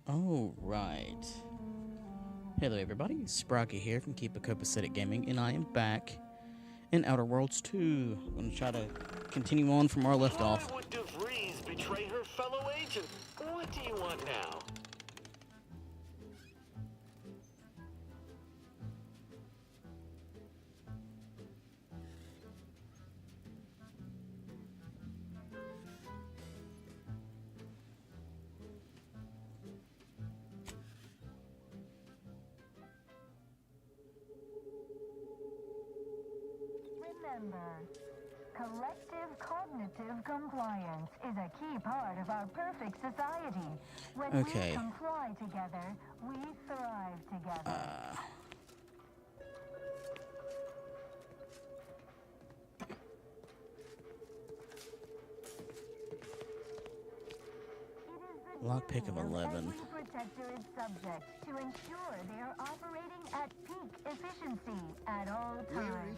Oh, right. Hello everybody, Sprocket here from Keep a Copacetic Gaming, and I am back in Outer Worlds 2. I'm going to try to continue on from where I left off. Why would DeVries betray her fellow agent? What do you want now? Remember, collective cognitive compliance is a key part of our perfect society. When we comply together, we thrive together. Lockpick of 11. Protectorate subjects to ensure they are operating at peak efficiency at all times.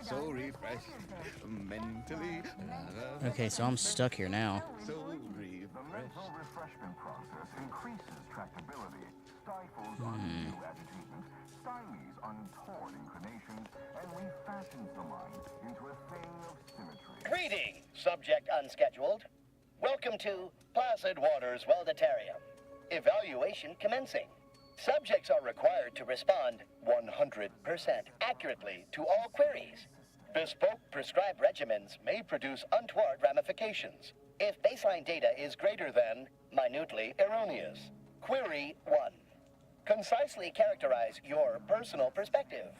So refreshed, mentally. Okay, so I'm stuck here now. So The mental refreshment process increases tractability, stifles undue agitation, stymies untoward inclinations, and refashions the mind into a thing of symmetry. Greeting, subject unscheduled. Welcome to Placid Waters Welditarium. Evaluation commencing. Subjects are required to respond 100% accurately to all queries. Bespoke prescribed regimens may produce untoward ramifications if baseline data is greater than minutely erroneous. Query 1. Concisely characterize your personal perspective.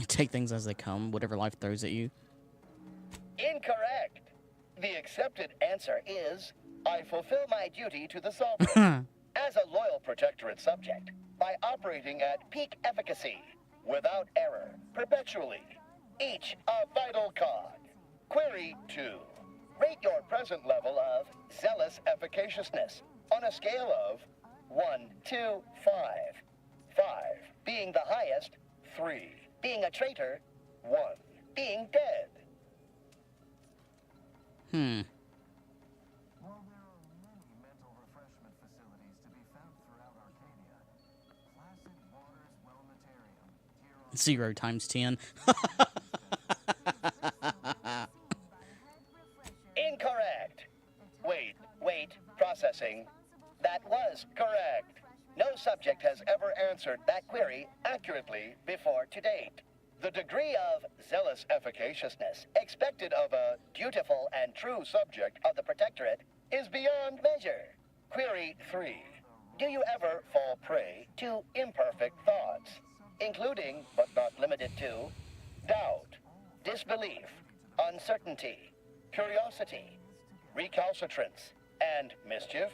Take things as they come, whatever life throws at you. Incorrect. The accepted answer is, I fulfill my duty to the sovereign as a loyal protectorate subject by operating at peak efficacy, without error, perpetually. Each a vital cog. Query 2. Rate your present level of zealous efficaciousness on a scale of 1 to 5. 5 being the highest, 3 being a traitor, 1 being dead. While there are many mental refreshment facilities to be found throughout Arcadia, Placid Waters Wellnitarium here on 0 times 10. Incorrect. Wait, processing. That was correct. No subject has ever answered that query accurately before to date. The degree of zealous efficaciousness expected of a dutiful and true subject of the Protectorate is beyond measure. Query 3. Do you ever fall prey to imperfect thoughts, including, but not limited to, doubt, disbelief, uncertainty, curiosity, recalcitrance, and mischief?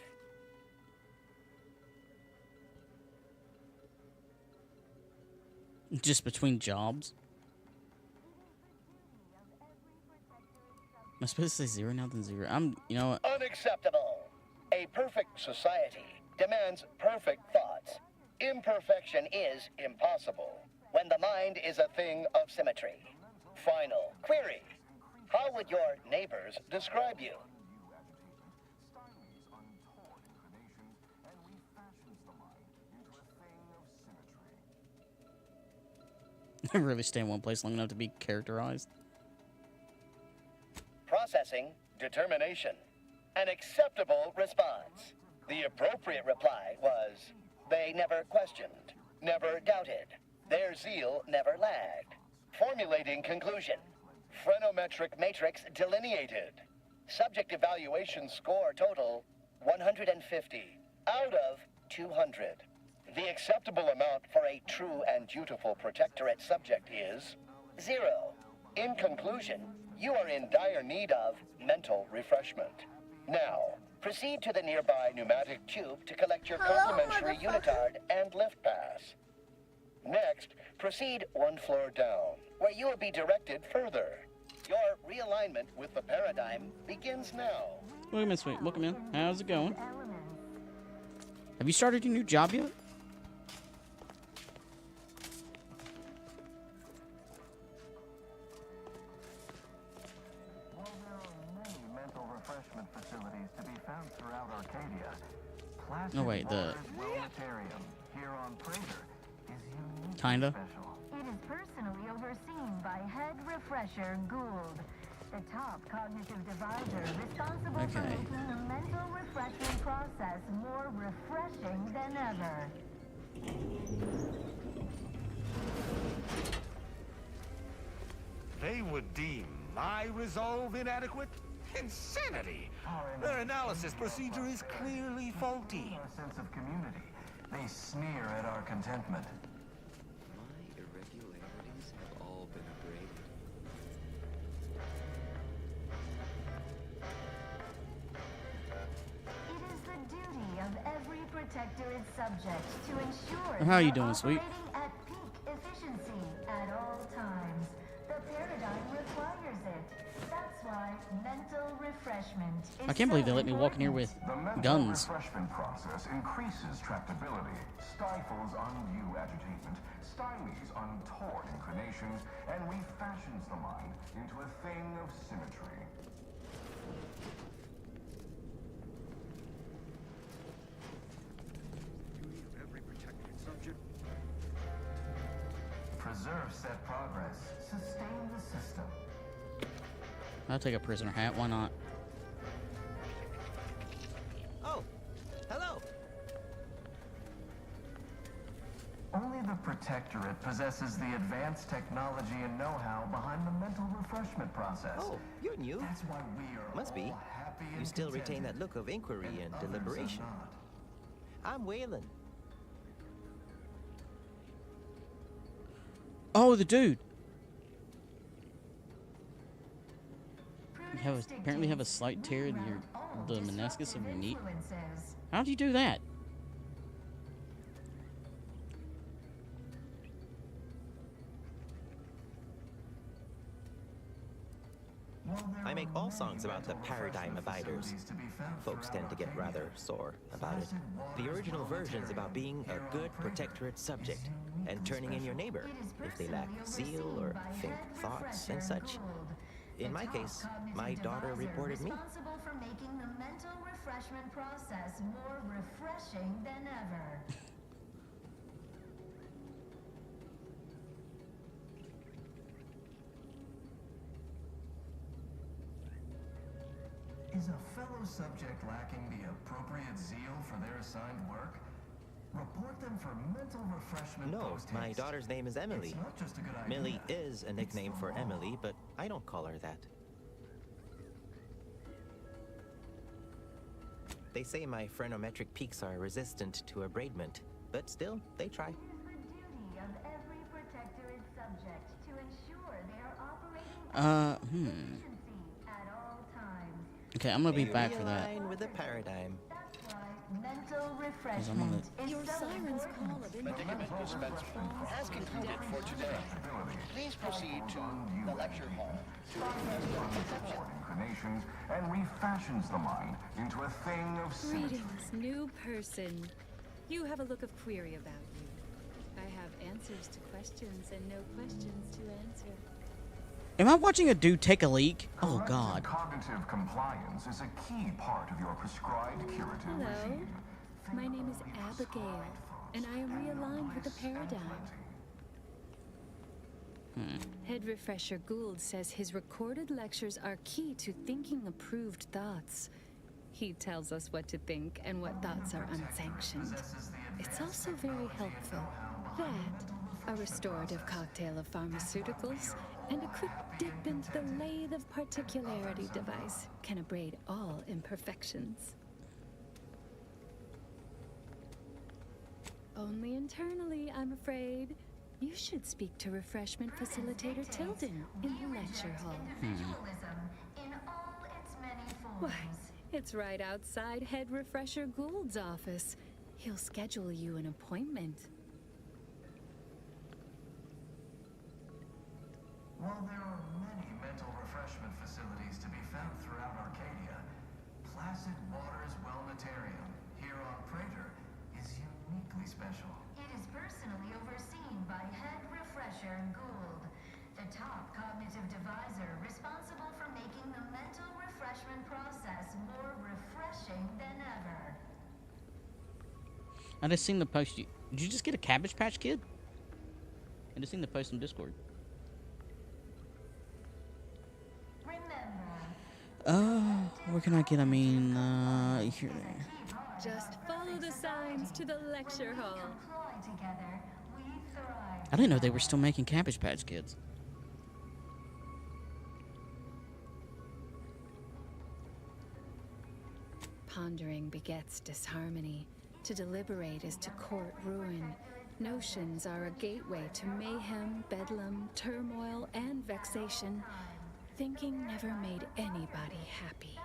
Just between jobs? Am I supposed to say 0 now than 0? you know what? Unacceptable. A perfect society demands perfect thoughts. Imperfection is impossible when the mind is a thing of symmetry. Final query. How would your neighbors describe you? stymies untoward inclinations, and refashions the mind into a thing of symmetry. I really stay in one place long enough to be characterized. Processing determination. An acceptable response. The appropriate reply was, they never questioned, never doubted. Their zeal never lagged. Formulating conclusion. Phrenometric matrix delineated. Subject evaluation score total 150 out of 200. The acceptable amount for a true and dutiful protectorate subject is 0. In conclusion, you are in dire need of mental refreshment. Now, proceed to the nearby pneumatic tube to collect your complimentary unitard and lift pass. Next, proceed one floor down, where you will be directed further. Your realignment with the paradigm begins now. Welcome in, sweet. Welcome in. How's it going? Have you started your new job yet? While there are many mental refreshment facilities to be found throughout Arcadia, Placid Oh, wait, the... Waters Wellnatarium here on Prater is unique Kinda. special. It is personally overseen by Head Refresher Gould, the top cognitive divisor responsible for Okay. making the mental refreshment process more refreshing than ever. They would deem my resolve inadequate? Insanity! Their analysis procedure is clearly faulty. Our sense of community. They sneer at our contentment. My irregularities have all been abraded. It is the duty of every protectorate subject to ensure How are you they doing, sweet? operating at peak efficiency at all times. The paradigm requires it. That's why mental refreshment is I can't believe they so let me walk in here with The mental guns. refreshment process increases tractability, stifles undue agitation, stymies untoward inclinations, and refashions the mind into a thing of symmetry. Duty of every protected subject. Preserve set progress. Sustain the system. I'll take a prisoner hat. Why not? Oh, hello. Only the Protectorate possesses the advanced technology and know-how behind the mental refreshment process. Oh, you're new. That's why we are Must be. all happy and You still retain that contented, look of inquiry and others are deliberation. not. I'm Waylon. Oh, the dude. You have apparently have a slight tear in your the meniscus of your knee. How did you do that? I make all songs about the paradigm abiders. Folks tend to get rather sore about it. The original version's about being a good protectorate subject and turning in your neighbor if they lack zeal or faint thoughts and such. In my case, my daughter reported me. Responsible for making the mental refreshment process more refreshing than ever. Is a fellow subject lacking the appropriate zeal for their assigned work? Report them for mental refreshment No, post my haste. daughter's name is Emily. It's not just a good idea. Millie is a nickname It's the for law. Emily, but I don't call her that. They say my phrenometric peaks are resistant to abradement, but still, they try. It is the duty of every protectorate subject to ensure they are operating efficiency at all times. Okay, I'm gonna be They back for that. realign with the paradigm. That's why mental I'm gonna- refreshment is Your so siren's important. call of Medicament dispenser has concluded for today. Please proceed to the lecture hall. Untoward inclinations and refashions the mind into a thing of symmetry. Greetings, new person. You have a look of query about you. I have answers to questions and no questions to answer. Am I watching a dude take a leak? Oh Corrective God. Cognitive compliance is a key part of your prescribed curative Hello. regime. My name is Abigail, and I am realigned with the paradigm. Head Refresher Gould says his recorded lectures are key to thinking approved thoughts. He tells us what to think and what thoughts are unsanctioned. It's also very helpful. That, a restorative cocktail of pharmaceuticals, and a quick dip into the lathe of particularity device can abrade all imperfections. Only internally, I'm afraid. You should speak to refreshment facilitator Tilden in the lecture hall. Individualism in all its many forms. Why, it's right outside Head Refresher Gould's office. He'll schedule you an appointment. While there are many mental refreshment facilities to be found throughout Arcadia, Placid Waters Wellnetarium here on Prater is uniquely special. It is personally overseen by Head Refresher Gould, the top cognitive deviser responsible for making the mental refreshment process more refreshing than ever. I just seen the post. Did you just get a Cabbage Patch Kid? I just seen the post on Discord. Where can I get? I mean, here. Just follow the signs to the lecture hall. I didn't know they were still making Cabbage Patch Kids. Pondering begets disharmony. To deliberate is to court ruin. Notions are a gateway to mayhem, bedlam, turmoil, and vexation. Thinking never made anybody happy.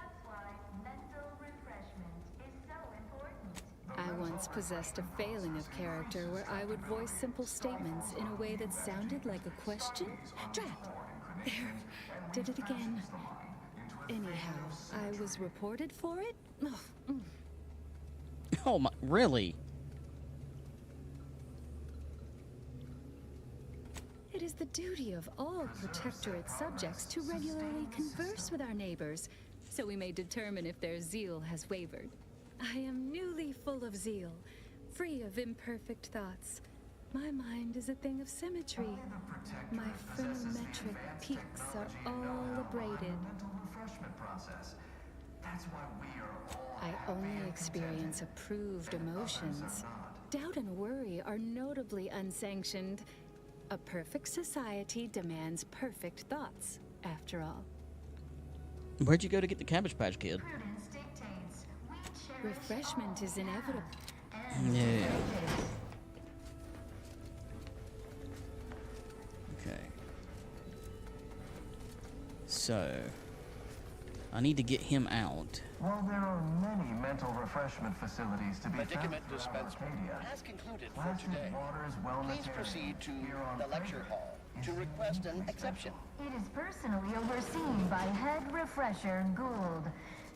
I once possessed a failing of character where I would voice simple statements in a way that sounded like a question. Drat! There, did it again. Anyhow, I was reported for it? Oh my, really? It is the duty of all Protectorate subjects to regularly converse with our neighbors, so we may determine if their zeal has wavered. I am newly full of zeal, free of imperfect thoughts. My mind is a thing of symmetry. My phenometric peaks are all abraded. I only experience approved emotions. Doubt and worry are notably unsanctioned. A perfect society demands perfect thoughts, after all. Where'd you go to get the Cabbage Patch Kid? Refreshment is inevitable. Yeah. Okay. So, I need to get him out. While there are many mental refreshment facilities to be Medicament found throughout dispensement Arcadia, has concluded for Placid today. Waters Please Wellnetarium proceed to here on the lecture Prater hall is to request an uniquely exception. It is personally overseen by Head Refresher Gould,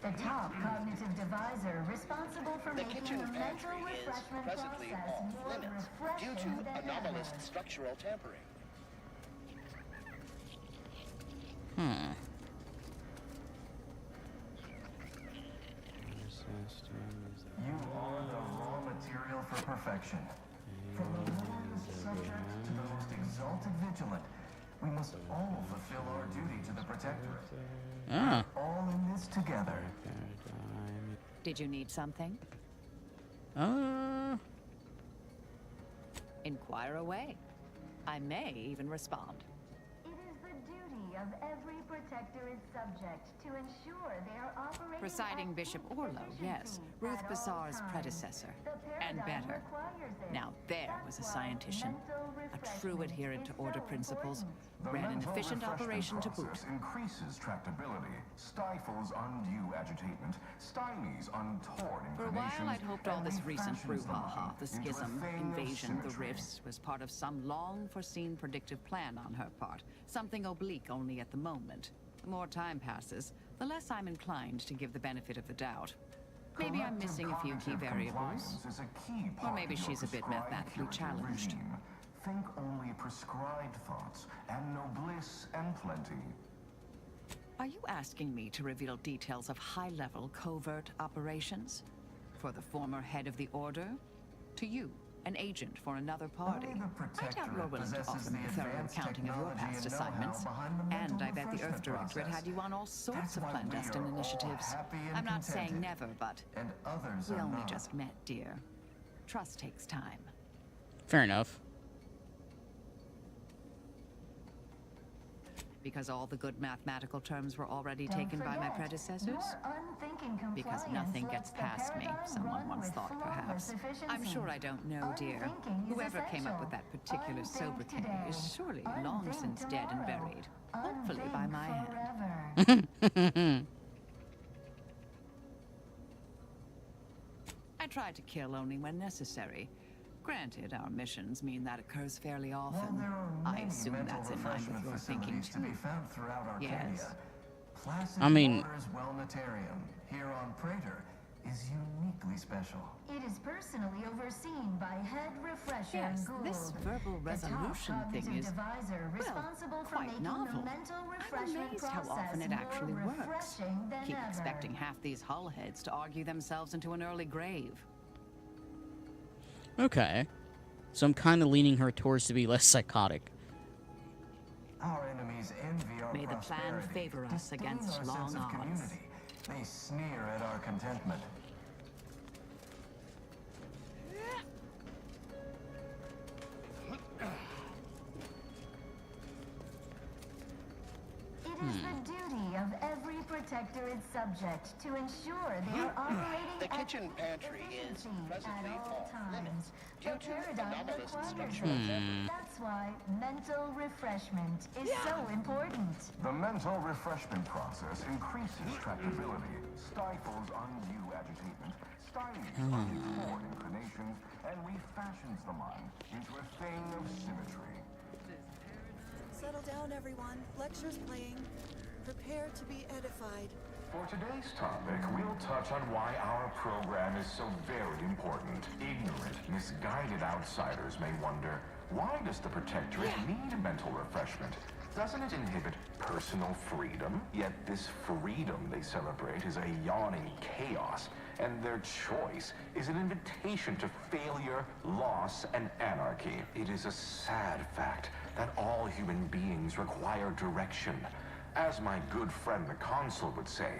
the top cognitive deviser responsible for The making kitchen the mental pantry is refreshment presently process off more limits due refreshing to than anomalous ever. structural tampering. You are the raw material for perfection. From the lowest subject to the most exalted vigilant, we must all fulfill our duty to the Protectorate. Ah. We're all in this together. Did you need something? Inquire away. I may even respond. It is the duty of every Protectorate subject to ensure they are operating Presiding at Bishop peak Orlo, yes. efficiency Ruth at all Bassar's times. predecessor. The And paradigm better. requires it. Now there was a That's why scientician. mental A true refreshment adherent is to order so principles. important. The Ran an mental efficient refreshment operation to boot. process increases tractability, stifles undue agitation, stymies untoward For a inclinations, while, I'd hoped all and this recent refashions brouhaha, the mind into a schism, thing of invasion, the symmetry. rifts, was part of some long-foreseen predictive plan on her part. Something oblique only at the moment. The more time passes, the less I'm inclined to give the benefit of the doubt. Maybe I'm Collective missing a few key cognitive variables. compliance is a key Or part maybe of your she's a bit prescribed mathematically curative challenged. regime. Think only prescribed thoughts, and no bliss and plenty. Are you asking me to reveal details of high-level covert operations? For the former head of the Order? To you, an agent for another party? Only the I doubt Protectorate you're willing to possesses offer me the a thorough advanced accounting of your technology past and know-how assignments. behind the And mental I bet the Earth refreshment Directorate process. had you on all sorts That's of why we clandestine are all initiatives. happy and I'm not saying contented. never, but And others we are only not. just met, dear. Trust takes time. Fair enough. Because all the good mathematical terms were already Don't taken by my forget, predecessors? your unthinking Because compliance nothing lets gets the past me, paradigm someone run once with thought, flawless perhaps. I'm efficiency. sure I don't know, dear. Unthinking is Whoever came up with essential. that particular Unthink sobriquet today. is surely long Unthink since dead and tomorrow. buried. Hopefully by Unthink my hand. forever. I try to kill only when necessary. Granted, our missions mean that occurs fairly often. I assume that's in line with your thinking to be too. found throughout Arcadia. Yes. Placid I mean- Waters Wellnetarium here on Praetor is uniquely special. It is personally overseen by Head Refresher Yes, Gould, this verbal the top resolution thing cognitive is, divisor responsible for quite making novel. the mental I'm refreshment amazed how process often it more actually works. refreshing than Keep ever. expecting half these hull heads to argue themselves into an early grave. Okay. So I'm kind of leaning her towards to be less psychotic. Our enemies envy our May the plan prosperity, favor us disdain against our long sense of odds. community. They sneer at our contentment. It is the duty of every protectorate subject to ensure they are operating The at kitchen pantry is efficiency presently at all off limits times. due The to paradigm anomalous requires structural it. That's why mental refreshment is so important. The mental refreshment process increases tractability, stifles undue agitation, stymies untoward inclinations, and refashions the mind into a thing of symmetry. Settle down, everyone. Lecture's playing. Prepare to be edified. For today's topic, we'll touch on why our program is so very important. Ignorant, misguided outsiders may wonder, why does the Protectorate need mental refreshment? Doesn't it inhibit personal freedom? Yet this freedom they celebrate is a yawning chaos, and their choice is an invitation to failure, loss, and anarchy. It is a sad fact that all human beings require direction. As my good friend the Consul would say,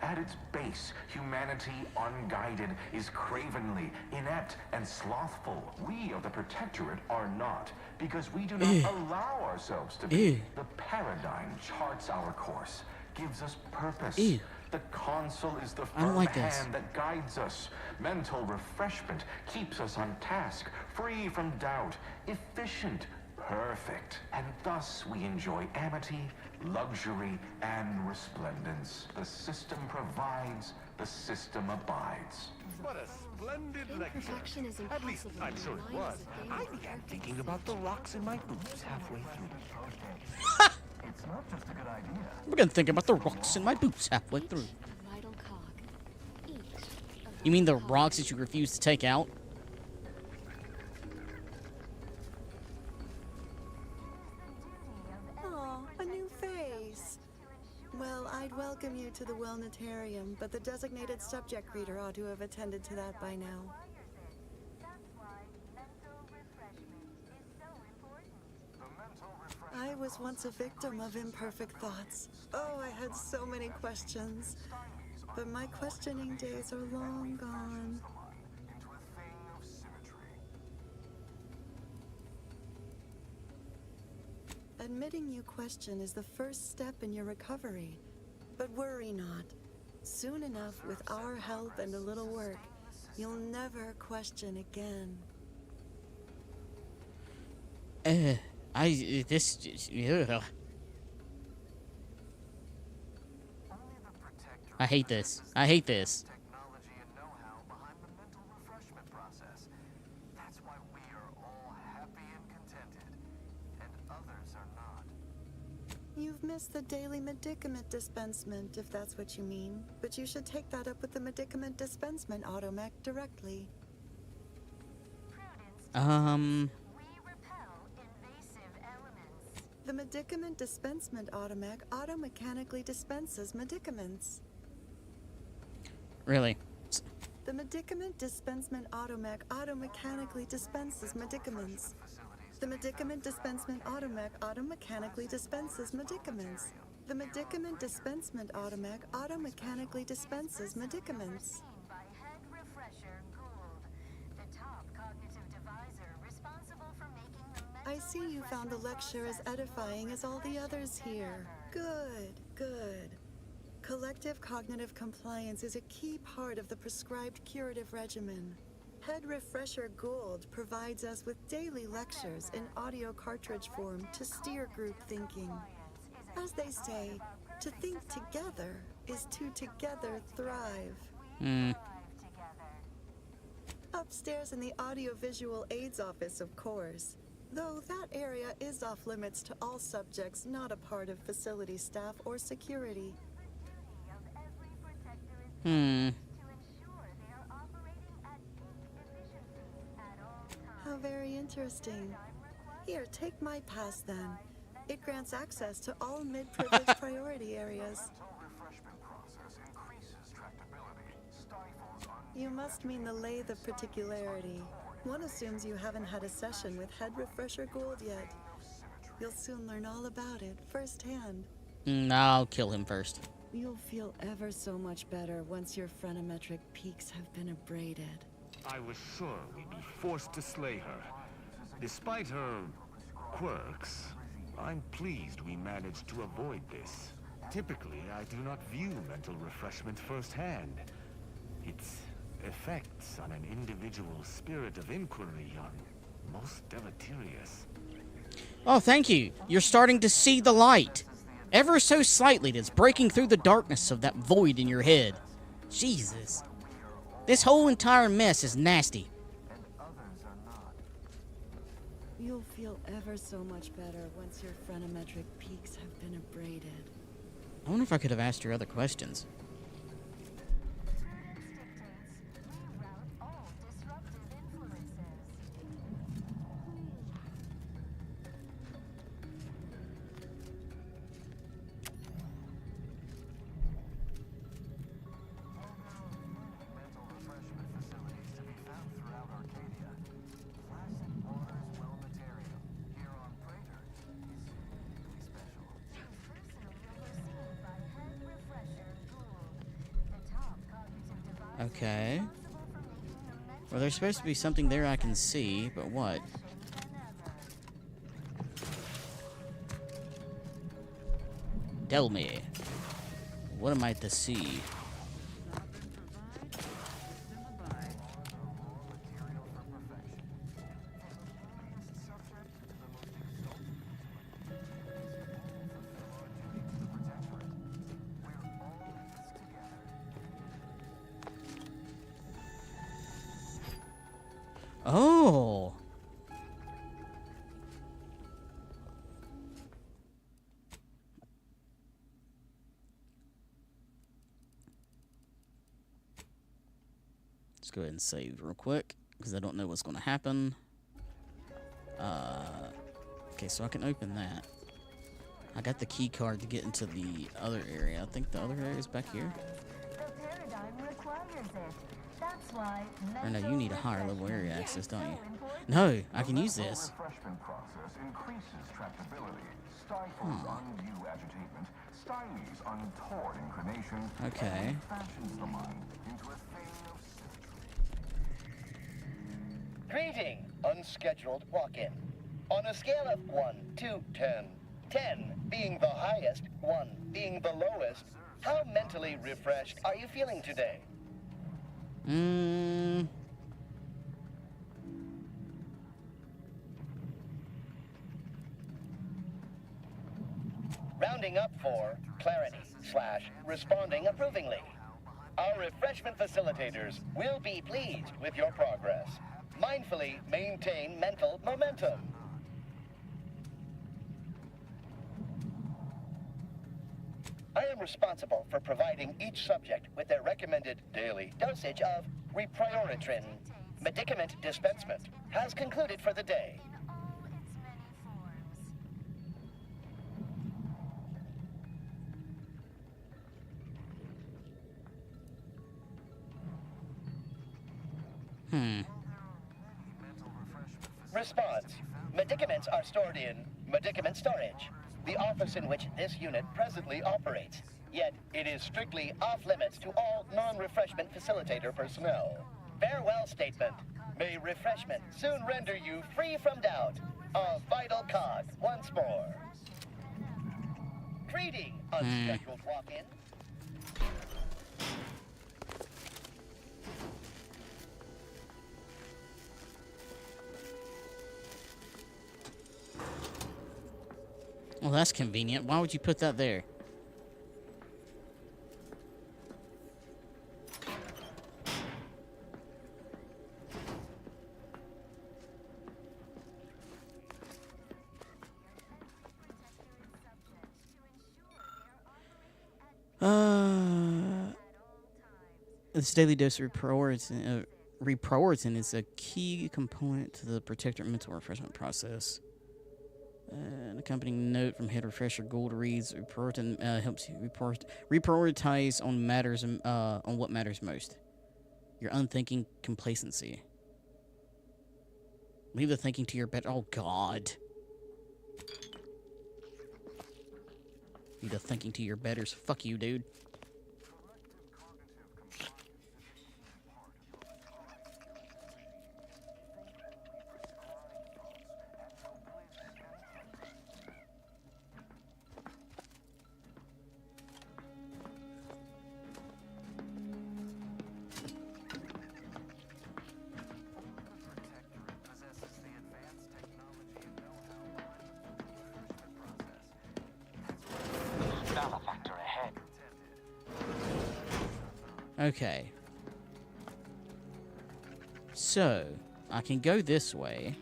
at its base, humanity unguided is cravenly, inept, and slothful. We of the Protectorate are not, because we do not allow ourselves to be. The paradigm charts our course, gives us purpose. The Consul is the firm hand that guides us. Mental refreshment keeps us on task, free from doubt, efficient, perfect. And thus we enjoy amity, luxury, and resplendence. The system provides, the system abides. What a splendid lecture. Perfection is At least, impossible. I'm sure it was. I began thinking about the rocks in my boots halfway through. It's not just a good idea. We're gonna think about the rocks in my boots halfway through. Vital cog. Each You mean the rocks that you refuse to take out? Aw, a new face. Well, I'd welcome you to the Wellnetarium, but the designated subject reader ought to have attended to that by now. I was once a victim of imperfect thoughts. Oh, I had so many questions. But my questioning days are long gone. Admitting you question is the first step in your recovery. But worry not. Soon enough, with our help and a little work, you'll never question again. I hate this. I hate this. Technology and know-how behind the mental refreshment process. That's why we are all happy and contented, and others are not. You've missed the daily medicament dispensement, if that's what you mean. But you should take that up with the medicament dispensement automech directly. The medicament dispensement automech automechanically dispenses medicaments. Really? The medicament dispensement automech automechanically dispenses medicaments. The medicament dispensement automech automechanically dispenses medicaments. The medicament dispensement automech automechanically dispenses medicaments. By Head Refresher Gould, the top cognitive divisor responsible for making the I see you found the lecture as edifying as all the others here. Good, good. Collective cognitive compliance is a key part of the prescribed curative regimen. Head Refresher Gould provides us with daily lectures in audio cartridge form to steer group thinking. As they say, to think together is to together thrive. Upstairs in the audiovisual aids office, of course. Though that area is off limits to all subjects not a part of facility staff or security. How very interesting. Here, take my pass then. It grants access to all mid-privilege priority areas. You must mean the lathe of particularity. One assumes you haven't had a session with Head Refresher Gould yet. You'll soon learn all about it firsthand. I'll kill him first. You'll feel ever so much better once your phrenometric peaks have been abraded. I was sure we'd be forced to slay her. Despite her quirks, I'm pleased we managed to avoid this. Typically, I do not view mental refreshment firsthand. Its effects on an individual's spirit of inquiry are most deleterious. Oh, thank you. You're starting to see the light. Ever so slightly, that's breaking through the darkness of that void in your head. Jesus. This whole entire mess is nasty. You'll feel ever so much better once your phrenometric peaks have been abraded. I wonder if I could have asked her other questions. Okay. Well, there's supposed to be something there I can see, but what? Tell me. What am I to see? Oh. Let's go ahead and save real quick, because I don't know what's going to happen. Okay, so I can open that. I got the key card to get into the other area. I think the other area is back here. The paradigm requires it. That's why I know you need a higher level area access, don't you? No, I can use this. Refreshment process increases tractability, stifles undue agitation, stymies untoward inclination, Okay. and fashions the mind into a thing of symmetry. Greeting, unscheduled walk-in. On a scale of 1 to 10, 10 being the highest, 1 being the lowest, how mentally refreshed are you feeling today? Rounding up for clarity / responding approvingly. Our refreshment facilitators will be pleased with your progress. Mindfully maintain mental momentum. I am responsible for providing each subject with their recommended daily dosage of reprioritrin. Medicament dispensement has concluded for the day. Response. Medicaments are stored in medicament storage, the office in which this unit presently operates. Yet, it is strictly off-limits to all non-refreshment facilitator personnel. Farewell statement. May refreshment soon render you free from doubt. A vital cog once more. Greeting, unscheduled walk-in. Well, that's convenient. Why would you put that there? This daily dose of reprioritin is a key component to the protectorate mental refreshment process. An accompanying note from head refresher Gould reads: reprioritin helps you reprioritize on matters on what matters most. Your unthinking complacency. Leave the thinking to your bed. Oh God. Leave the thinking to your betters. Fuck you, dude. Okay. So, I can go this way.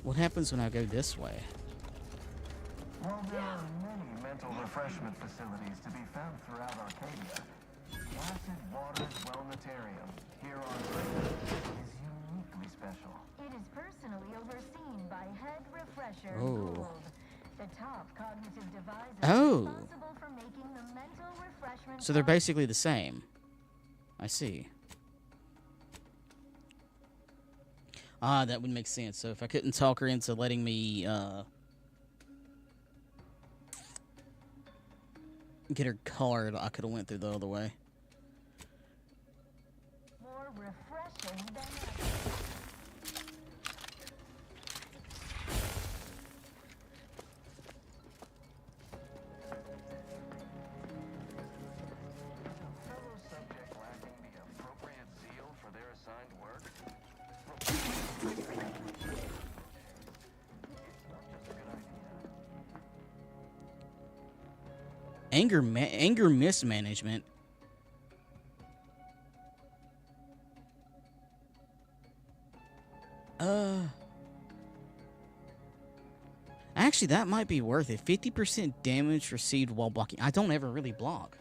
What happens when I go this way? While there are many mental refreshment facilities to be found throughout Arcadia, Placid Waters Wellnetarium here on Earth is uniquely special. It is personally overseen by head refresher Oh. Gould, the top cognitive device responsible for making the mental refreshment. So they're basically the same. I see. Ah, that would make sense. So if I couldn't talk her into letting me get her card, I could have went through the other way. More refreshing than ever. Fellow subject lacking the appropriate zeal for their assigned work? Anger mismanagement. Actually, that might be worth it. 50% damage received while blocking. I don't ever really block.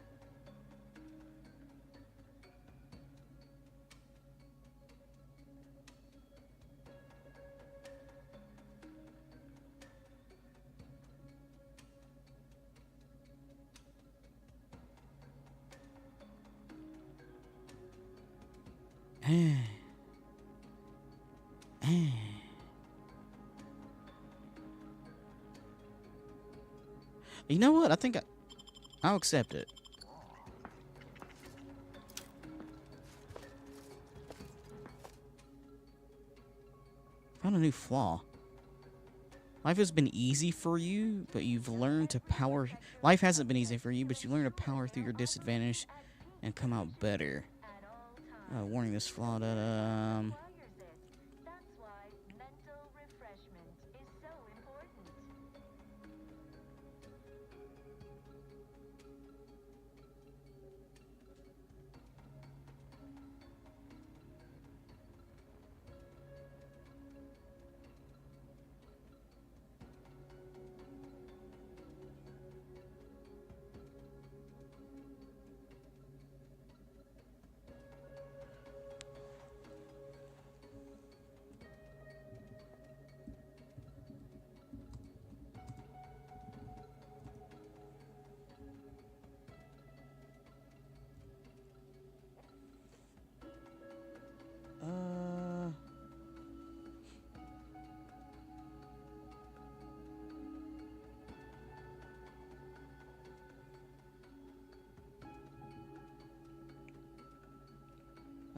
You know what? I think I'll accept it. Found a new flaw. Life has been easy for you, but you've learned to power. Life hasn't been easy for you, but you learn to power through your disadvantage and come out better. Warning: this flaw that That's why mental refreshment is so important.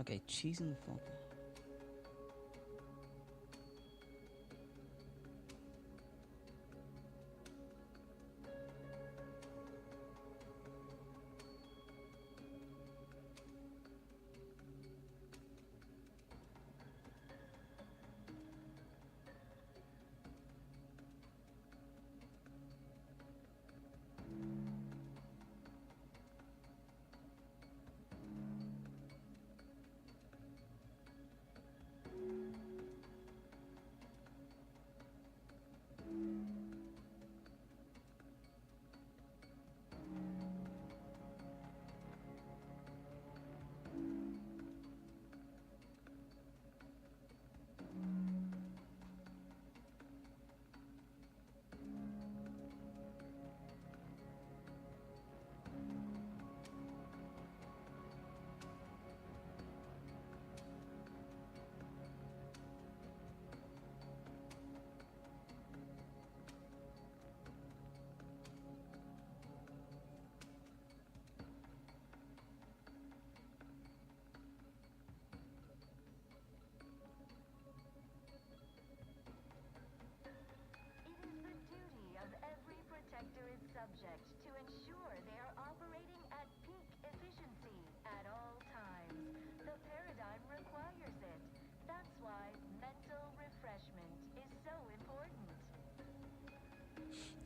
Okay, cheese and funk.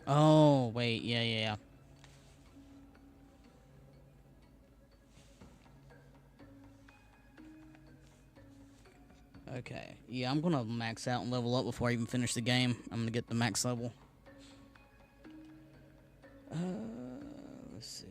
Oh, wait. Yeah, yeah, yeah. Okay. Yeah, I'm gonna max out and level up before I even finish the game. I'm gonna get the max level. Let's see.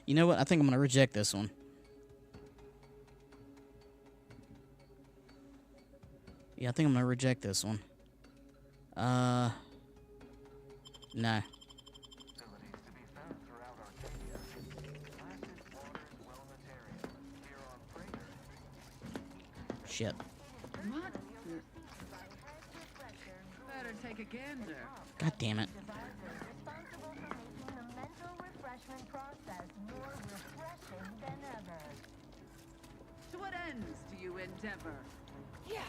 You know what? I think I'm gonna reject this one. Yeah, I think I'm gonna reject this one. No. Shit. What? Better take a gander. God damn it. To what ends do you endeavor? Yeah.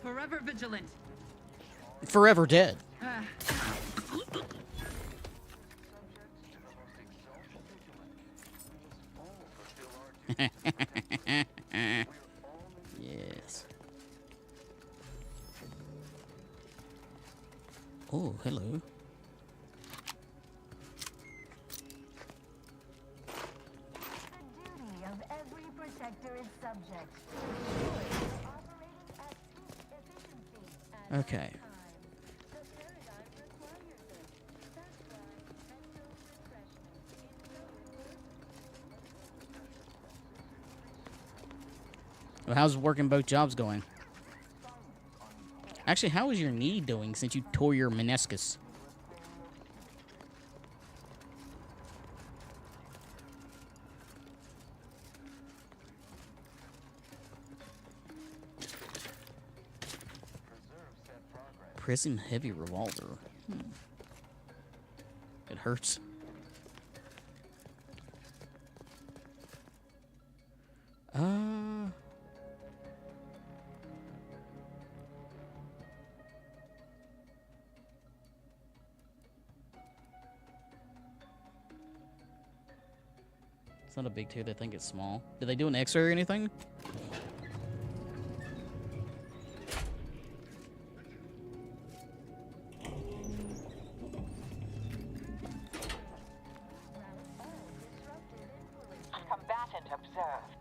Forever vigilant. Forever dead. Yes. Oh, hello. Okay. Well, how's working both jobs going? Actually, how is your knee doing since you tore your meniscus? Prism heavy revolver. It hurts. It's not a big two. They think it's small. Did they do an X-ray or anything? Combatant observed.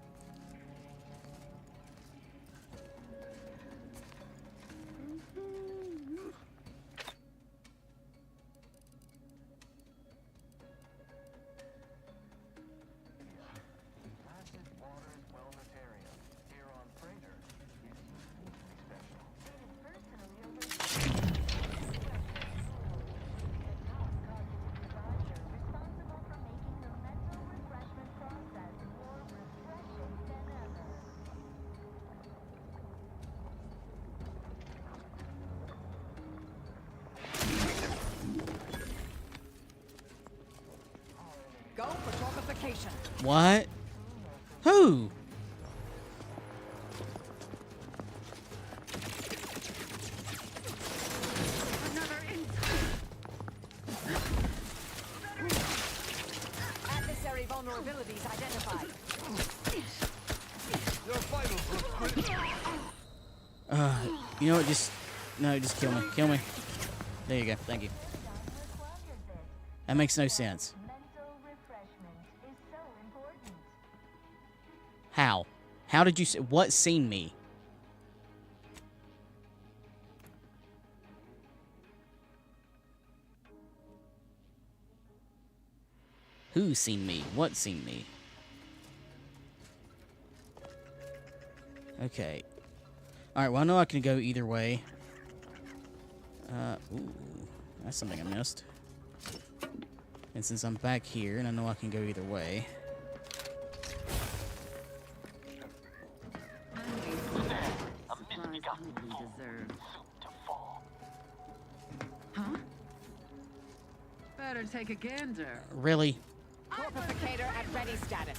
Go for torpification. What? Who? Adversary vulnerabilities identified. You know what? Just kill me. Kill me. There you go. Thank you. That makes no sense. How? How did you say? What seen me? Who seen me? What seen me? Okay. Alright, well, I know I can go either way. Ooh, that's something I missed. And since I'm back here, and I know I can go either way. Huh? Better take a gander. Really? Corpificator at ready status.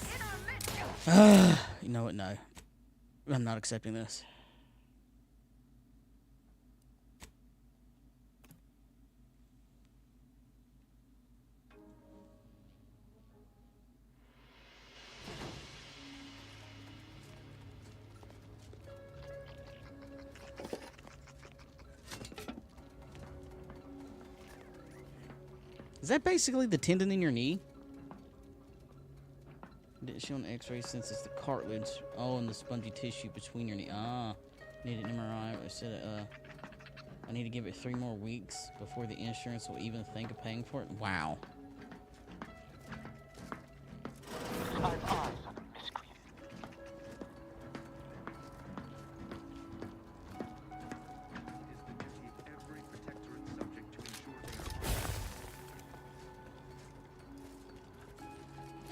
You know what? No. I'm not accepting this. Is that basically the tendon in your knee? Didn't show an x-ray since it's the cartilage. Oh, and the spongy tissue between your knee. Ah, need an MRI. I said I need to give it 3 more weeks before the insurance will even think of paying for it. Wow.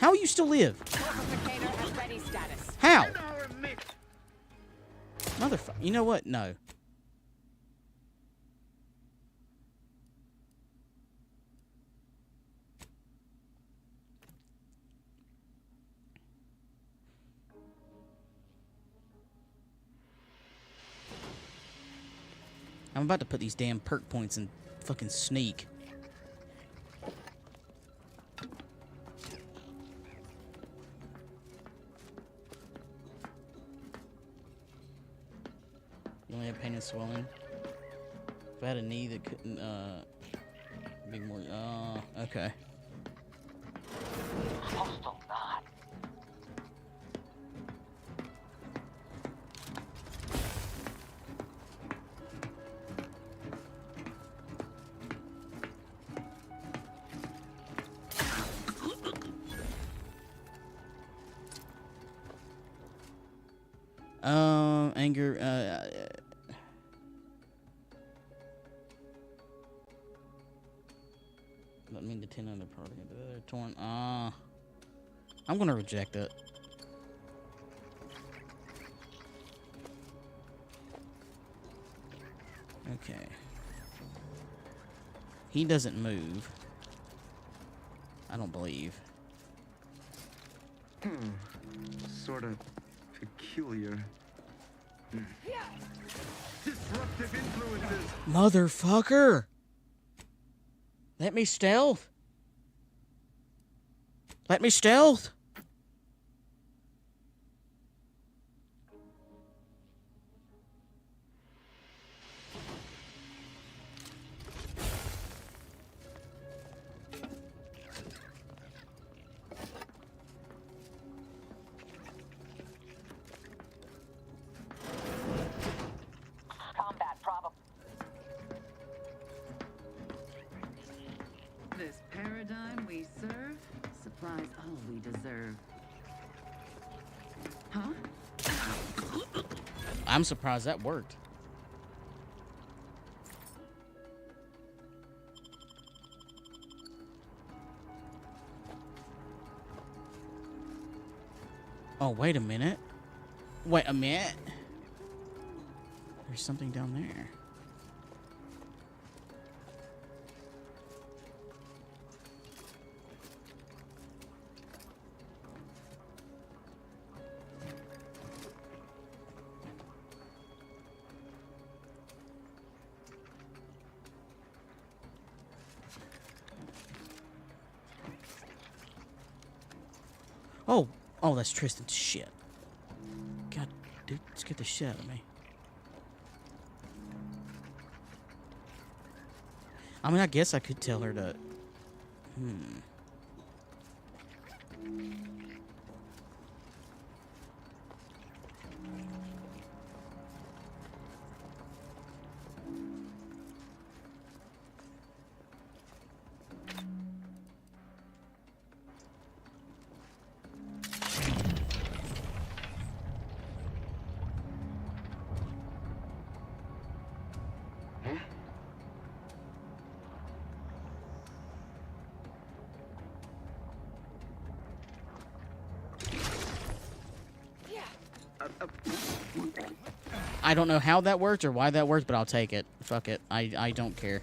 How you still live? How? Motherfucker. You know what? No. I'm about to put these damn perk points in fucking sneak. You only have pain and swelling. If I had a knee that couldn't, be more, okay. Hostile not. Anger, let me the 10 other party. They're torn. I'm gonna reject it. Okay. He doesn't move. I don't believe. Sort of peculiar. Disruptive influences. Motherfucker! Let me stealth. Let me stealth. Combat problem. This paradigm we serve supplies all we deserve. Huh? I'm surprised that worked. Oh, wait a minute. Wait a minute. There's something down there. Oh, that's Tristan's shit. God, dude, let's get the shit out of me. I mean, I guess I could tell her to... I don't know how that worked or why that worked, but I'll take it. Fuck it. I don't care.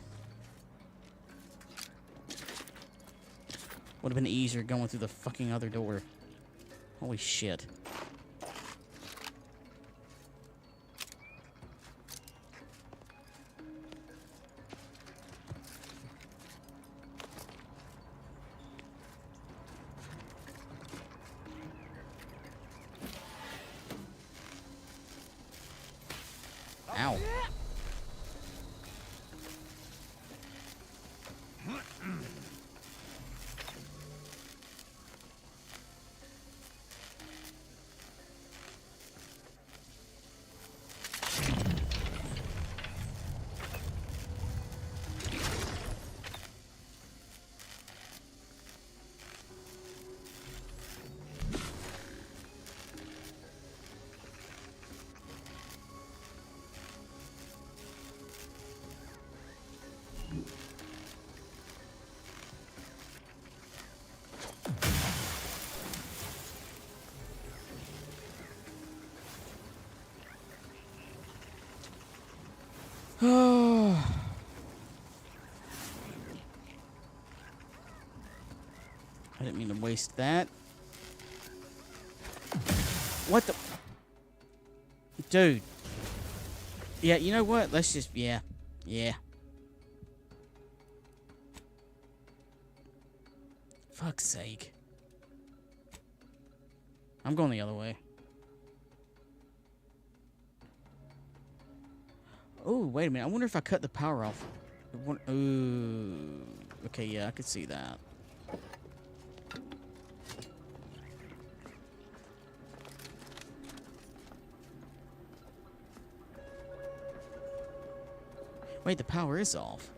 Would have been easier going through the fucking other door. Holy shit. Ow. I didn't mean to waste that. What the? Dude. Yeah, you know what? Let's just, yeah. Yeah. Fuck's sake. I'm going the other way. Oh, wait a minute. I wonder if I cut the power off. Ooh. Okay, yeah, I could see that. Wait, the power is off.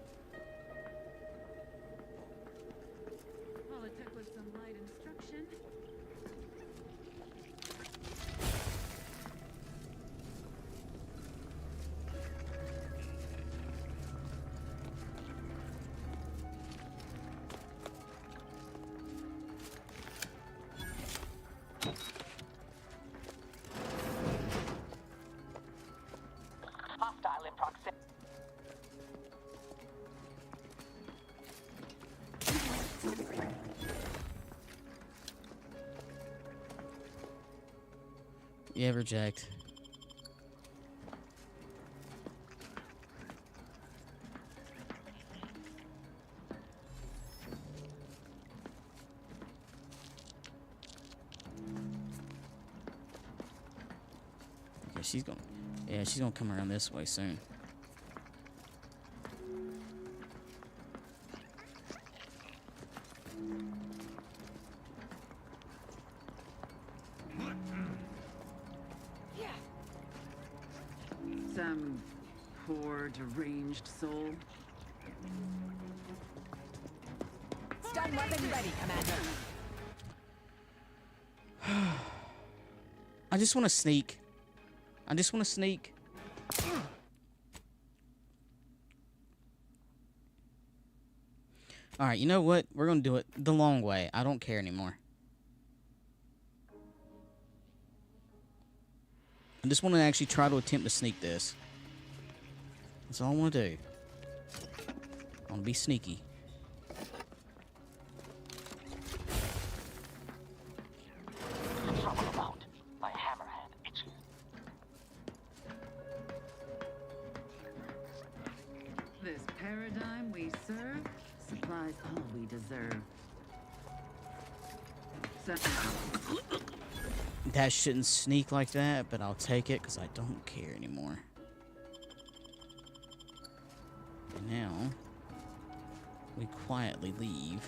All it took was some light instruction. Hostile in proximity. Yeah, reject. Okay, she's gonna. Yeah, she's gonna come around this way soon. Some poor, deranged soul. Stun weapon ready, Commander. I just want to sneak. I just want to sneak. Alright, you know what? We're going to do it the long way. I don't care anymore. I just want to actually try to attempt to sneak this. That's all I want to do. I want to be sneaky. Trouble about. My hammerhand itches. This paradigm we serve supplies all we deserve. That shouldn't sneak like that, but I'll take it because I don't care anymore. And now, we quietly leave.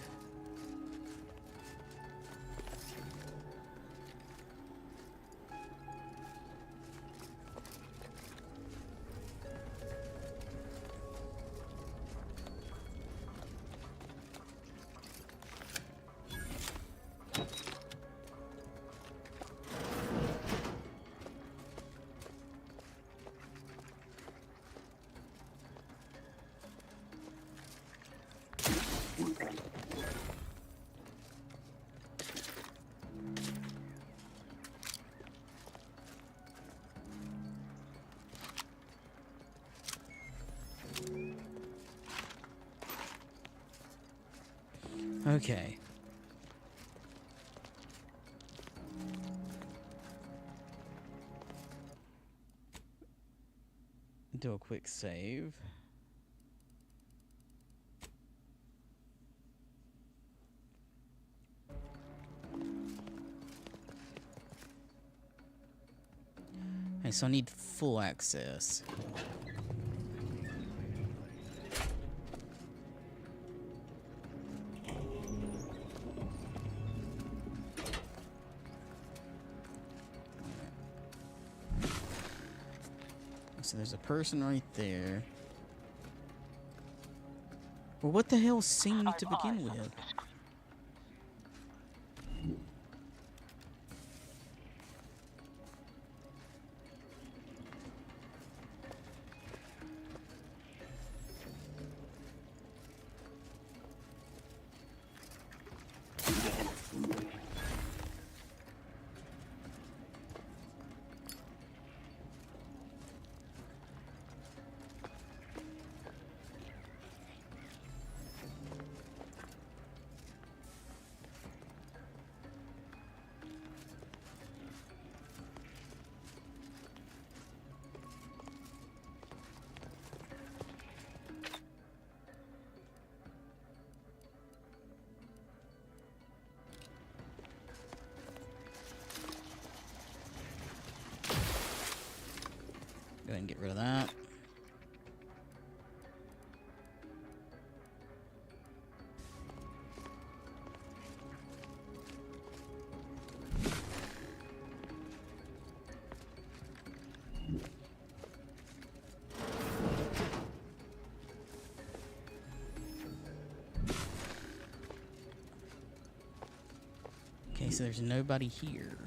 Okay. Do a quick save. Okay, so I need full access. So there's a person right there. Well, what the hell seemed to begin with? Go ahead and get rid of that. Okay, so there's nobody here.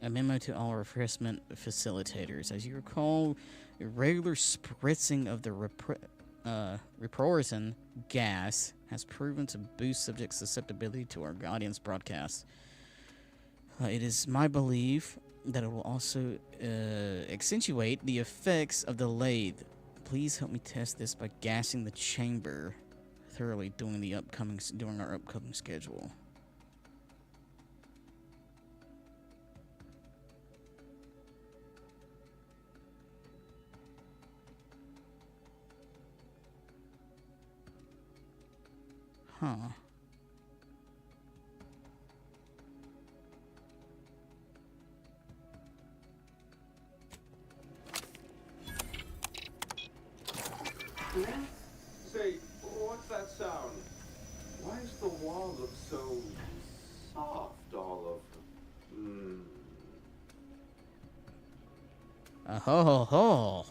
A memo to all refreshment facilitators. As you recall, irregular spritzing of the reprorzin gas has proven to boost subject susceptibility to our Guardian's broadcast. It is my belief that it will also accentuate the effects of the lathe. Please help me test this by gassing the chamber thoroughly during our upcoming schedule. Huh. Say, what's that sound? Why does the wall look so soft all over? Ho ho ho.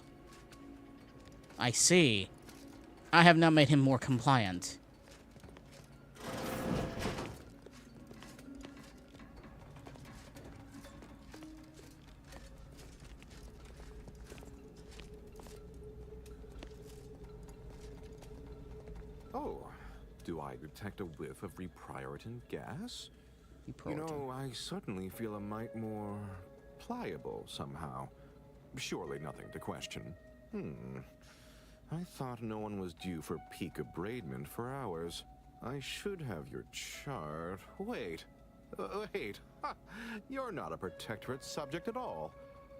I see. I have now made him more compliant. Oh, do I detect a whiff of reprioritin gas? You know, I suddenly feel a mite more pliable somehow. Surely nothing to question. I thought no one was due for peak abradement for hours. I should have your chart. Wait. Wait. Ha! You're not a protectorate subject at all.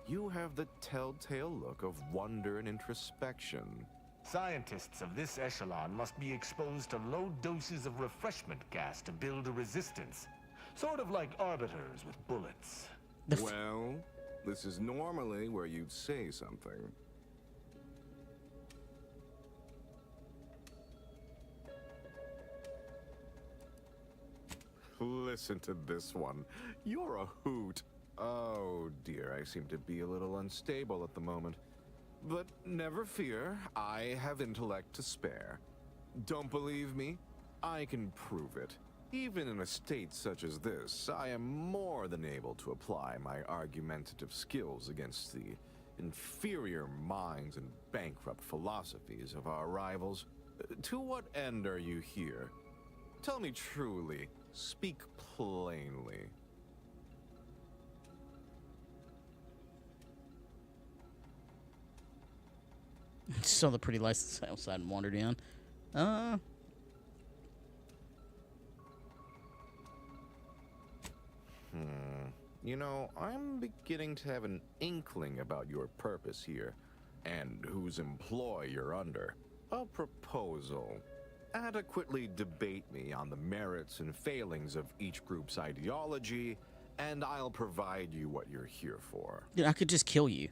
You have the telltale look of wonder and introspection. Scientists of this echelon must be exposed to low doses of refreshment gas to build a resistance. Sort of like arbiters with bullets. Well, this is normally where you'd say something. Listen to this one. You're a hoot. Oh dear, I seem to be a little unstable at the moment. But never fear, I have intellect to spare. Don't believe me? I can prove it. Even in a state such as this, I am more than able to apply my argumentative skills against the inferior minds and bankrupt philosophies of our rivals. To what end are you here? Tell me truly, speak plainly. Saw the pretty lights outside and wandered in. You know, I'm beginning to have an inkling about your purpose here, and whose employ you're under. A proposal. Adequately debate me on the merits and failings of each group's ideology, and I'll provide you what you're here for. Dude, I could just kill you.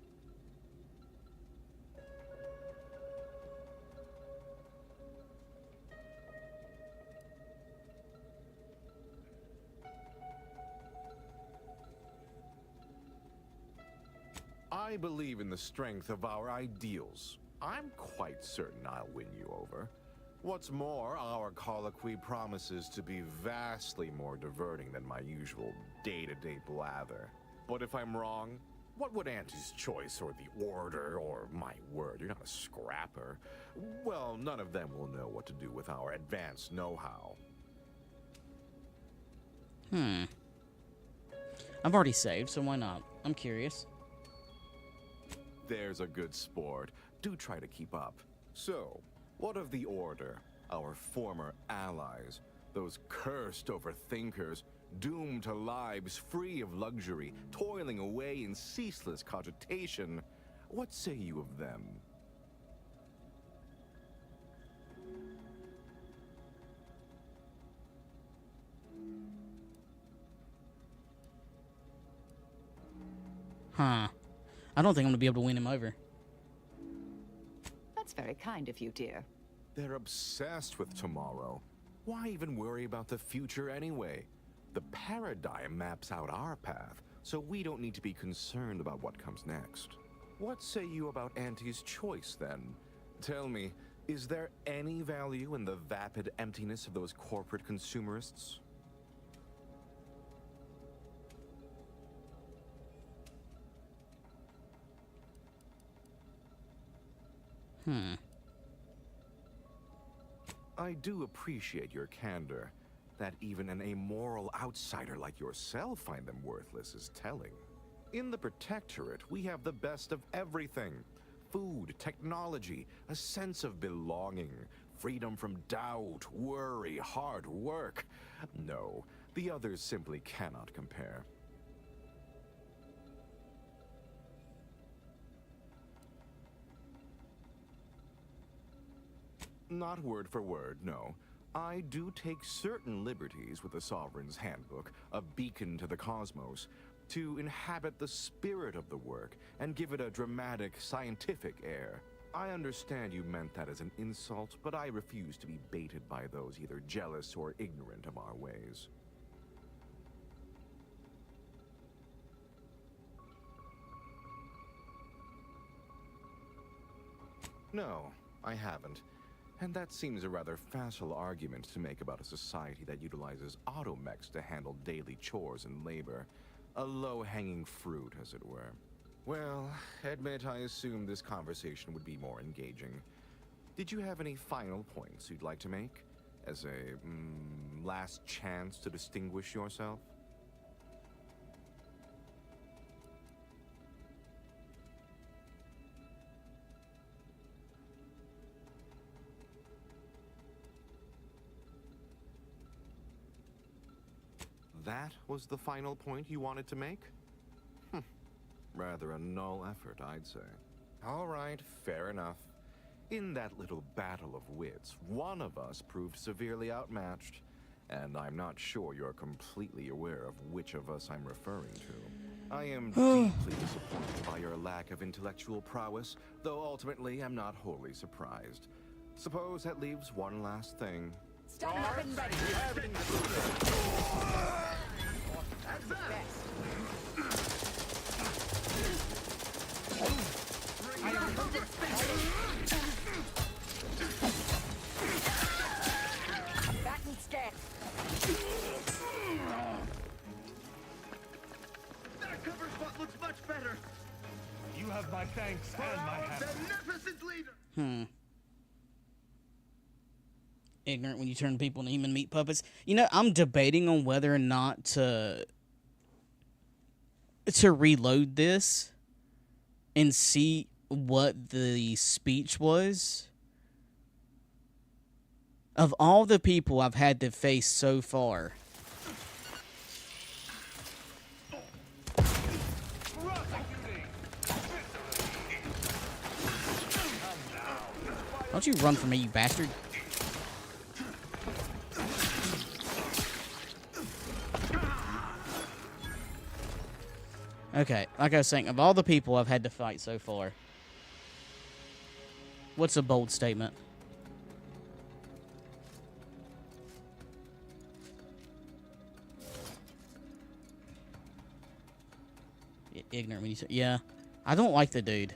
I believe in the strength of our ideals. I'm quite certain I'll win you over. What's more, our colloquy promises to be vastly more diverting than my usual day-to-day blather. But if I'm wrong, what would Auntie's choice or the Order or my word, you're not a scrapper? Well, none of them will know what to do with our advanced know-how. I've already saved, so why not? I'm curious. There's a good sport. Do try to keep up. So, what of the Order, our former allies, those cursed overthinkers, doomed to lives free of luxury, toiling away in ceaseless cogitation? What say you of them? I don't think I'm gonna be able to win him over. That's very kind of you, dear. They're obsessed with tomorrow. Why even worry about the future anyway? The paradigm maps out our path, so we don't need to be concerned about what comes next. What say you about Auntie's choice, then? Tell me, is there any value in the vapid emptiness of those corporate consumerists? I do appreciate your candor. That even an amoral outsider like yourself find them worthless is telling. In the Protectorate, we have the best of everything. Food, technology, a sense of belonging, freedom from doubt, worry, hard work. No, the others simply cannot compare. Not word for word, no. I do take certain liberties with the Sovereign's Handbook, a beacon to the cosmos, to inhabit the spirit of the work and give it a dramatic, scientific air. I understand you meant that as an insult, but I refuse to be baited by those either jealous or ignorant of our ways. No, I haven't. And that seems a rather facile argument to make about a society that utilizes automechs to handle daily chores and labor. A low-hanging fruit, as it were. Well, admit I assumed this conversation would be more engaging. Did you have any final points you'd like to make? As a, last chance to distinguish yourself? That was the final point you wanted to make? Rather a null effort, I'd say. All right, fair enough. In that little battle of wits, one of us proved severely outmatched, and I'm not sure you're completely aware of which of us I'm referring to. I am deeply disappointed by your lack of intellectual prowess, though ultimately I'm not wholly surprised. Suppose that leaves one last thing. Stand up and ready. That's the best. I am much better. You have my thanks and my hammer. Beneficent leader. Ignorant when you turn people into human meat puppets. You know, I'm debating on whether or not to reload this and see what the speech was. Of all the people I've had to face so far, don't you run from me, you bastard. Okay, like I was saying, of all the people I've had to fight so far, what's a bold statement? Ignorant when you say, yeah, I don't like the dude.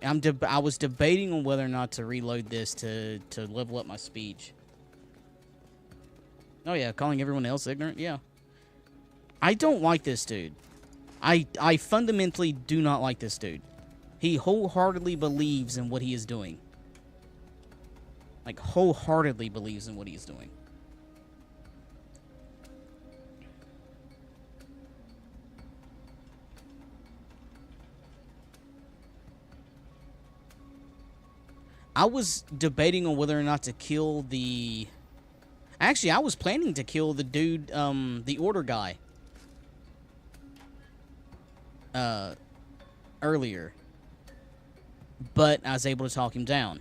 I was debating on whether or not to reload this to level up my speech. Oh yeah, calling everyone else ignorant, yeah. I don't like this dude. I fundamentally do not like this dude. He wholeheartedly believes in what he is doing. Like, wholeheartedly believes in what he is doing. I was debating on whether or not to kill the... Actually, I was planning to kill the dude, the order guy. Earlier. But I was able to talk him down.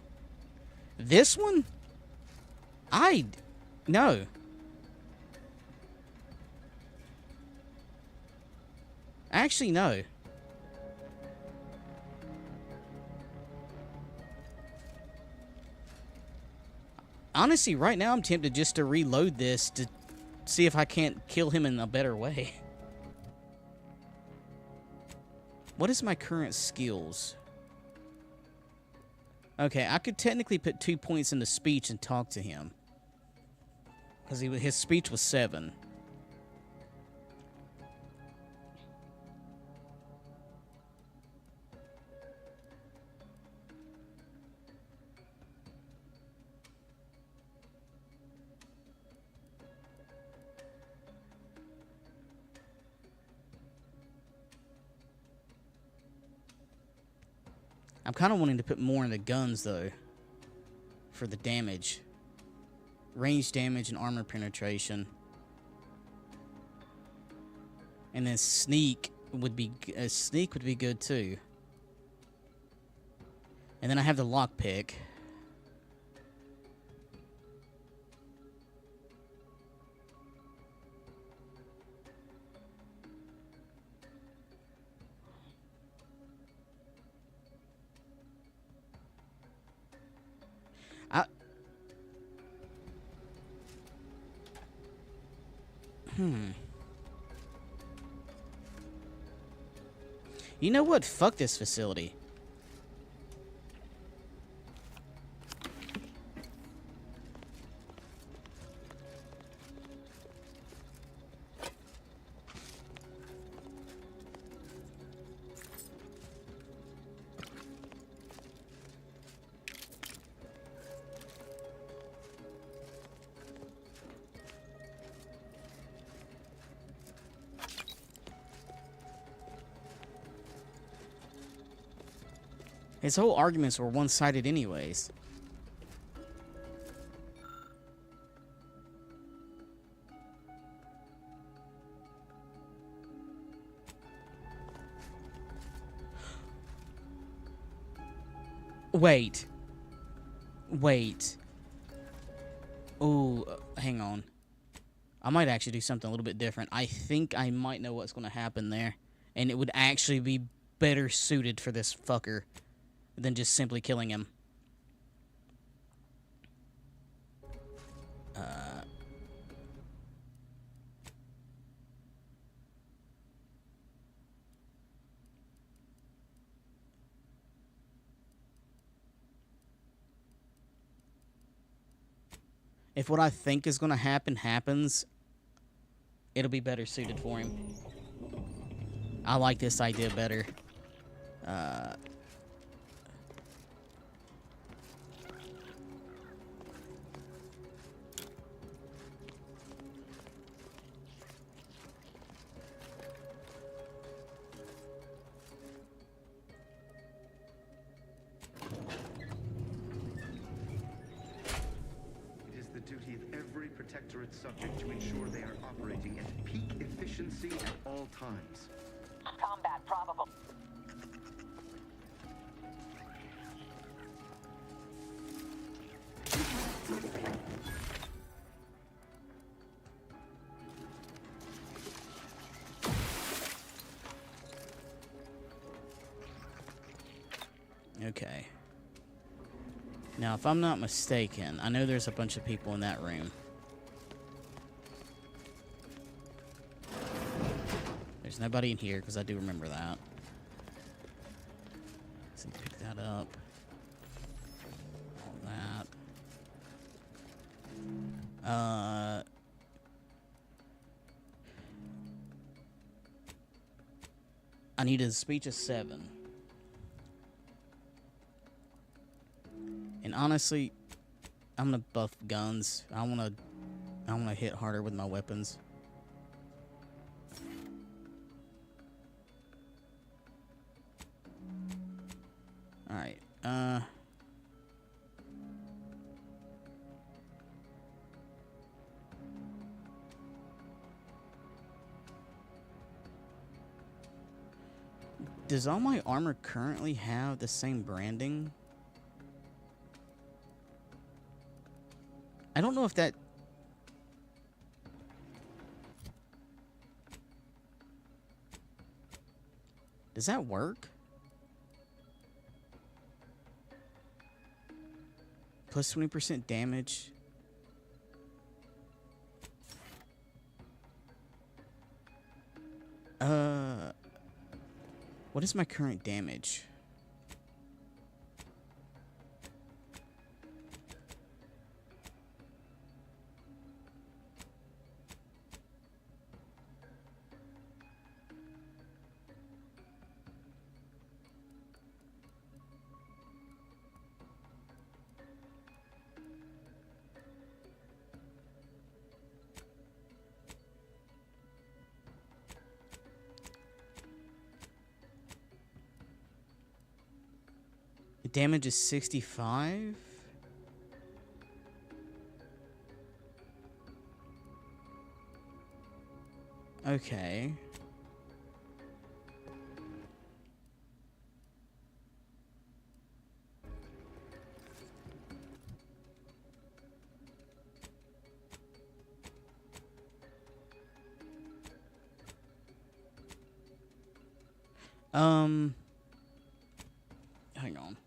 This one? No. Actually, no. Honestly, right now I'm tempted just to reload this to see if I can't kill him in a better way. What is my current skills? Okay, I could technically put 2 points into speech and talk to him. Because his speech was 7. I'm kind of wanting to put more into guns, though, for the damage. Range damage and armor penetration. And then sneak would be good, too. And then I have the lockpick. You know what? Fuck this facility. His whole arguments were one-sided anyways. Wait. Ooh, hang on. I might actually do something a little bit different. I think I might know what's going to happen there. And it would actually be better suited for this fucker than just simply killing him. If what I think is going to happen happens, it'll be better suited for him. I like this idea better. It is the duty of every Protectorate subject to ensure they are operating at peak efficiency at all times. Combat probable. Okay. Now, if I'm not mistaken, I know there's a bunch of people in that room. There's nobody in here, because I do remember that. Let's pick that up. All that. I need a speech of 7. And honestly, I'm gonna buff guns. I wanna hit harder with my weapons. Alright, does all my armor currently have the same branding? I don't know if that... Does that work? Plus 20% damage. What is my current damage? Damage is 65. Okay. Hang on.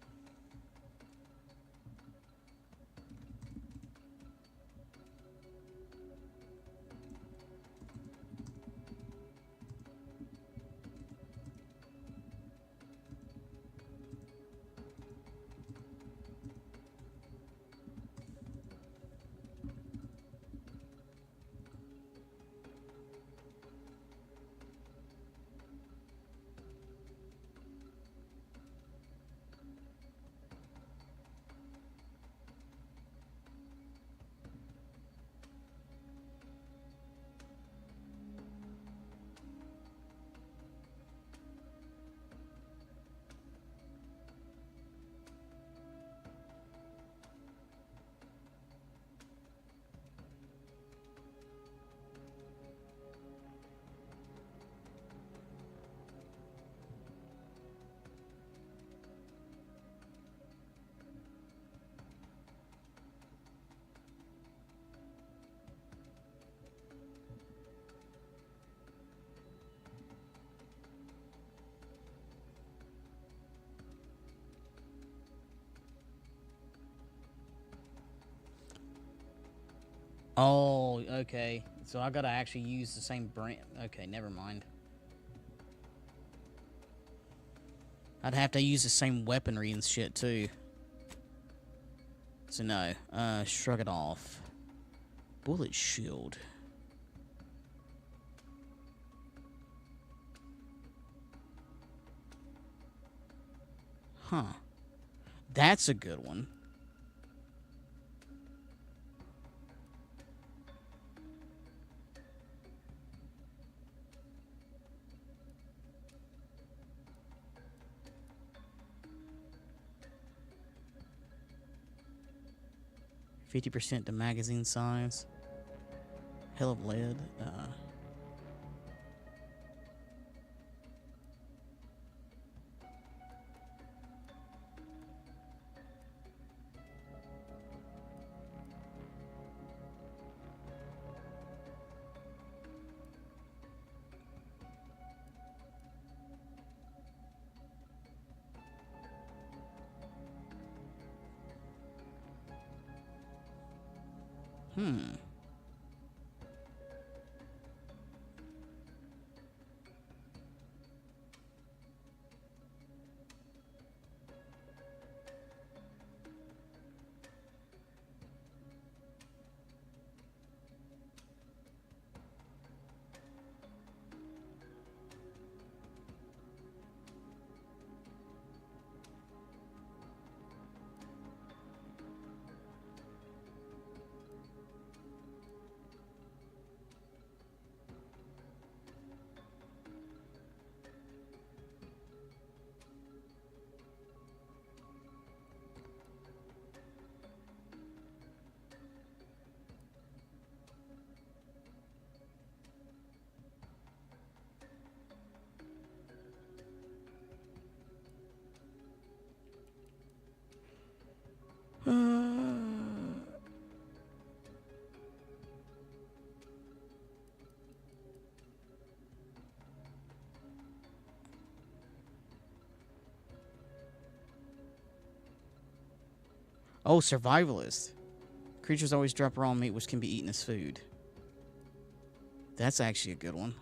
Oh, okay. So I gotta actually use the same brand. Okay, never mind. I'd have to use the same weaponry and shit too. So no, shrug it off. Bullet shield. Huh. That's a good one. %50 to magazine size. Hell of lead. Hmm. Oh, survivalist. Creatures always drop raw meat which can be eaten as food. That's actually a good one.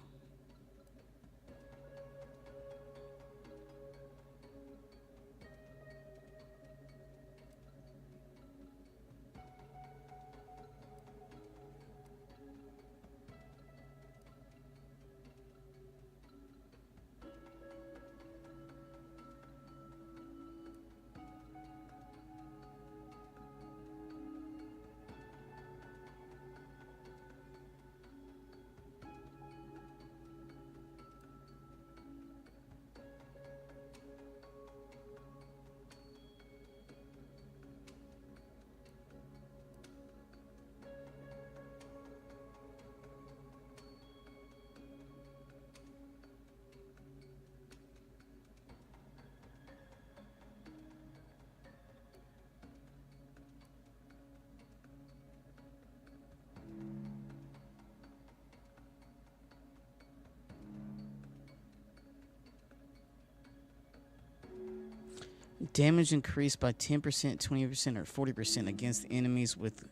Damage increased by 10%, 20%, or 40% against enemies with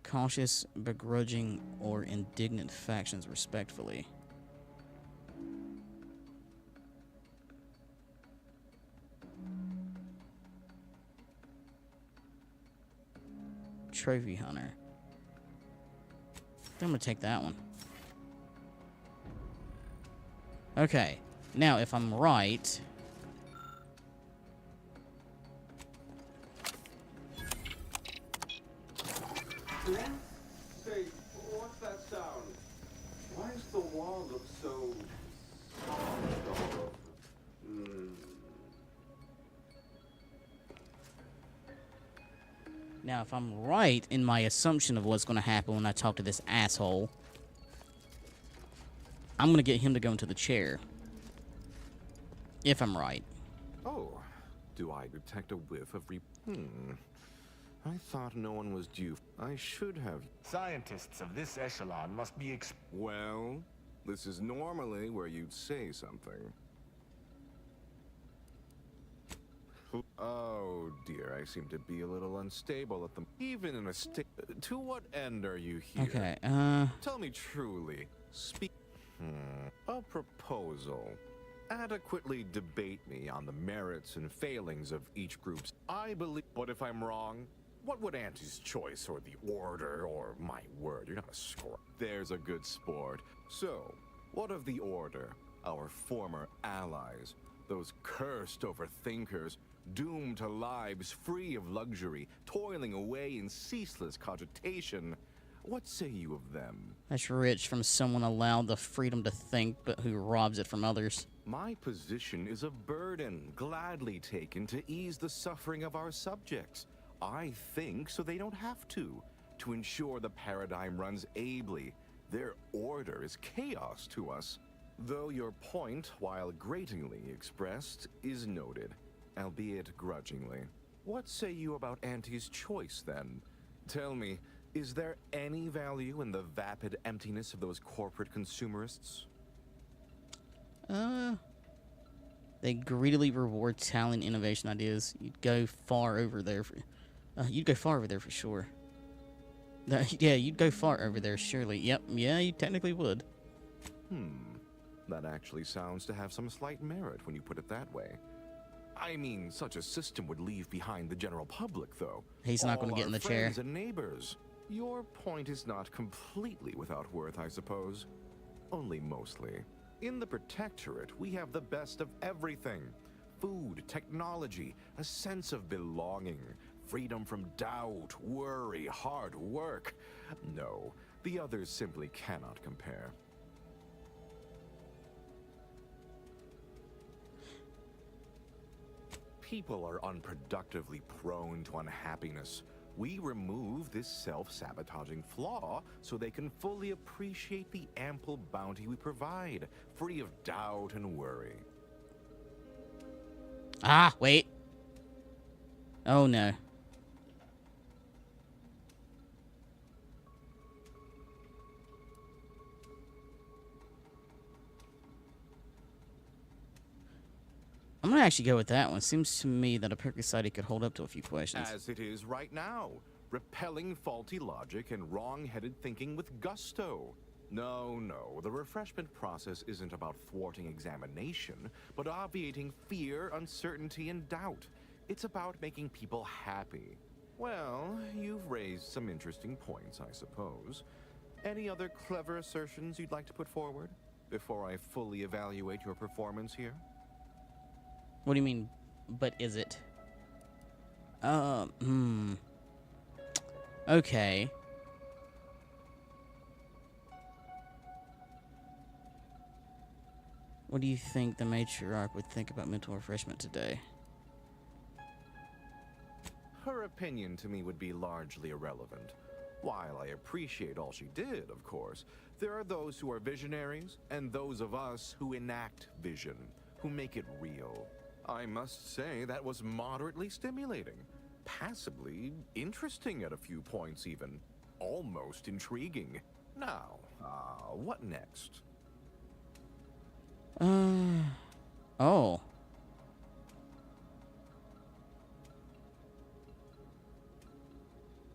cautious, begrudging, or indignant factions, respectively. Trophy Hunter. I'm gonna take that one. Okay, now if I'm right... Say, what's that sound? Why does the wall look so soft? Now, if I'm right in my assumption of what's going to happen when I talk to this asshole, I'm going to get him to go into the chair. If I'm right. Oh, do I detect a whiff of I thought no one was due. I should have. Scientists of this echelon must be Well, this is normally where you'd say something. Oh dear, I seem to be a little unstable at the... Even in a state... To what end are you here? Okay, Tell me truly. A proposal. Adequately debate me on the merits and failings of each group's... I believe... But if I'm wrong? What would Auntie's choice, or the order, or my word, you're not a score. There's a good sport. So, what of the order, our former allies, Those cursed overthinkers, doomed to lives free of luxury, toiling away in ceaseless cogitation. What say you of them? That's rich from someone allowed the freedom to think, but who robs it from others. My position is a burden, gladly taken to ease the suffering of our subjects. I think so they don't have to ensure the paradigm runs ably. Their order is chaos to us. Though your point, while gratingly expressed, is noted, albeit grudgingly. What say you about Auntie's choice, then? Tell me, is there any value in the vapid emptiness of those corporate consumerists? They greedily reward talent, innovation, ideas. You'd go far over there for sure. Yeah, you'd go far over there, surely. Yep, yeah, you technically would. That actually sounds to have some slight merit when you put it that way. I mean, such a system would leave behind the general public, though. He's not going to get in the chair. Friends and neighbors. Your point is not completely without worth, I suppose. Only mostly. In the Protectorate, we have the best of everything. Food, technology, a sense of belonging, freedom from doubt, worry, hard work. No, the others simply cannot compare. People are unproductively prone to unhappiness. We remove this self-sabotaging flaw so they can fully appreciate the ample bounty we provide, free of doubt and worry. Ah, wait. Oh, no. I'm gonna actually go with that one. Seems to me that a Percoceti could hold up to a few questions. As it is right now, repelling faulty logic and wrong-headed thinking with gusto. No, the refreshment process isn't about thwarting examination, but obviating fear, uncertainty, and doubt. It's about making people happy. Well, you've raised some interesting points, I suppose. Any other clever assertions you'd like to put forward before I fully evaluate your performance here? What do you mean, but is it? Okay. What do you think the matriarch would think about mental refreshment today? Her opinion to me would be largely irrelevant. While I appreciate all she did, of course, there are those who are visionaries and those of us who enact vision, who make it real. I must say that was moderately stimulating, passably interesting at a few points even, almost intriguing. Now, what next? Oh.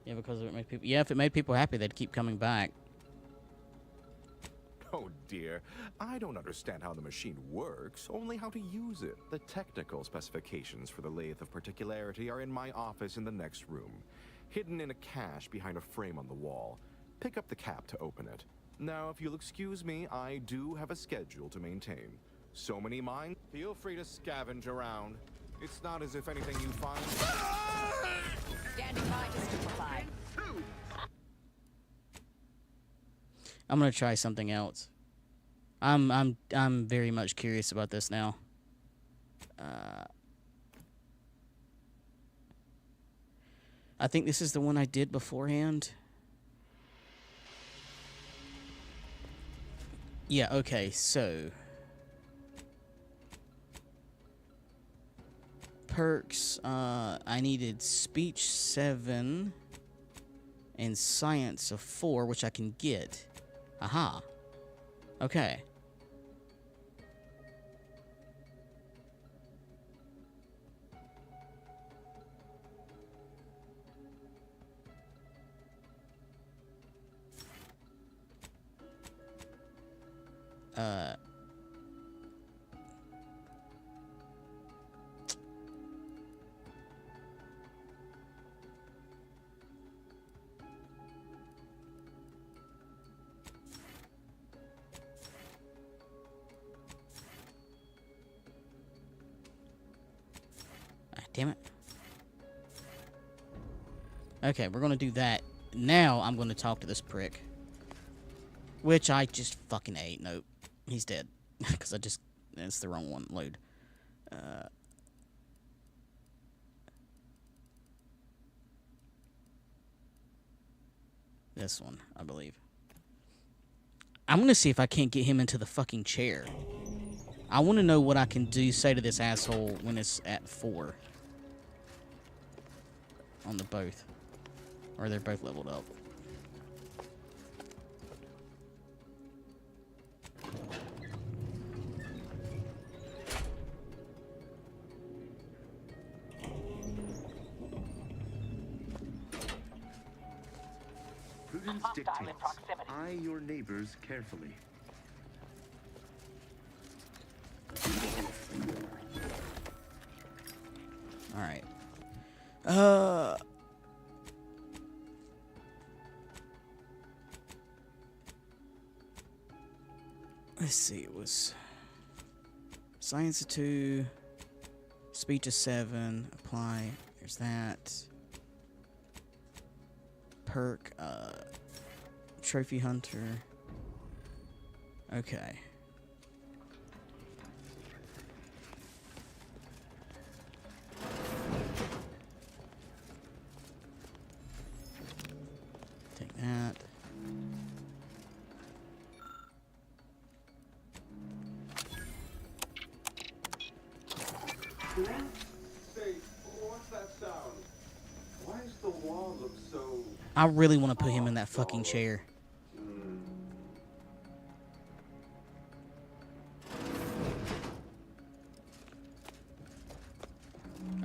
Yeah, because it made people. Yeah, if it made people happy, they'd keep coming back. Oh dear, I don't understand how the machine works, only how to use it. The technical specifications for the lathe of particularity are in my office in the next room, hidden in a cache behind a frame on the wall. Pick up the cap to open it. Now, if you'll excuse me, I do have a schedule to maintain. So many minds, feel free to scavenge around. It's not as if anything you find... Standing by to stupefy. I'm gonna try something else. I'm very much curious about this now. I think this is the one I did beforehand. Yeah, okay, so perks, I needed speech 7 and science of 4, which I can get. Aha. Okay. Damn it. Okay, we're gonna do that. Now I'm gonna talk to this prick. Which I just fucking ate. Nope. He's dead. Because it's the wrong one. Load. This one, I believe. I'm gonna see if I can't get him into the fucking chair. I want to know what I can say to this asshole when it's at 4. On the both. Or they're both leveled up. Prudence dictates, eye your neighbors carefully. Alright. Let's see, it was science of 2, speech of 7, apply, there's that. Perk, trophy hunter. Okay. Take that. Say, what's that sound? Why does the wall look so... I really want to put him in that fucking chair.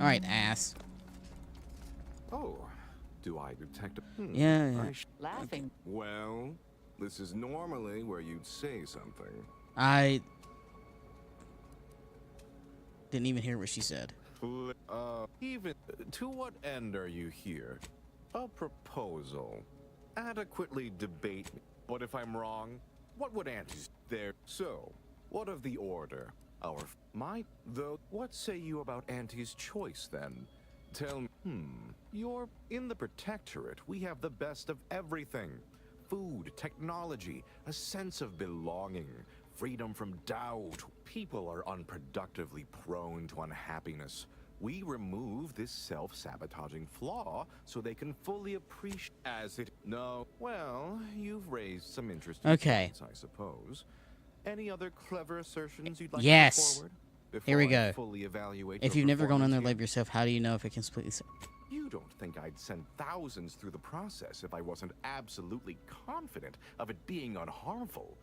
Alright, ass. Oh, do I detect a... Yeah. Laughing. Well, this is normally where you'd say something. I didn't even hear what she said. Even to what end are you here? A proposal. Adequately debate me. What if I'm wrong? What would Auntie's there? So, what of the order? What say you about Auntie's choice then? Tell me, you're in the Protectorate. We have the best of everything. Food, technology, a sense of belonging, freedom from doubt. People are unproductively prone to unhappiness. We remove this self-sabotaging flaw so they can fully appreciate well, you've raised some interesting points, I suppose. Any other clever assertions you'd like to put forward? Here we go. Fully evaluate If your you've never gone on performance there here? live yourself, how do you know if it can split this? You don't think I'd send thousands through the process if I wasn't absolutely confident of it being unharmful.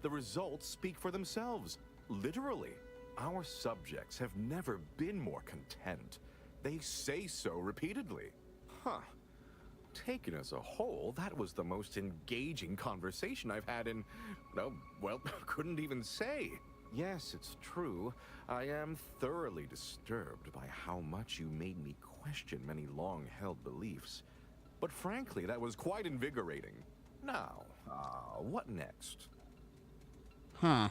The results speak for themselves. Literally. Our subjects have never been more content. They say so repeatedly. Huh. Taken as a whole, that was the most engaging conversation I've had in... couldn't even say. Yes, it's true. I am thoroughly disturbed by how much you made me question many long-held beliefs. But frankly, that was quite invigorating. Now, what next? Huh.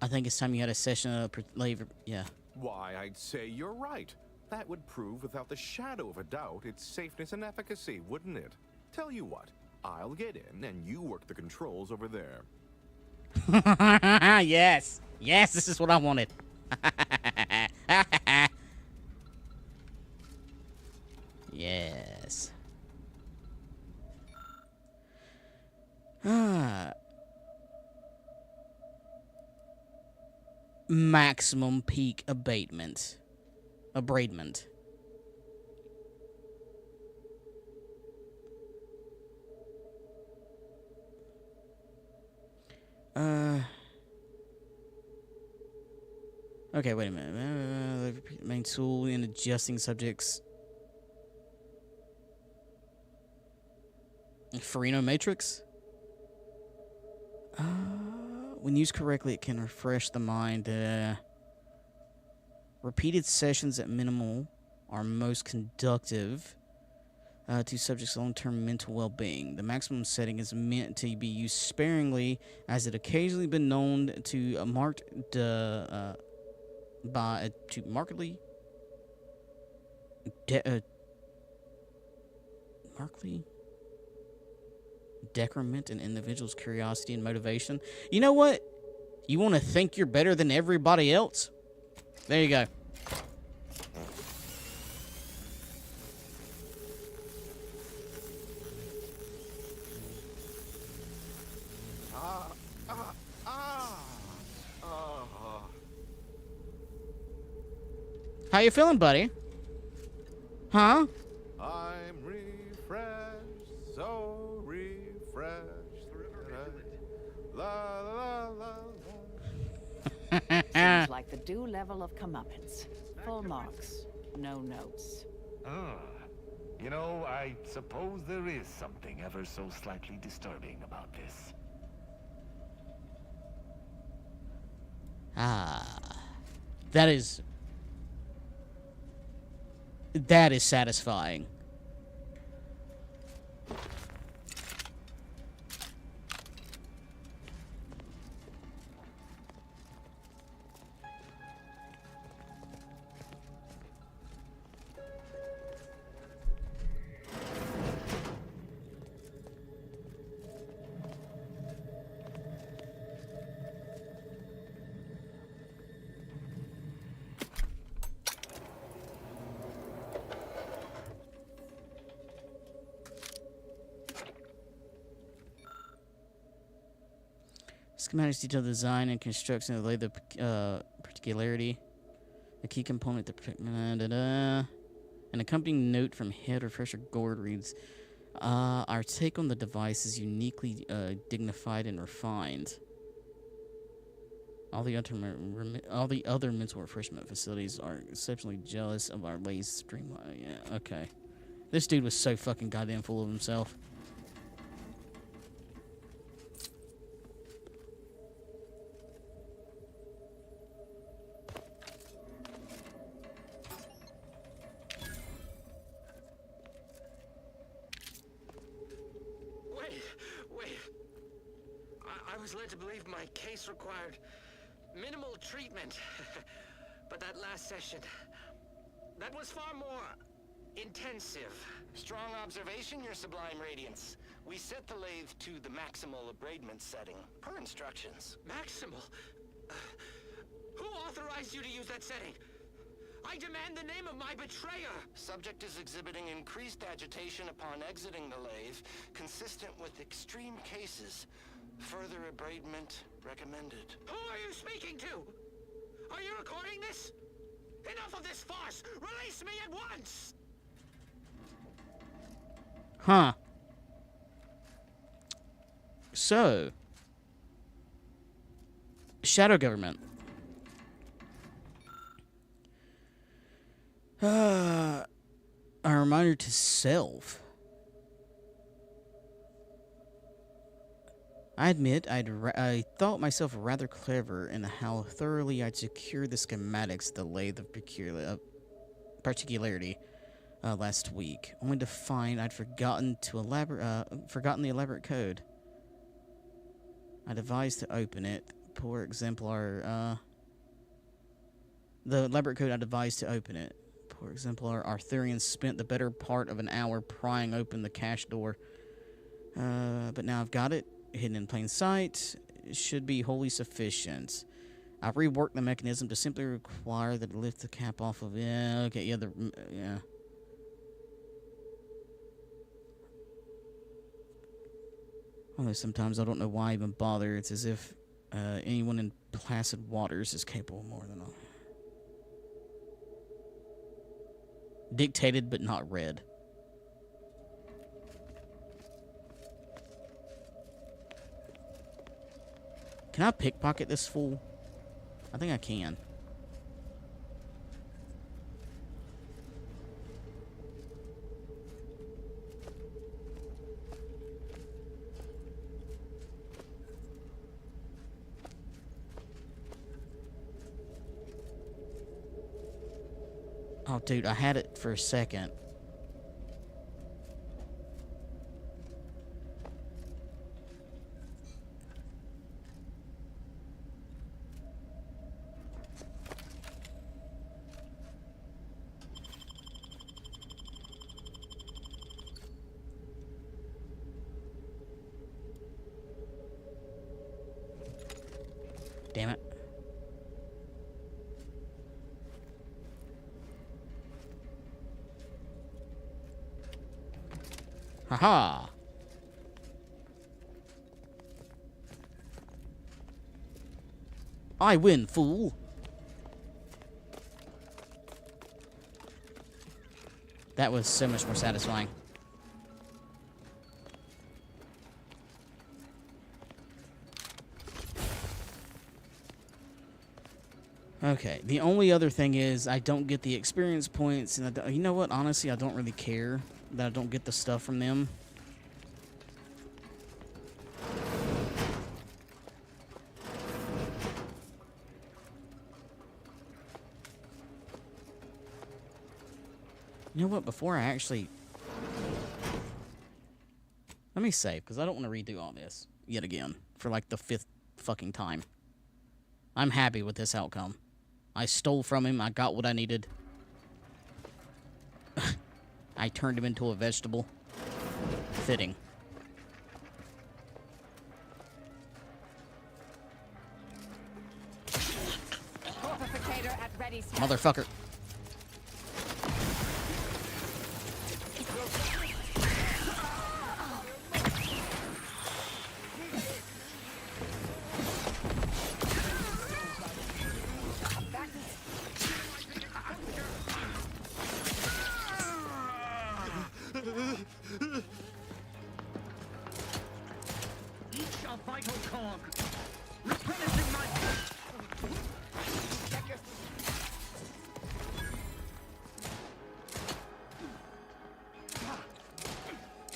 I think it's time you had a session of labor. Yeah. Why, I'd say you're right. That would prove without the shadow of a doubt its safeness and efficacy, wouldn't it? Tell you what, I'll get in and you work the controls over there. Yes. Yes, this is what I wanted. Yes. Maximum peak abradement. Okay, wait a minute. Main tool in adjusting subjects. Farino matrix? When used correctly, it can refresh the mind. Repeated sessions at minimal are most conductive. to subjects' long-term mental well-being. The maximum setting is meant to be used sparingly, as it occasionally been known to markedly decrement an individual's curiosity and motivation. You know what? You want to think you're better than everybody else? There you go. How you feeling, buddy? Huh? I'm refreshed, so refreshed. La la la la. Seems like the due level of comeuppance. Full marks, no notes. You know, I suppose there is something ever so slightly disturbing about this. That is satisfying. Schematics detail the design and construction of the particularity, the key component, an accompanying note from head refresher Gord reads, our take on the device is uniquely dignified and refined. All the other mental refreshment facilities are exceptionally jealous of our latest streamline. Yeah, okay. This dude was so fucking goddamn full of himself. I was led to believe my case required minimal treatment. But that last session, that was far more intensive. Strong observation, Your Sublime Radiance. We set the lathe to the maximal abradement setting, per instructions. Maximal? Who authorized you to use that setting? I demand the name of my betrayer! Subject is exhibiting increased agitation upon exiting the lathe, consistent with extreme cases. Further abradement recommended. Who are you speaking to? Are you recording this? Enough of this farce! Release me at once! Huh. So, shadow government. A reminder to self. I admit I thought myself rather clever in how thoroughly I'd secured the schematics of the lathe of particularity last week, only to find I'd forgotten the elaborate code. I devised to open it. Poor exemplar. The elaborate code I devised to open it. Poor exemplar. Arthurian spent the better part of an hour prying open the cache door. But now I've got it. Hidden in plain sight, it should be wholly sufficient. I've reworked the mechanism to simply require that it lift the cap off of it. Yeah, okay, yeah. Although sometimes I don't know why I even bother. It's as if anyone in placid waters is capable of more than I. Dictated but not read. Can I pickpocket this fool? I think I can. Oh, dude, I had it for a second. Damn it. Haha. I win, fool. That was so much more satisfying. Okay, the only other thing is I don't get the experience points, and you know what? Honestly, I don't really care that I don't get the stuff from them. You know what? Before I actually... Let me save, because I don't want to redo all this yet again for like the 5th fucking time. I'm happy with this outcome. I stole from him. I got what I needed. I turned him into a vegetable. Fitting. Motherfucker.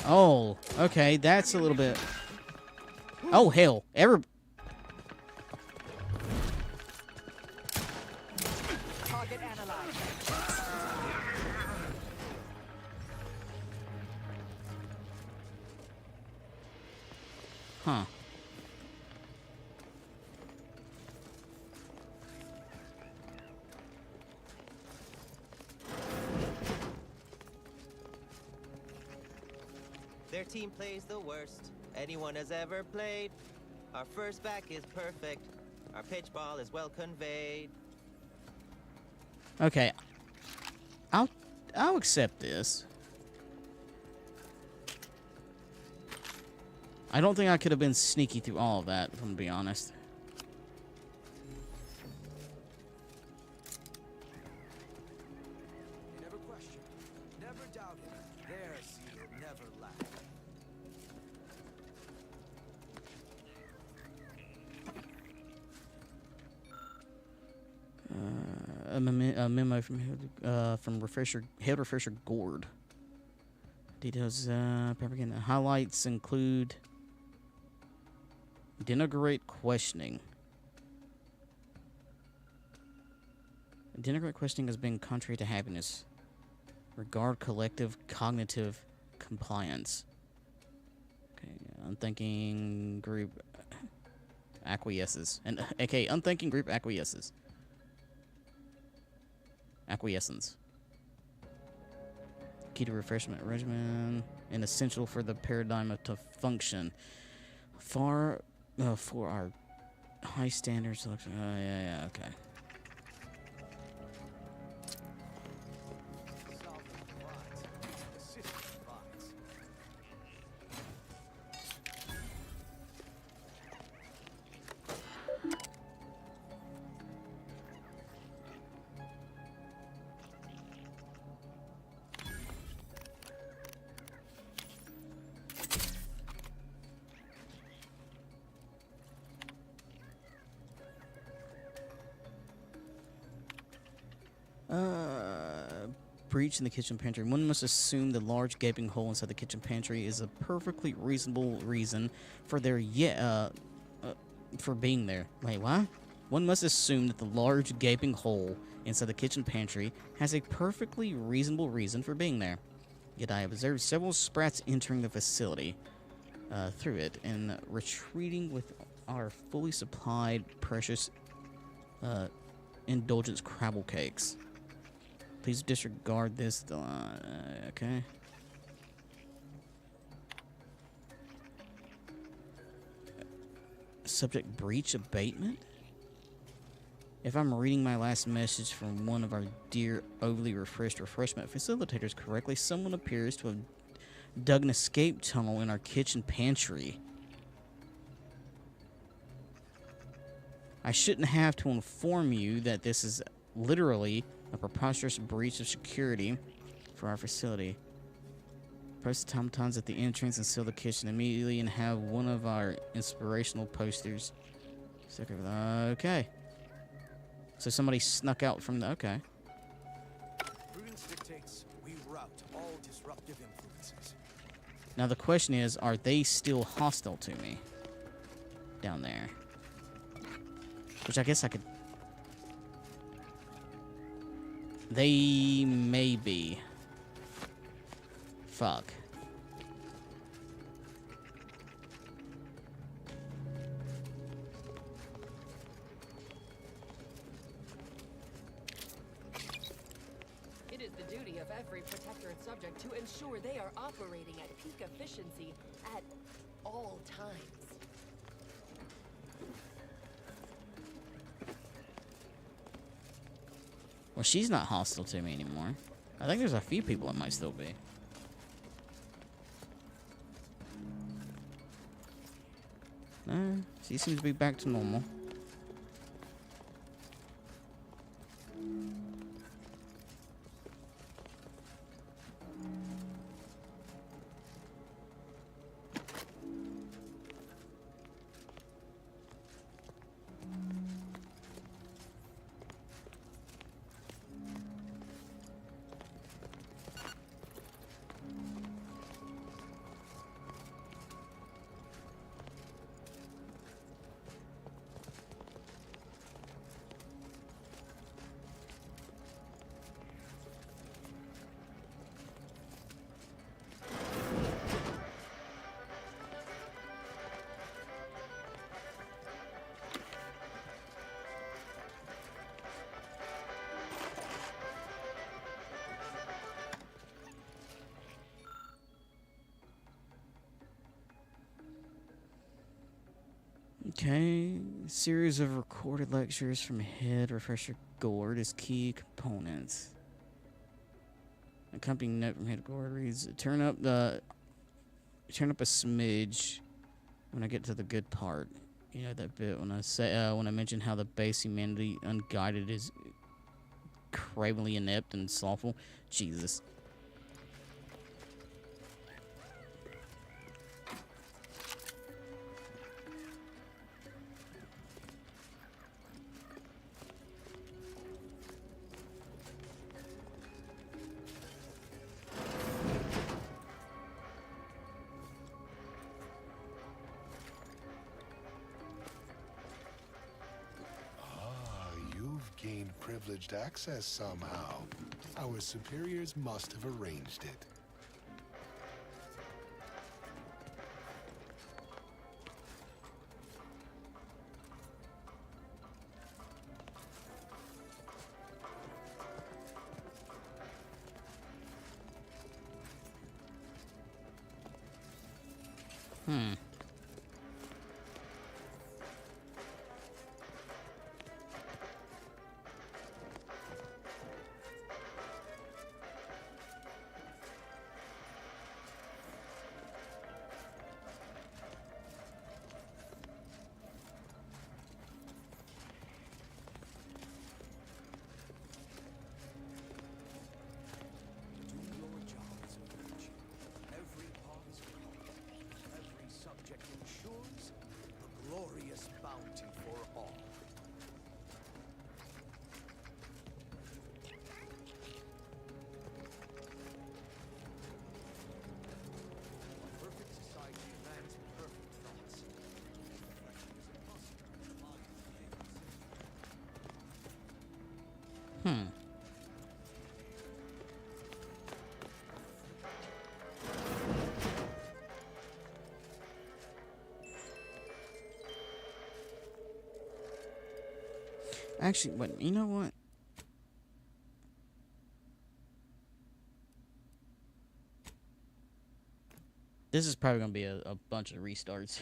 Oh, okay, that's a little bit... Oh, hell. Target analyzed. Huh. Their team plays the worst anyone has ever played. Our first back is perfect. Our pitch ball is well conveyed. Okay. I'll accept this. I don't think I could have been sneaky through all of that, if I'm gonna be honest. Never question, never doubt it. Their zeal never lack. A memo from Head Refresher Gord. Details, propaganda highlights include denigrate questioning. Denigrate questioning has been contrary to happiness. Regard collective cognitive compliance. Okay, unthinking group acquiesces. And okay, unthinking group acquiesces. Acquiescence. Key to refreshment regimen and essential for the paradigm to function. For our high standard selection. Yeah, okay. Breach in the kitchen pantry. One must assume the large gaping hole inside the kitchen pantry is a perfectly reasonable reason for their for being there. Wait, what? One must assume that the large gaping hole inside the kitchen pantry has a perfectly reasonable reason for being there. Yet I observed several sprats entering the facility through it and retreating with our fully supplied precious indulgence crabble cakes. Please disregard this. Okay. Subject breach abatement? If I'm reading my last message from one of our dear overly refreshed refreshment facilitators correctly, someone appears to have dug an escape tunnel in our kitchen pantry. I shouldn't have to inform you that this is literally a preposterous breach of security for our facility. Press the automatons at the entrance and seal the kitchen immediately and have one of our inspirational posters. Okay. So somebody snuck out from the... Okay. Prudence dictates we rout all disruptive influences. Now the question is, are they still hostile to me? Down there. Which I guess I could... They may be. Fuck. It is the duty of every protectorate subject to ensure they are operating at peak efficiency at all times. Well, she's not hostile to me anymore. I think there's a few people that might still be. No, she seems to be back to normal. Okay, series of recorded lectures from Head Refresher Gord as key components. Accompanying note from Head Gord reads: turn up a smidge when I get to the good part. You know that bit when I say when I mention how the base humanity unguided is cravenly inept and slothful. Jesus. Privileged access somehow. Our superiors must have arranged it. Actually, but you know what? This is probably going to be a bunch of restarts.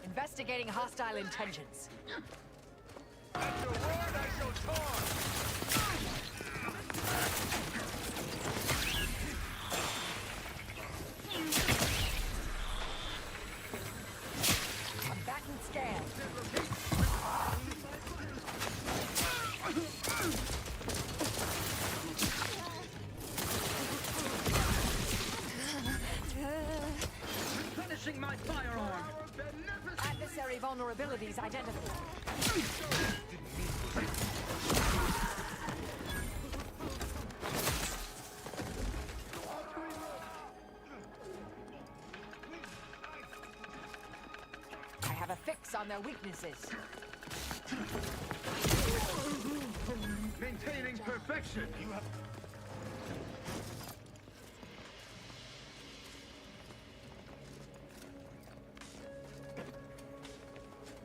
Investigating hostile intentions. At your word, I shall torn! I'm back in scan. Replenishing my firearm! Adversary vulnerabilities identified. I have a fix on their weaknesses. Maintaining perfection! You have...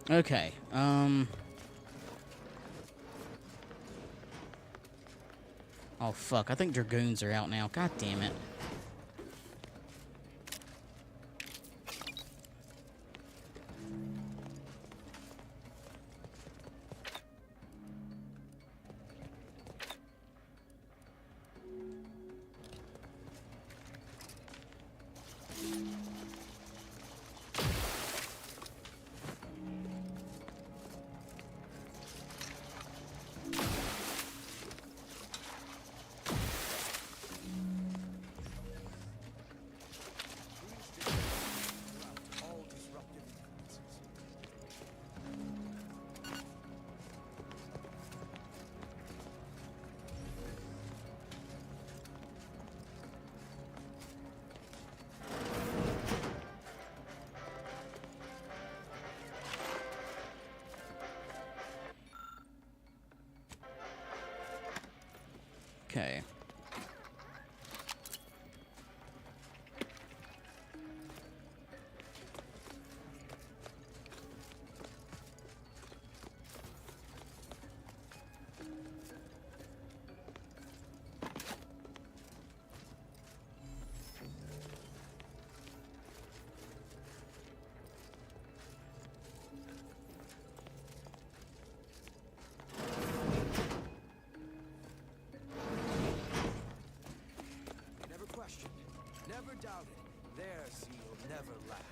Okay, oh, fuck. I think Dragoons are out now. God damn it. Okay. Never questioned, never doubted. Their zeal never lacked.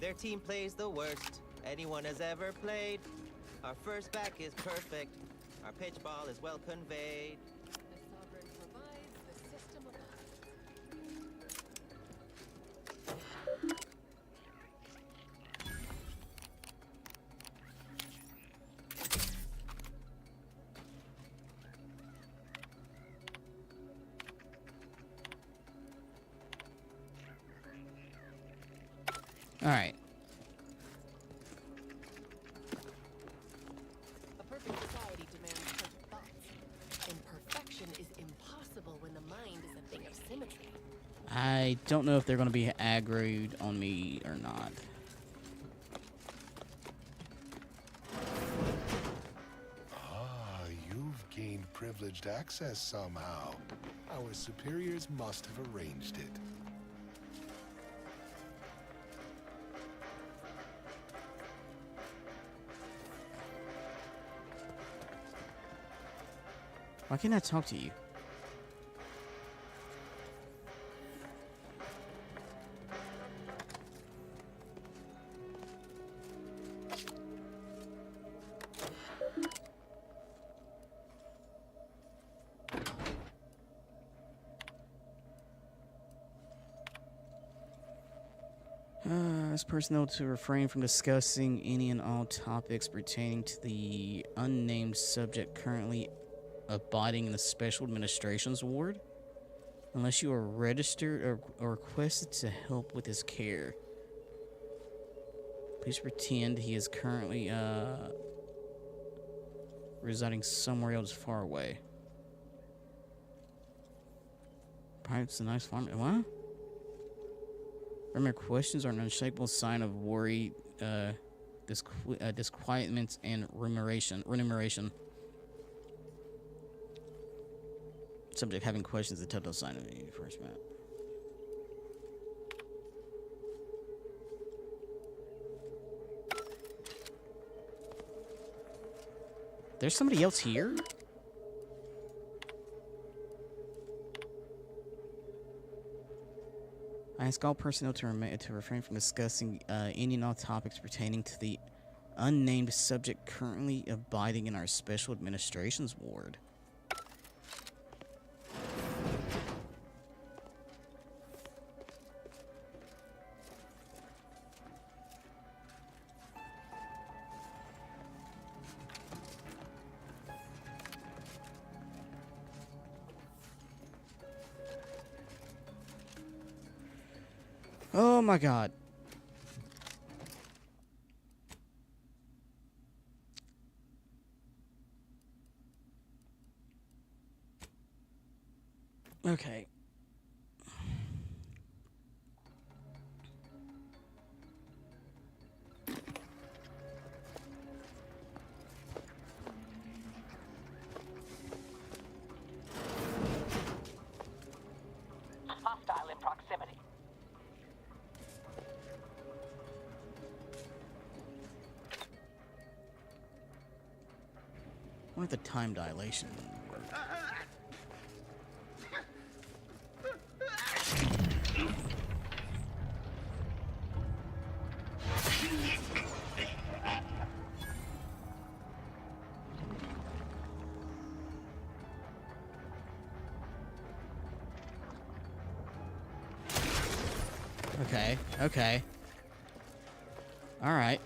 Their team plays the worst anyone has ever played. Our first back is perfect. Our pitch ball is well conveyed. The sovereign provides, the system abides. All right. A perfect society demands perfect thoughts. Imperfection is impossible when the mind is a thing of symmetry. I don't know if they're going to be aggroed on me or not. Ah, you've gained privileged access somehow. Our superiors must have arranged it. Why can't I talk to you? As personnel to refrain from discussing any and all topics pertaining to the unnamed subject currently abiding in the Special Administrations Ward, unless you are registered or requested to help with his care. Please pretend he is currently residing somewhere else far away. Perhaps a nice farm. What? Remember, questions are an unshakable sign of worry, disquietment, and remuneration. Subject having questions, the telltale sign of the first map. There's somebody else here? I ask all personnel to refrain from discussing any and all topics pertaining to the unnamed subject currently abiding in our Special Administrations Ward. Oh my god. Okay. Hostile in proximity. I wonder if the time dilation work. Okay, okay. All right.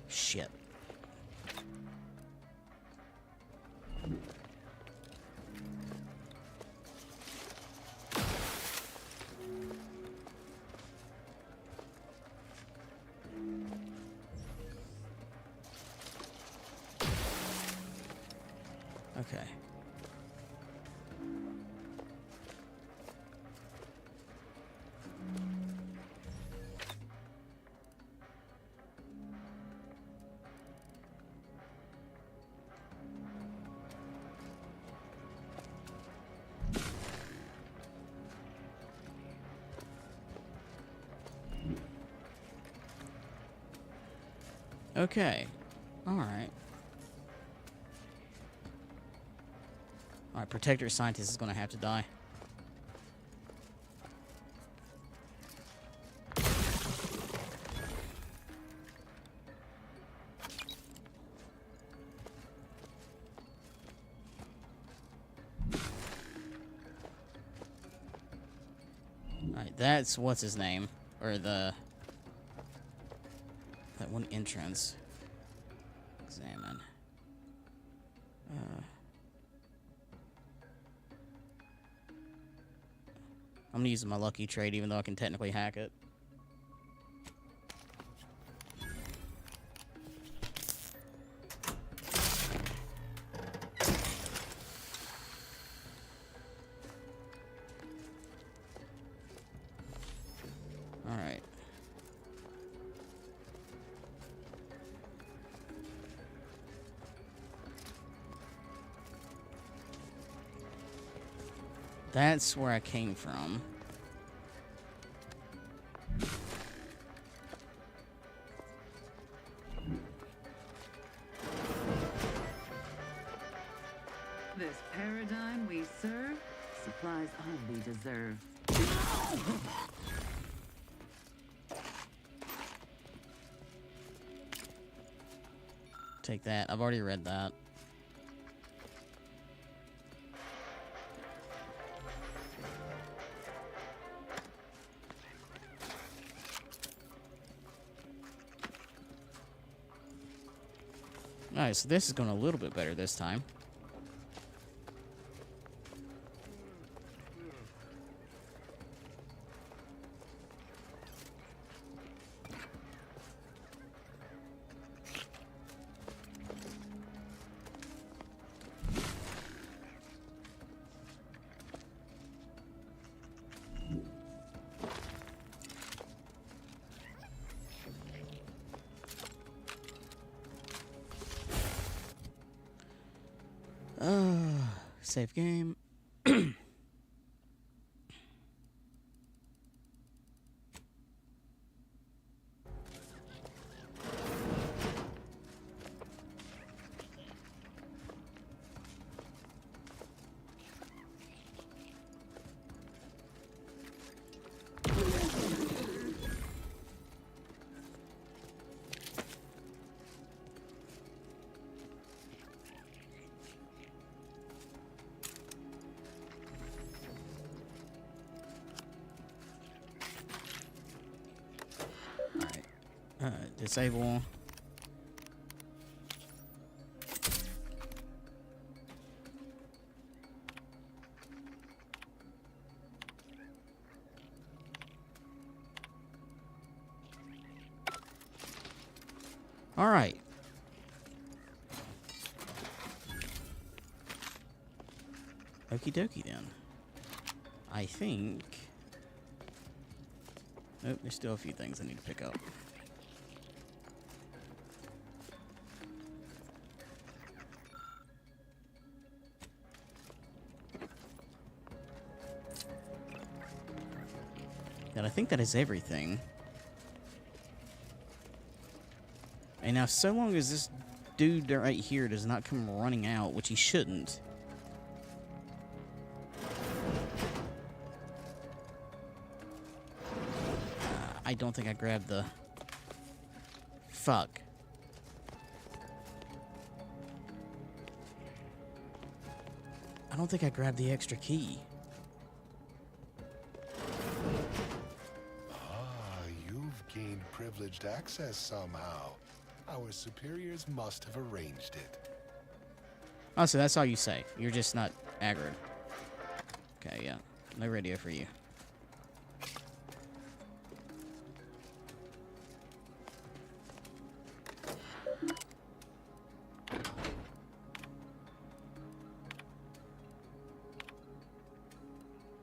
Shit. Okay. Okay. All right. All right, Protector Scientist is going to have to die. All right, that's what's his name, or that one entrance. Examine. I'm gonna use my lucky trade, even though I can technically hack it. All right. That's where I came from. This paradigm we serve supplies only deserve. Take that. I've already read that. Alright, so this is going a little bit better this time. Save game. Disable. All right. Okie dokie then. I think. Oh, there's still a few things I need to pick up. And I think that is everything. And now, so long as this dude right here does not come running out, which he shouldn't. I don't think I grabbed the... Fuck. I don't think I grabbed the extra key. Gained privileged access somehow. Our superiors must have arranged it. Oh, so that's all you say. You're just not aggroed. Okay, yeah. No radio for you.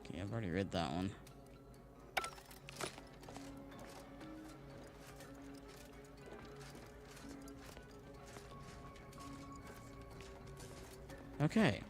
Okay, I've already read that one. Okay.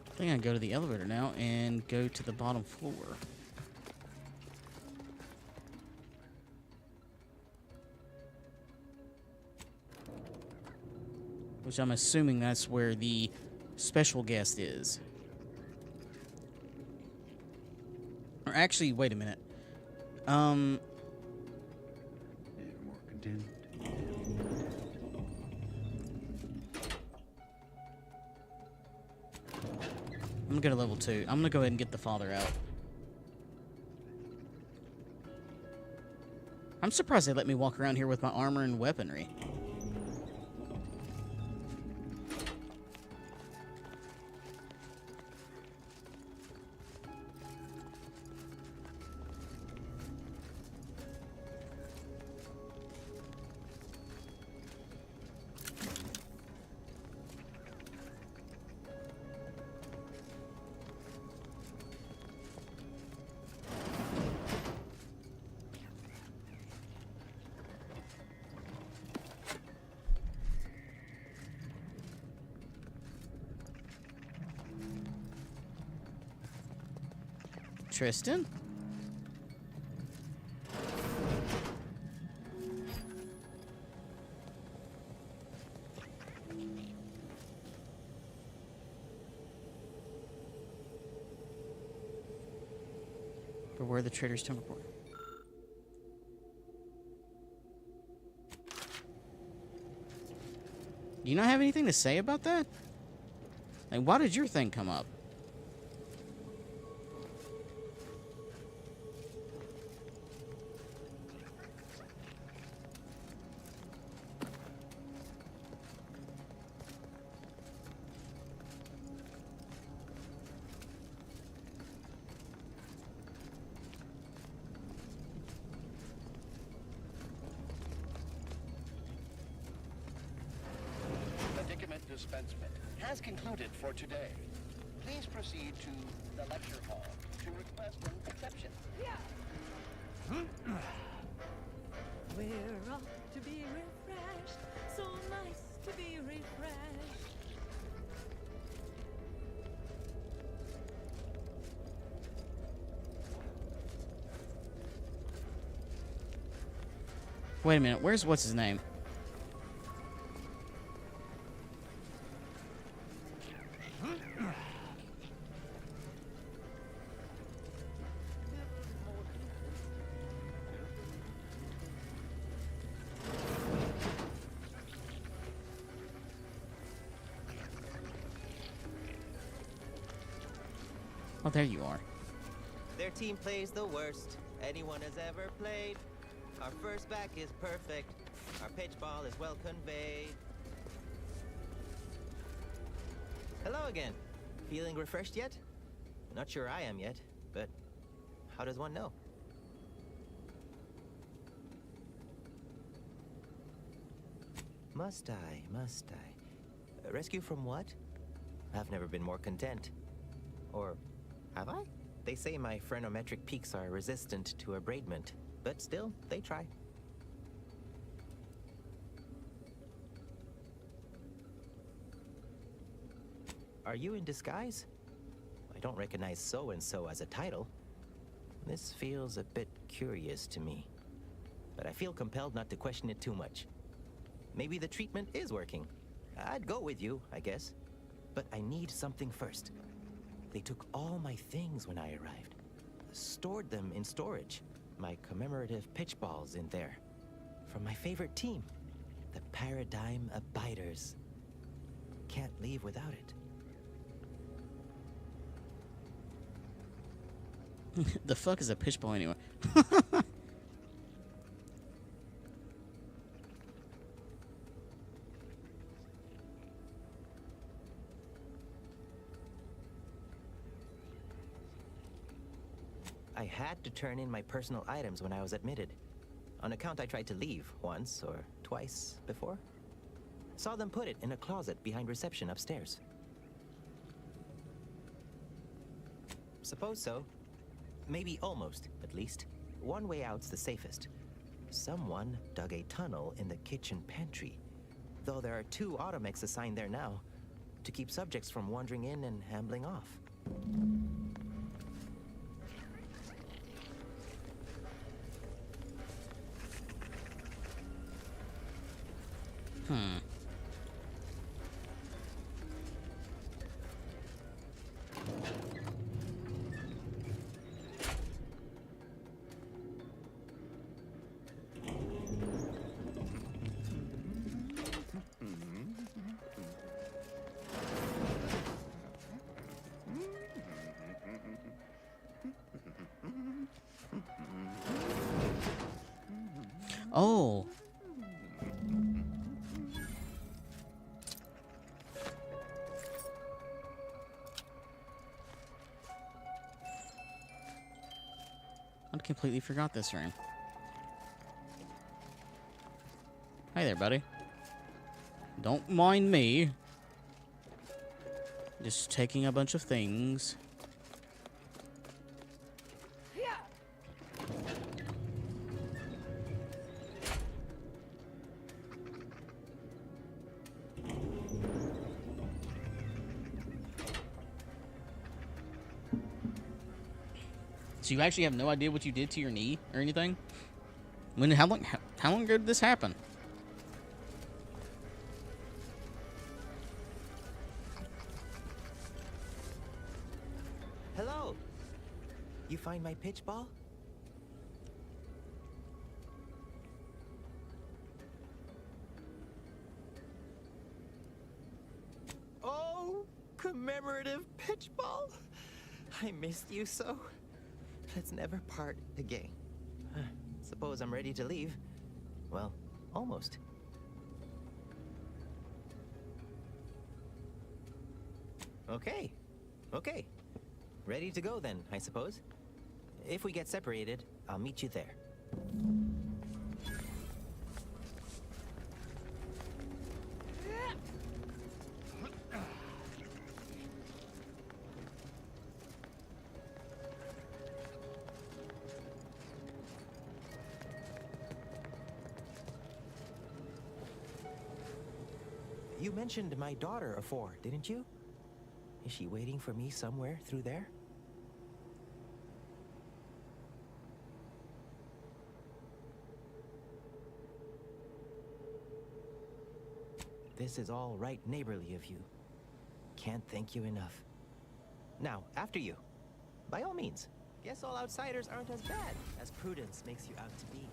I think I can go to the elevator now and go to the bottom floor. Which I'm assuming that's where the special guest is. Or actually, wait a minute. More content. I'm gonna go to level 2. I'm gonna go ahead and get the father out. I'm surprised they let me walk around here with my armor and weaponry. Tristan. But where are the traders to report? Do you not have anything to say about that? Like, why did your thing come up? Dispensement has concluded for today. Please proceed to the lecture hall to request an exception. We're off to be refreshed. So nice to be refreshed. Wait a minute, what's his name? Oh, there you are. Their team plays the worst anyone has ever played. Our first back is perfect. Our pitch ball is well conveyed. Hello again. Feeling refreshed yet? Not sure I am yet, but how does one know? Must I? Rescue from what? I've never been more content. Or have I? They say my phrenometric peaks are resistant to abradement, but still, they try. Are you in disguise? I don't recognize so-and-so as a title. This feels a bit curious to me, but I feel compelled not to question it too much. Maybe the treatment is working. I'd go with you, I guess. But I need something first. They took all my things when I arrived. Stored them in storage. My commemorative pitch balls in there. From my favorite team, the Paradigm Abiders. Can't leave without it. The fuck is a pitch ball anyway? I had to turn in my personal items when I was admitted. On account I tried to leave once or twice before. Saw them put it in a closet behind reception upstairs. Suppose so. Maybe almost, at least. One way out's the safest. Someone dug a tunnel in the kitchen pantry. Though there are 2 automechs assigned there now, to keep subjects from wandering in and ambling off. Oh. I completely forgot this room. Hi there, buddy. Don't mind me. Just taking a bunch of things. So you actually have no idea what you did to your knee or anything? How long ago did this happen? Hello. You find my pitch ball? Oh, commemorative pitch ball. I missed you so. Let's never part again. Suppose I'm ready to leave. Well, almost. Okay. Ready to go then, I suppose. If we get separated, I'll meet you there. You mentioned my daughter afore, didn't you? Is she waiting for me somewhere through there? This is all right neighborly of you. Can't thank you enough. Now, after you. By all means. Guess all outsiders aren't as bad as Prudence makes you out to be.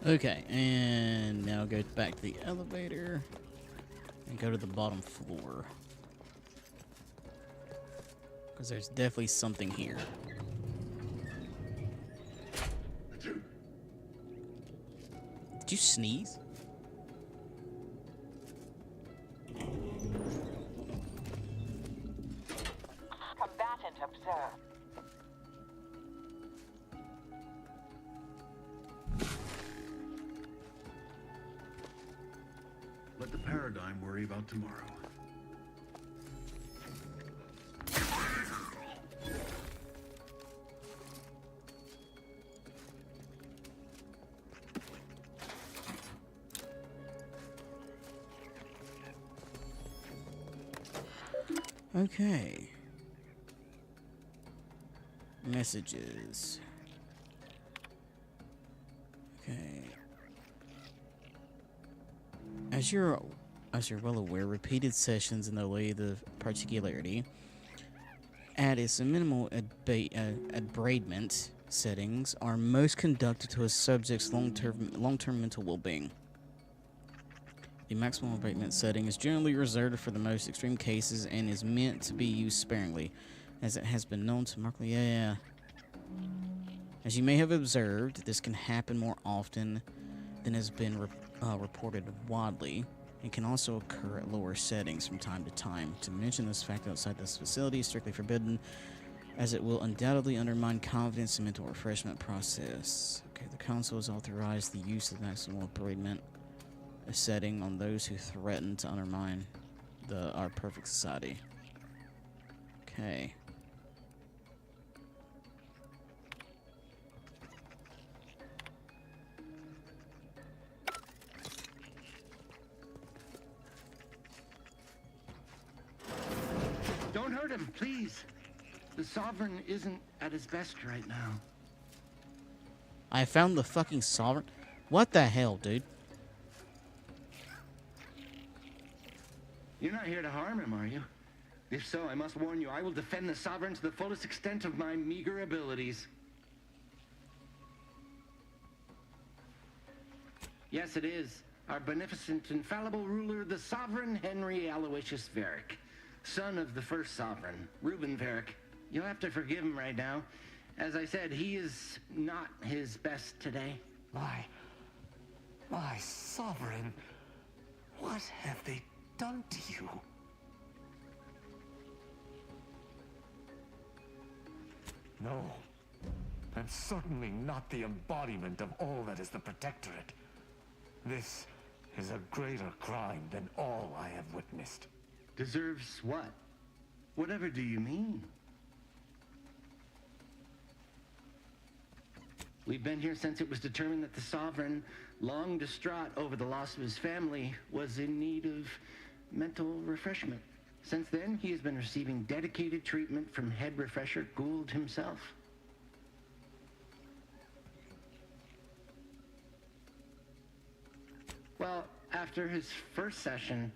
Okay, and now go back to the elevator and go to the bottom floor. Because there's definitely something here. Did you sneeze? Combatant observed. Let the paradigm worry about tomorrow. Okay. Messages. Okay. As you're well aware, repeated sessions in the way of the particularity at its minimal abradement settings are most conducted to a subject's long-term mental well-being. The maximum abatement setting is generally reserved for the most extreme cases and is meant to be used sparingly, as it has been known to markedly. As you may have observed, this can happen more often than has been reported widely, and can also occur at lower settings from time to time. To mention this fact outside this facility is strictly forbidden, as it will undoubtedly undermine confidence in mental refreshment process. Okay, the council has authorized the use of maximum abradement setting on those who threaten to undermine our perfect society. Okay. Don't hurt him, please. The Sovereign isn't at his best right now. I found the fucking Sovereign? What the hell, dude? You're not here to harm him, are you? If so, I must warn you, I will defend the Sovereign to the fullest extent of my meager abilities. Yes, it is. Our beneficent, infallible ruler, the Sovereign Henry Aloysius Varick, son of the first Sovereign, Reuben Varick. You'll have to forgive him right now. As I said, he is not his best today. My sovereign, what have they done to you? No, and certainly not the embodiment of all that is the Protectorate. This is a greater crime than all I have witnessed. Deserves what? Whatever do you mean? We've been here since it was determined that the Sovereign, long distraught over the loss of his family, was in need of mental refreshment. Since then, he has been receiving dedicated treatment from head refresher Gould himself. Well, after his first session,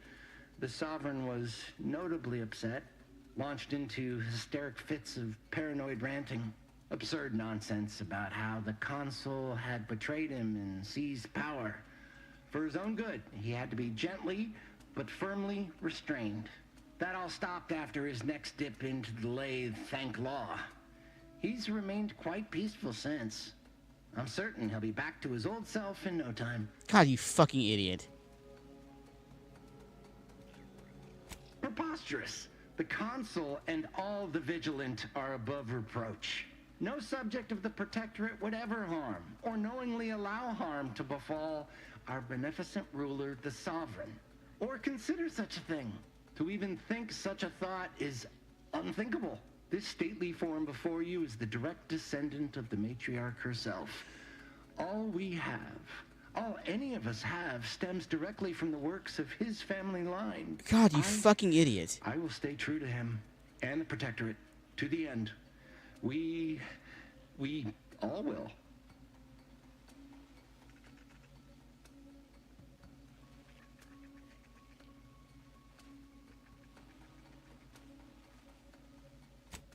the Sovereign was notably upset, launched into hysteric fits of paranoid ranting. Absurd nonsense about how the consul had betrayed him and seized power. For his own good, he had to be gently but firmly restrained. That all stopped after his next dip into the lathe, thank law. He's remained quite peaceful since. I'm certain he'll be back to his old self in no time. God, you fucking idiot. Preposterous. The consul and all the vigilant are above reproach. No subject of the Protectorate would ever harm, or knowingly allow harm to befall our beneficent ruler, the Sovereign, or consider such a thing. To even think such a thought is unthinkable. This stately form before you is the direct descendant of the matriarch herself. All we have, all any of us have, stems directly from the works of his family line. God, you fucking idiot. I will stay true to him and the Protectorate to the end. We all will.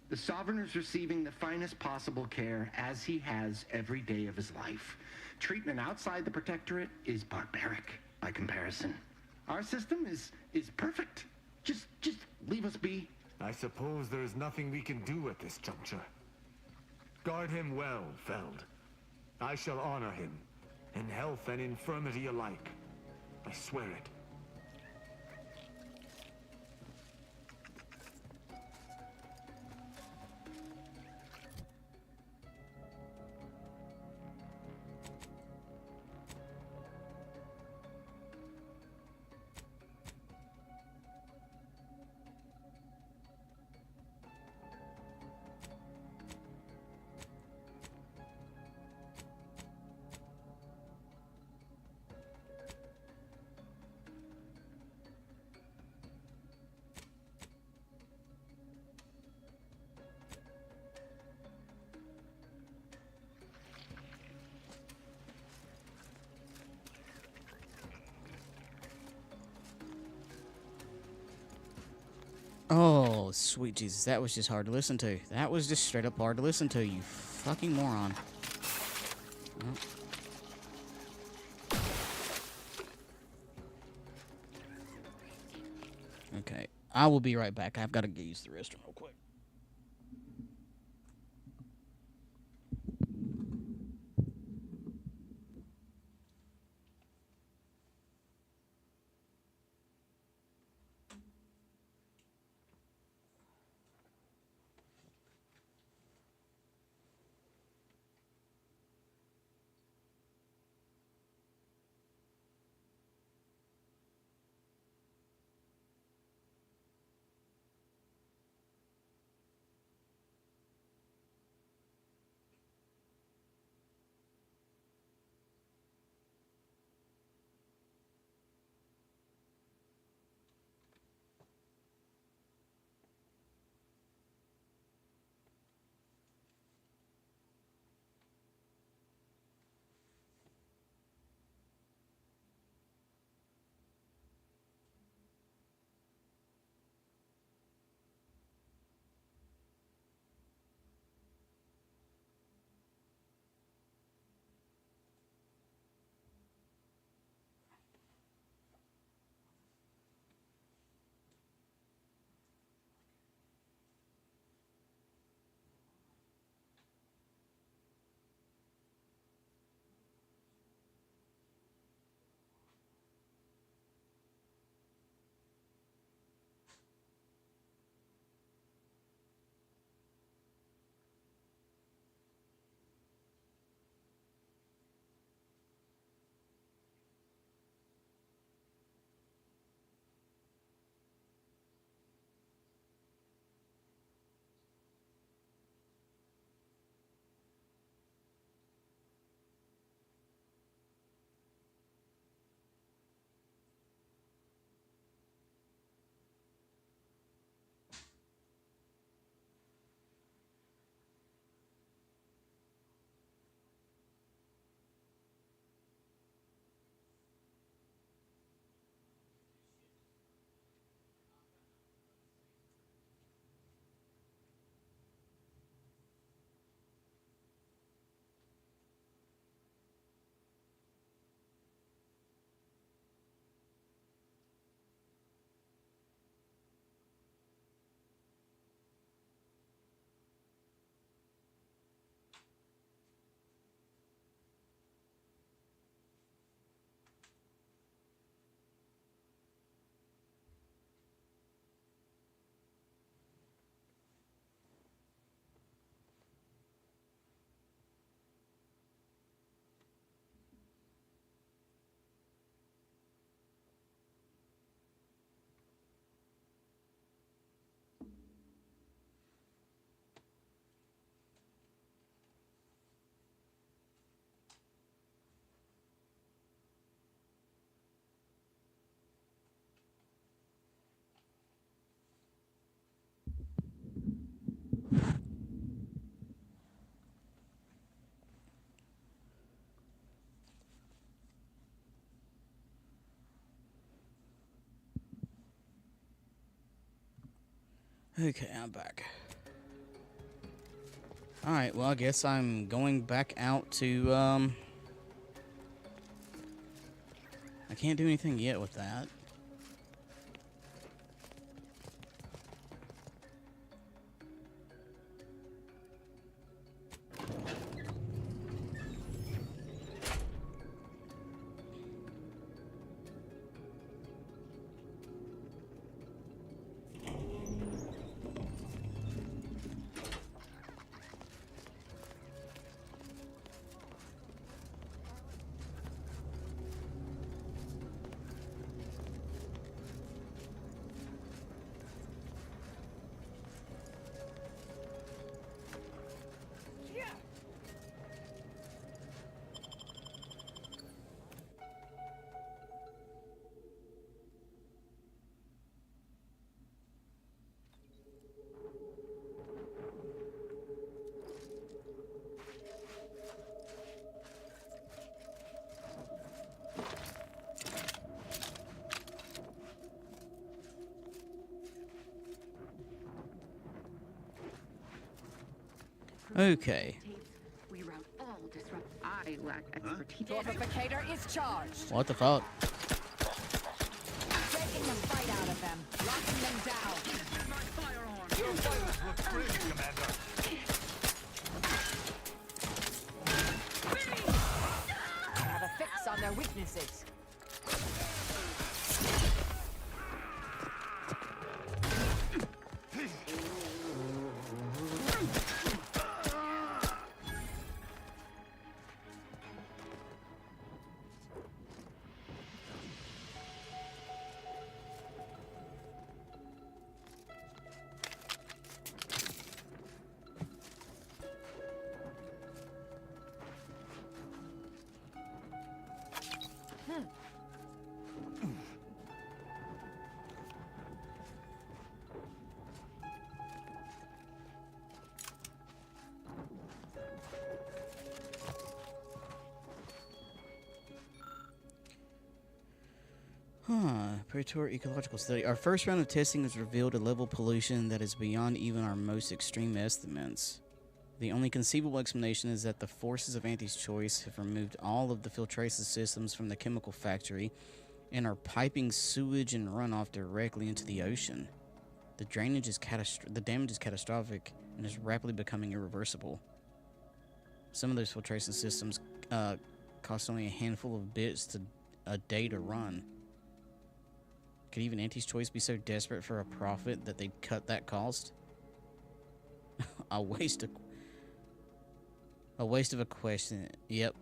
The Sovereign is receiving the finest possible care, as he has every day of his life. Treatment outside the Protectorate is barbaric by comparison. Our system is perfect. Just leave us be. I suppose there is nothing we can do at this juncture. Guard him well, Feld. I shall honor him, in health and infirmity alike. I swear it. Oh, sweet Jesus. That was just hard to listen to. That was just straight up hard to listen to, you fucking moron. Oh. Okay. I will be right back. I've got to use the restroom real quick. Okay, I'm back. Alright, well, I guess I'm going back out to, I can't do anything yet with that. Okay. We route all disrupt. I lack expertise. Torpificator is charged. What the fuck? Taking the fight out of them, locking them down. My firearm. Your fighters look great, Commander. I have a fix on their weaknesses. Predator ecological study. Our first round of testing has revealed a level of pollution that is beyond even our most extreme estimates. The only conceivable explanation is that the forces of anti-choice have removed all of the filtration systems from the chemical factory and are piping sewage and runoff directly into the ocean. The damage is catastrophic and is rapidly becoming irreversible. Some of those filtration systems cost only a handful of bits a day to run. Could even anti-choice be so desperate for a profit that they'd cut that cost? A waste of a question. Yep.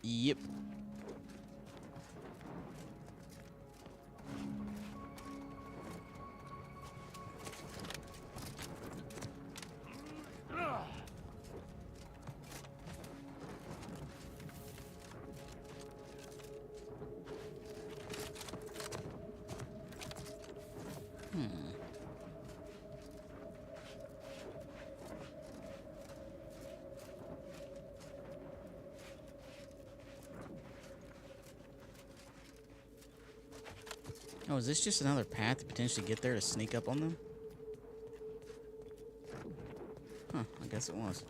Yep. Oh, is this just another path to potentially get there to sneak up on them? Huh, I guess it was.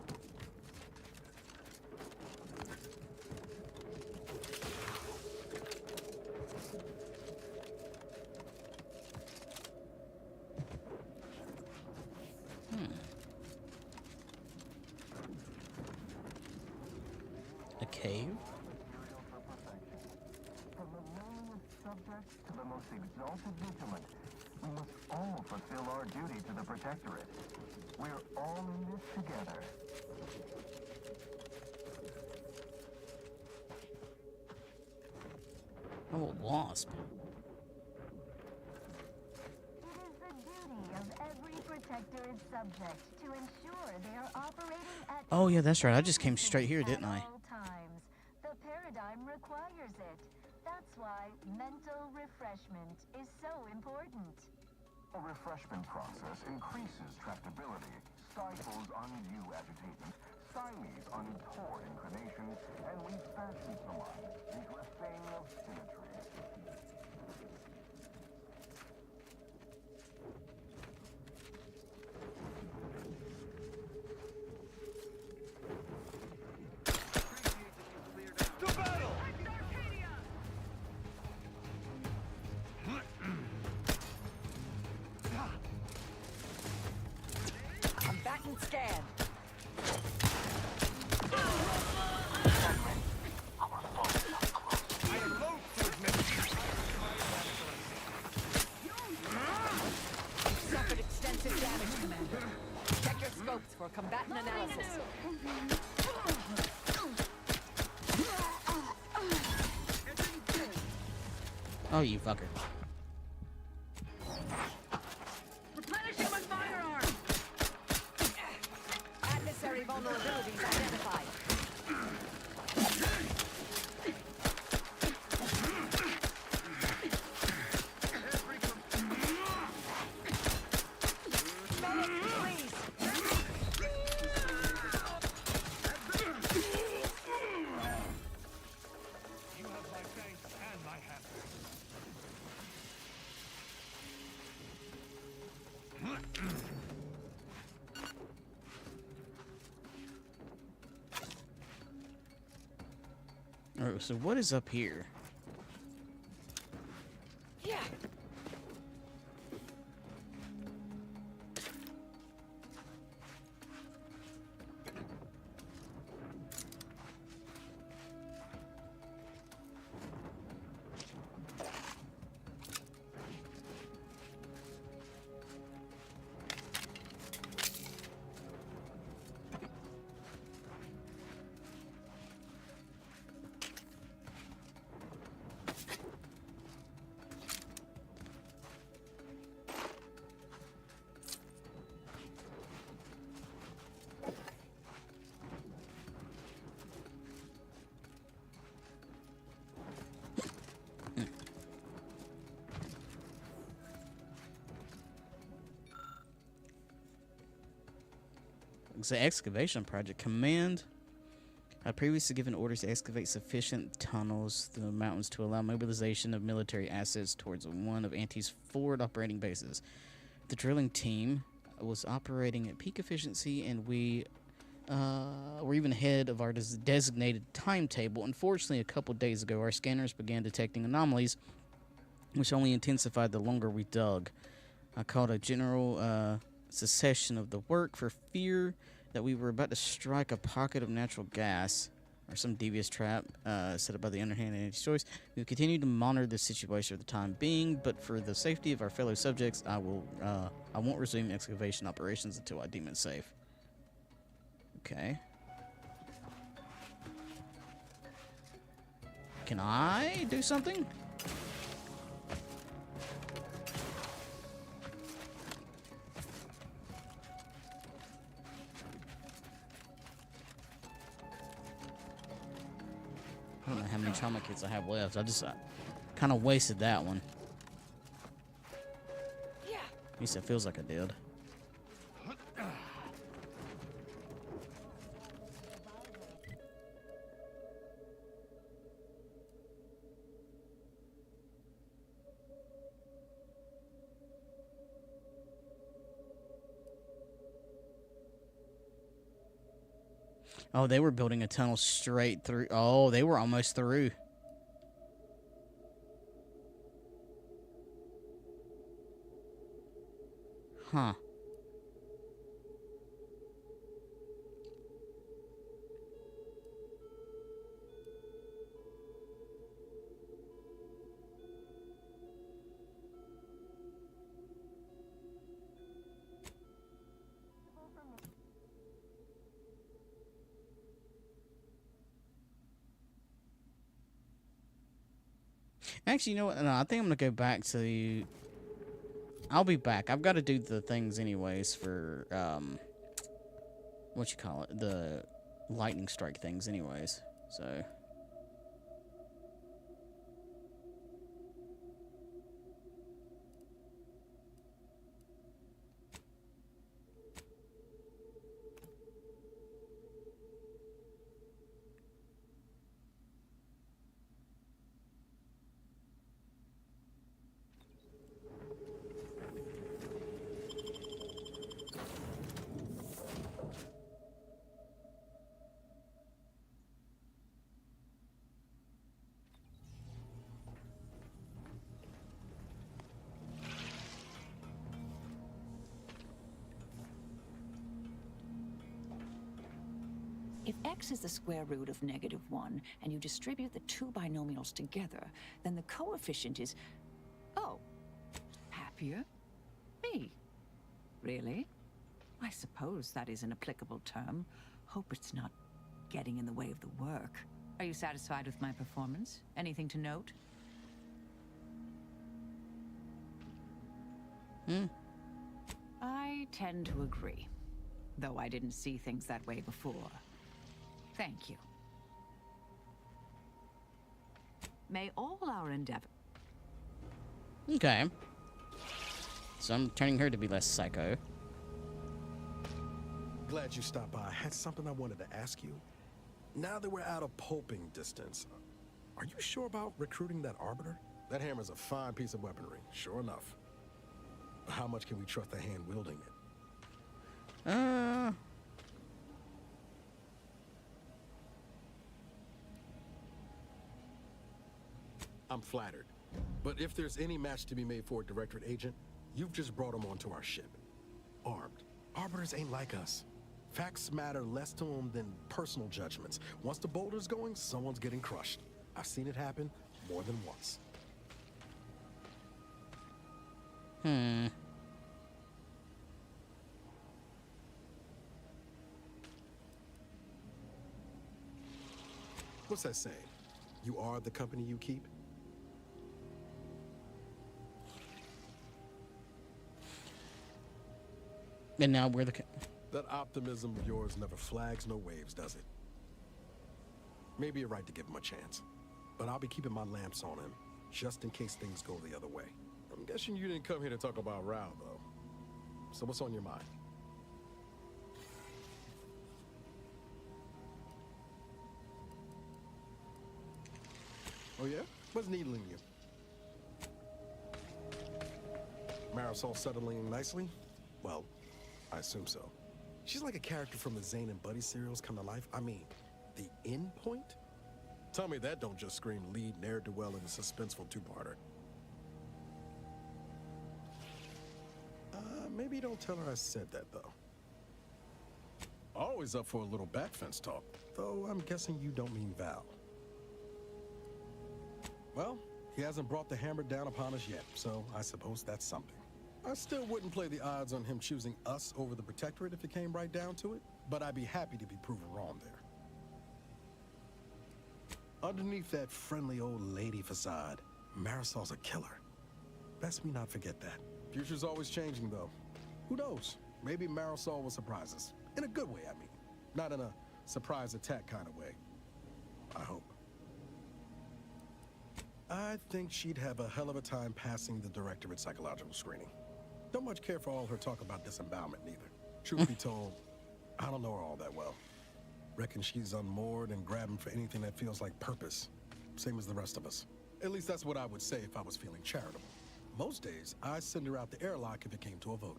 A cave? To the most exalted vigilant, we must all fulfill our duty to the Protectorate. We're all in this together. Oh, a wasp. It is the duty of every Protectorate subject to ensure they are operating at Oh yeah, that's right. I just came straight here, didn't I? all times. The paradigm requires it. That's why mental refreshment is so important. The refreshment process increases tractability, stifles undue agitation, stymies untoward inclinations, and refashions the mind into a thing of symmetry. Oh, you fucker. Replenishing my firearm! Adversary vulnerabilities identified. Alright, so what is up here? Yeah. It's the excavation project. Command had previously given orders to excavate sufficient tunnels through the mountains to allow mobilization of military assets towards one of Auntie's forward operating bases. The drilling team was operating at peak efficiency, and we were even ahead of our designated timetable. Unfortunately, a couple days ago, our scanners began detecting anomalies, which only intensified the longer we dug. I called a general cessation of the work for fear that we were about to strike a pocket of natural gas or some devious trap set up by the underhand Auntie's choice. We will continue to monitor the situation for the time being, but for the safety of our fellow subjects, I won't resume excavation operations until I deem it safe. Okay. Can I do something? I don't know how many trauma kits I have left. I just kind of wasted that one. Yeah. At least it feels like I did. Oh, they were building a tunnel straight through. Oh, they were almost through. Huh. Actually, you know what? No, I think I'm gonna go back to. I'll be back. I've got to do the things anyways for what you call it, the lightning strike things anyways. So. If x is the square root of -1, and you distribute the two binomials together, then the coefficient is... Oh, happier? Me? Really? I suppose that is an applicable term. Hope it's not getting in the way of the work. Are you satisfied with my performance? Anything to note? I tend to agree, though I didn't see things that way before. Thank you. May all our endeavor... Okay. So I'm turning her to be less psycho. Glad you stopped by. I had something I wanted to ask you. Now that we're out of pulping distance, are you sure about recruiting that arbiter? That hammer's a fine piece of weaponry, sure enough. But how much can we trust the hand wielding it? I'm flattered. But if there's any match to be made for a Directorate agent, you've just brought him onto our ship. Armed. Arbiters ain't like us. Facts matter less to them than personal judgments. Once the boulder's going, someone's getting crushed. I've seen it happen more than once. What's that saying? You are the company you keep? And now we're the... That optimism of yours never flags no waves, does it? Maybe you're right to give him a chance. But I'll be keeping my lamps on him, just in case things go the other way. I'm guessing you didn't come here to talk about Rao, though. So what's on your mind? Oh yeah? What's needling you? Marisol settling nicely? Well, I assume so. She's like a character from the Zane and Buddy serials come to life. I mean, the end point? Tell me that don't just scream lead ne'er-do-well in a suspenseful two-parter. Maybe don't tell her I said that, though. Always up for a little back fence talk, though I'm guessing you don't mean Val. Well, he hasn't brought the hammer down upon us yet, so I suppose that's something. I still wouldn't play the odds on him choosing us over the Protectorate if it came right down to it, but I'd be happy to be proven wrong there. Underneath that friendly old lady facade, Marisol's a killer. Best me not forget that. Future's always changing, though. Who knows? Maybe Marisol will surprise us. In a good way, I mean. Not in a surprise attack kind of way. I hope. I think she'd have a hell of a time passing the Directorate psychological screening. Don't much care for all her talk about disembowelment, neither. Truth be told, I don't know her all that well. Reckon she's unmoored and grabbing for anything that feels like purpose. Same as the rest of us. At least that's what I would say if I was feeling charitable. Most days, I'd send her out the airlock if it came to a vote.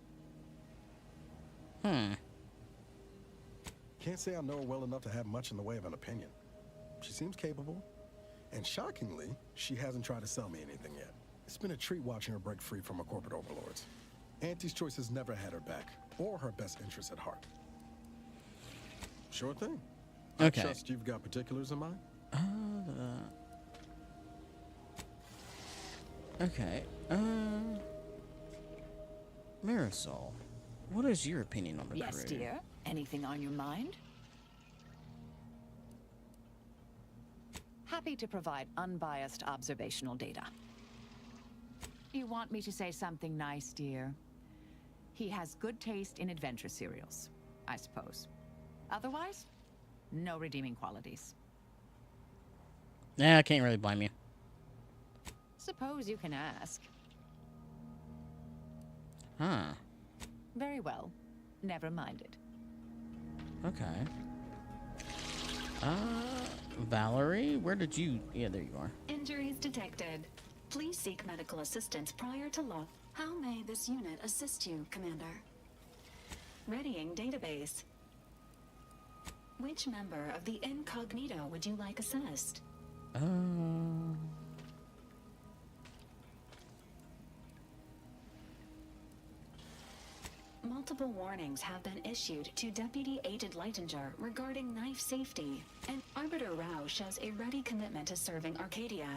Can't say I know her well enough to have much in the way of an opinion. She seems capable. And shockingly, she hasn't tried to sell me anything yet. It's been a treat watching her break free from her corporate overlords. Auntie's choice has never had her back, or her best interests at heart. Sure thing. Okay. I trust you've got particulars in mind? Okay. Marisol, what is your opinion on the crew? Yes, dear. Anything on your mind? Happy to provide unbiased observational data. You want me to say something nice, dear? He has good taste in adventure serials, I suppose. Otherwise, no redeeming qualities. Yeah, I can't really blame you. Suppose you can ask. Huh. Very well. Never minded. Okay. Valerie, where did you... Yeah, there you are. Injuries detected. Please seek medical assistance prior to loss. How may this unit assist you, Commander? Readying database. Which member of the incognito would you like assessed? Multiple warnings have been issued to Deputy Agent Leitinger regarding knife safety, and Arbiter Rao shows a ready commitment to serving Arcadia.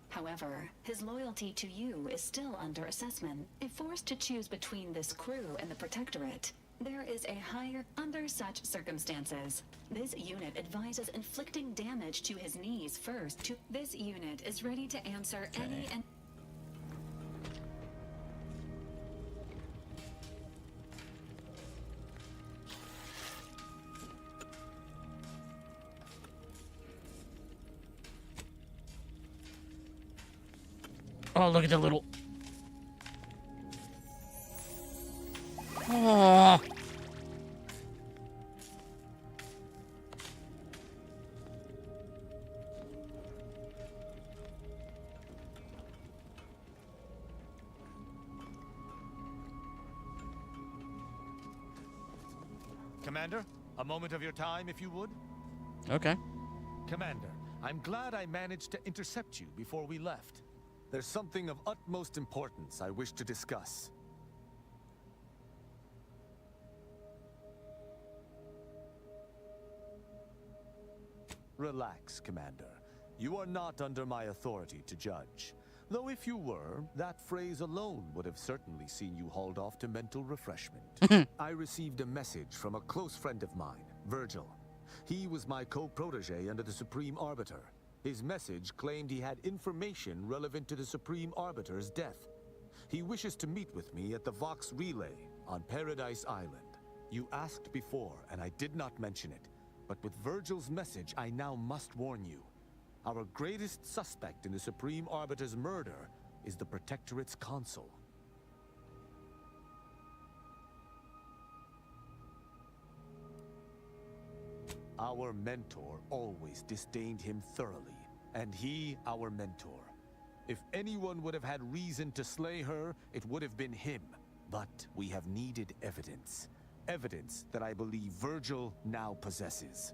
However, his loyalty to you is still under assessment. If forced to choose between this crew and the Protectorate, there is a higher under such circumstances. This unit advises inflicting damage to his knees first. This unit is ready to answer any and... Oh, look at the little... Oh. Commander, a moment of your time, if you would. Okay. Commander, I'm glad I managed to intercept you before we left. There's something of utmost importance I wish to discuss. Relax, Commander. You are not under my authority to judge. Though if you were, that phrase alone would have certainly seen you hauled off to mental refreshment. I received a message from a close friend of mine, Virgil. He was my co-protege under the Supreme Arbiter. His message claimed he had information relevant to the Supreme Arbiter's death. He wishes to meet with me at the Vox Relay on Paradise Island. You asked before, and I did not mention it. But with Virgil's message, I now must warn you. Our greatest suspect in the Supreme Arbiter's murder is the Protectorate's consul. Our mentor always disdained him thoroughly, and he our mentor. If anyone would have had reason to slay her, it would have been him. But we have needed evidence. Evidence that I believe Virgil now possesses.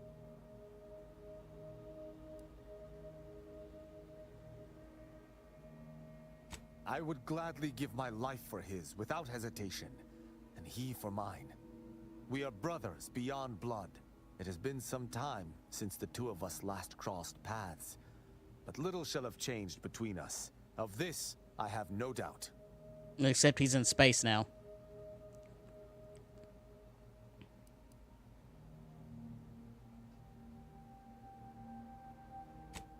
I would gladly give my life for his without hesitation, and he for mine. We are brothers beyond blood. It has been some time since the two of us last crossed paths, but little shall have changed between us. Of this, I have no doubt. Except he's in space now.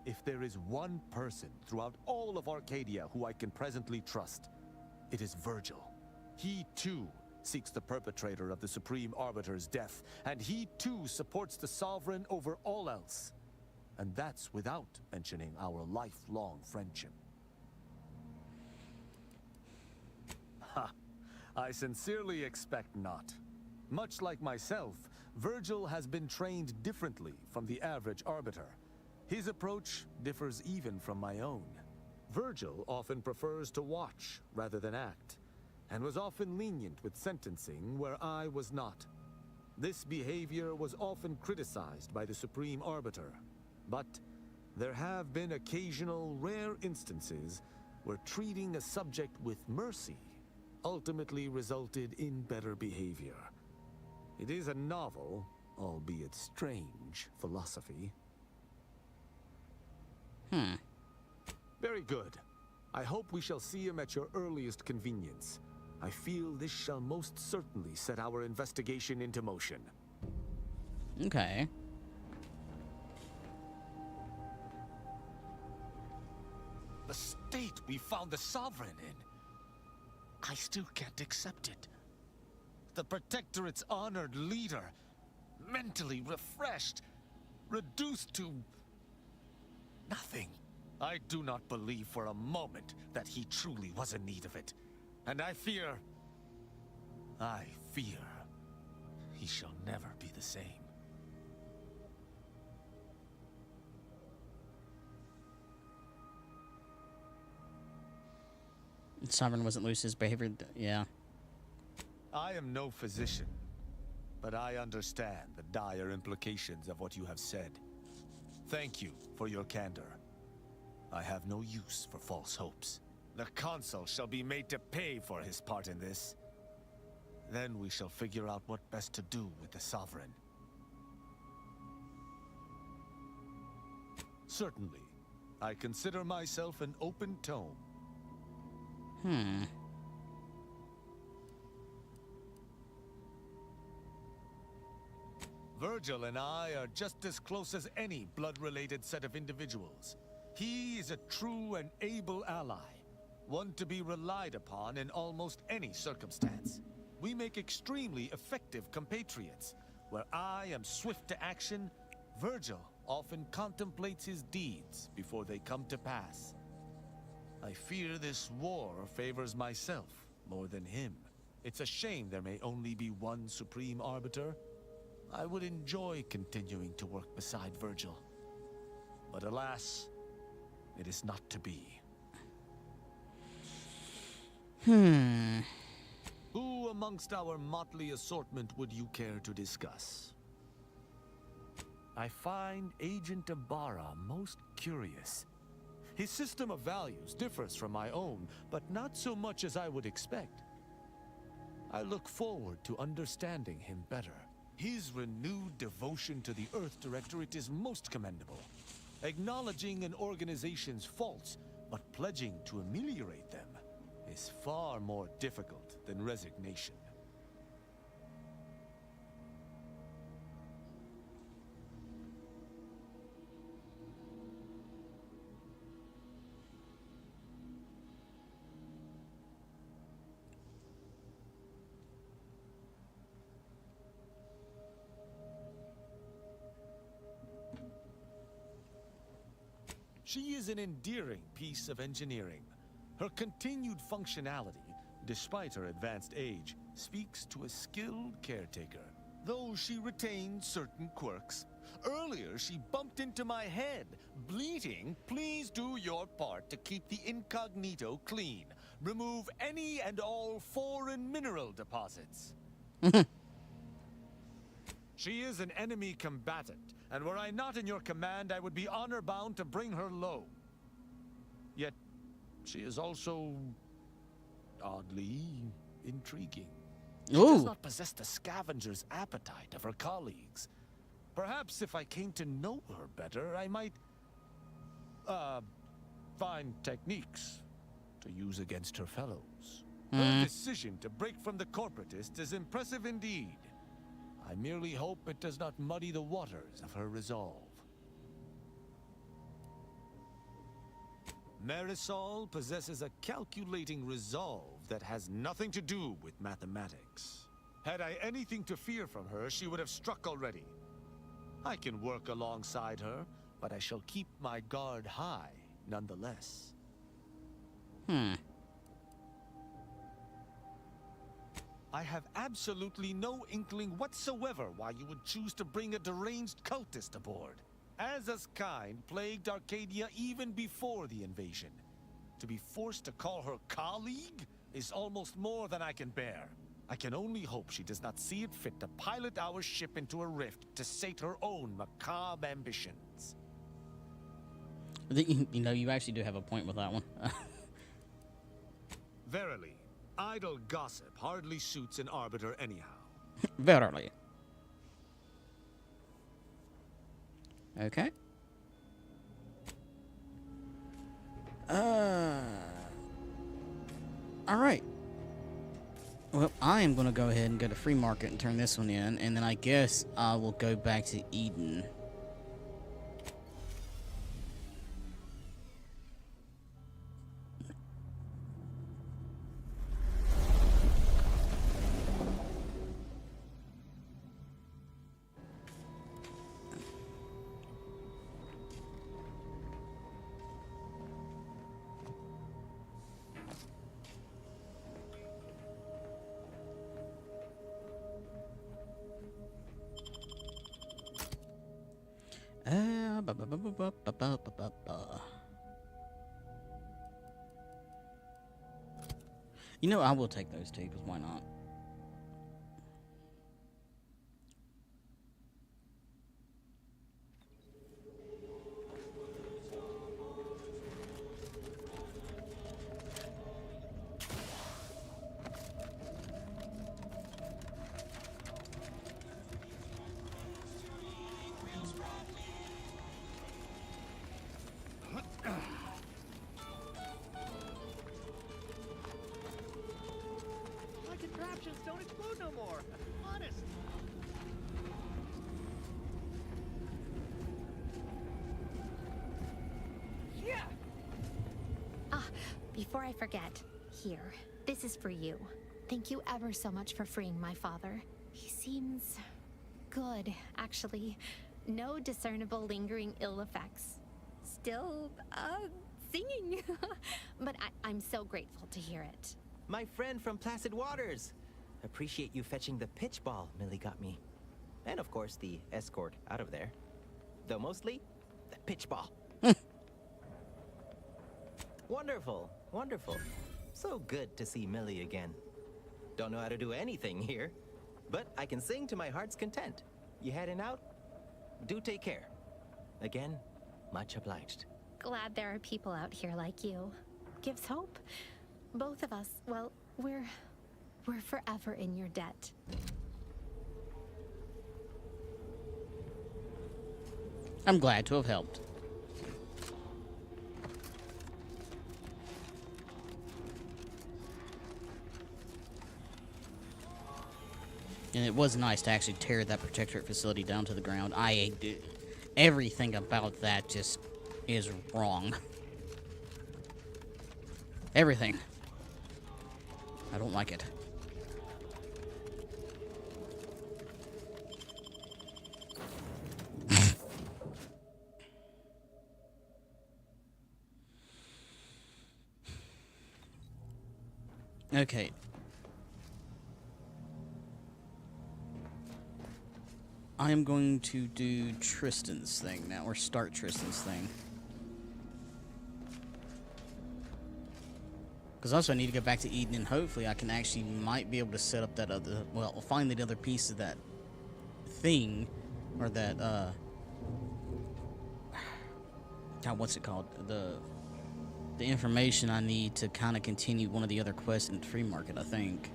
If there is one person throughout all of Arcadia who I can presently trust, it is Virgil. He too seeks the perpetrator of the Supreme Arbiter's death, and he too supports the Sovereign over all else. And that's without mentioning our lifelong friendship. Ha! I sincerely expect not. Much like myself, Virgil has been trained differently from the average Arbiter. His approach differs even from my own. Virgil often prefers to watch rather than act, and was often lenient with sentencing where I was not. This behavior was often criticized by the Supreme Arbiter, but there have been occasional rare instances where treating a subject with mercy ultimately resulted in better behavior. It is a novel, albeit strange, philosophy. Very good. I hope we shall see him at your earliest convenience. I feel this shall most certainly set our investigation into motion. Okay. The state we found the Sovereign in, I still can't accept it. The Protectorate's honored leader, mentally refreshed, reduced to nothing. I do not believe for a moment that he truly was in need of it. And I fear he shall never be the same. Sovereign wasn't loose, his behavior, yeah. I am no physician, but I understand the dire implications of what you have said. Thank you for your candor. I have no use for false hopes. The consul shall be made to pay for his part in this. Then we shall figure out what best to do with the Sovereign. Certainly, I consider myself an open tome. Virgil and I are just as close as any blood-related set of individuals. He is a true and able ally, one to be relied upon in almost any circumstance. We make extremely effective compatriots. Where I am swift to action, Virgil often contemplates his deeds before they come to pass. I fear this war favors myself more than him. It's a shame there may only be one supreme arbiter. I would enjoy continuing to work beside Virgil. But alas, it is not to be. Who amongst our motley assortment would you care to discuss? I find Agent Ibarra most curious. His system of values differs from my own, but not so much as I would expect. I look forward to understanding him better. His renewed devotion to the Earth Directorate is most commendable. Acknowledging an organization's faults, but pledging to ameliorate them, is far more difficult than resignation. She is an endearing piece of engineering. Her continued functionality, despite her advanced age, speaks to a skilled caretaker, though she retains certain quirks. Earlier, she bumped into my head, bleating, "Please do your part to keep the incognito clean. Remove any and all foreign mineral deposits." She is an enemy combatant, and were I not in your command, I would be honor-bound to bring her low. Yet, she is also oddly intriguing. She does not possess the scavenger's appetite of her colleagues. Perhaps if I came to know her better, I might, find techniques to use against her fellows. Her decision to break from the corporatists is impressive indeed. I merely hope it does not muddy the waters of her resolve. Marisol possesses a calculating resolve that has nothing to do with mathematics. Had I anything to fear from her, she would have struck already. I can work alongside her, but I shall keep my guard high nonetheless. I have absolutely no inkling whatsoever why you would choose to bring a deranged cultist aboard. Aza's kind plagued Arcadia even before the invasion. To be forced to call her colleague is almost more than I can bear. I can only hope she does not see it fit to pilot our ship into a rift to sate her own macabre ambitions. You know, you actually do have a point with that one. Verily, idle gossip hardly suits an arbiter anyhow. Verily. Okay. Alright. Well, I am going to go ahead and go to Free Market and turn this one in, and then I guess I will go back to Eden. You know, I will take those two, because why not? Don't explode no more. Honest. Yeah. Before I forget, here. This is for you. Thank you ever so much for freeing my father. He seems good, actually. No discernible lingering ill effects. Still, singing. But I'm so grateful to hear it. My friend from Placid Waters. Appreciate you fetching the pitch ball Millie got me. And of course, the escort out of there. Though mostly, the pitch ball. Wonderful, wonderful. So good to see Millie again. Don't know how to do anything here, but I can sing to my heart's content. You heading out? Do take care. Again, much obliged. Glad there are people out here like you. Gives hope. Both of us, well, we're forever in your debt. I'm glad to have helped. And it was nice to actually tear that protectorate facility down to the ground. Everything about that just is wrong. Everything. I don't like it. Okay. I am going to do Tristan's thing now, or start Tristan's thing. Because also I need to go back to Eden, and hopefully I can actually might be able to set up that other, well, find the other piece of that thing, or that, God, what's it called? The information I need to kind of continue one of the other quests in the free market, I think.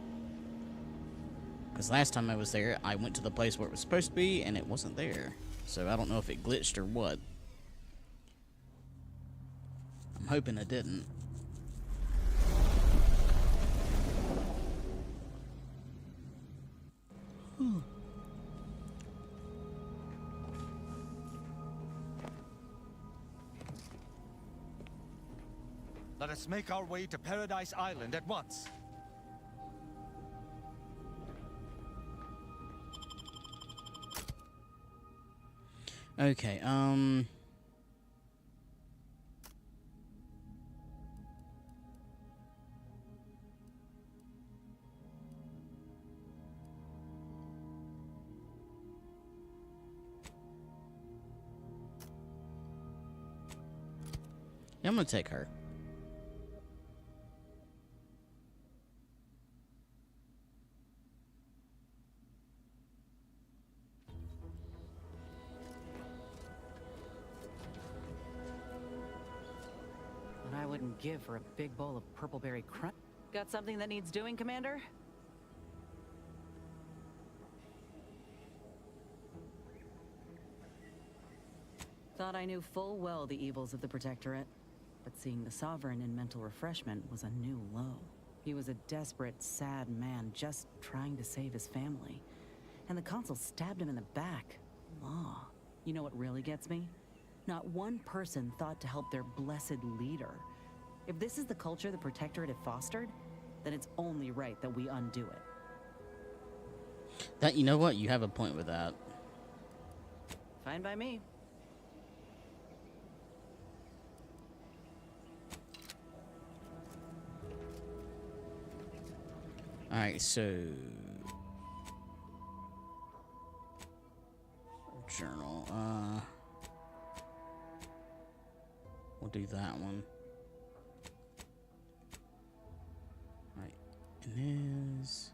Because last time I was there, I went to the place where it was supposed to be, and it wasn't there. So I don't know if it glitched or what. I'm hoping it didn't. Let us make our way to Paradise Island at once. Okay, yeah, I'm gonna take her. What I wouldn't give for a big bowl of purpleberry crunch. Got something that needs doing, Commander? Thought I knew full well the evils of the Protectorate, but seeing the Sovereign in mental refreshment was a new low. He was a desperate, sad man just trying to save his family. And the Consul stabbed him in the back. Law. You know what really gets me? Not one person thought to help their blessed leader. If this is the culture the Protectorate had fostered, then it's only right that we undo it. That, you know what? You have a point with that. Fine by me. Alright, so... Journal, we'll do that one. Right, and this...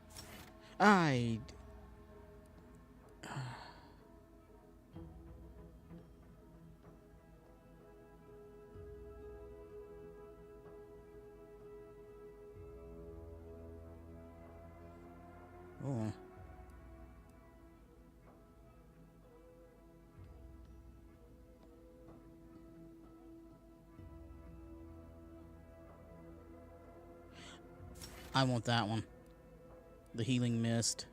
Oh. I want that one. The healing mist.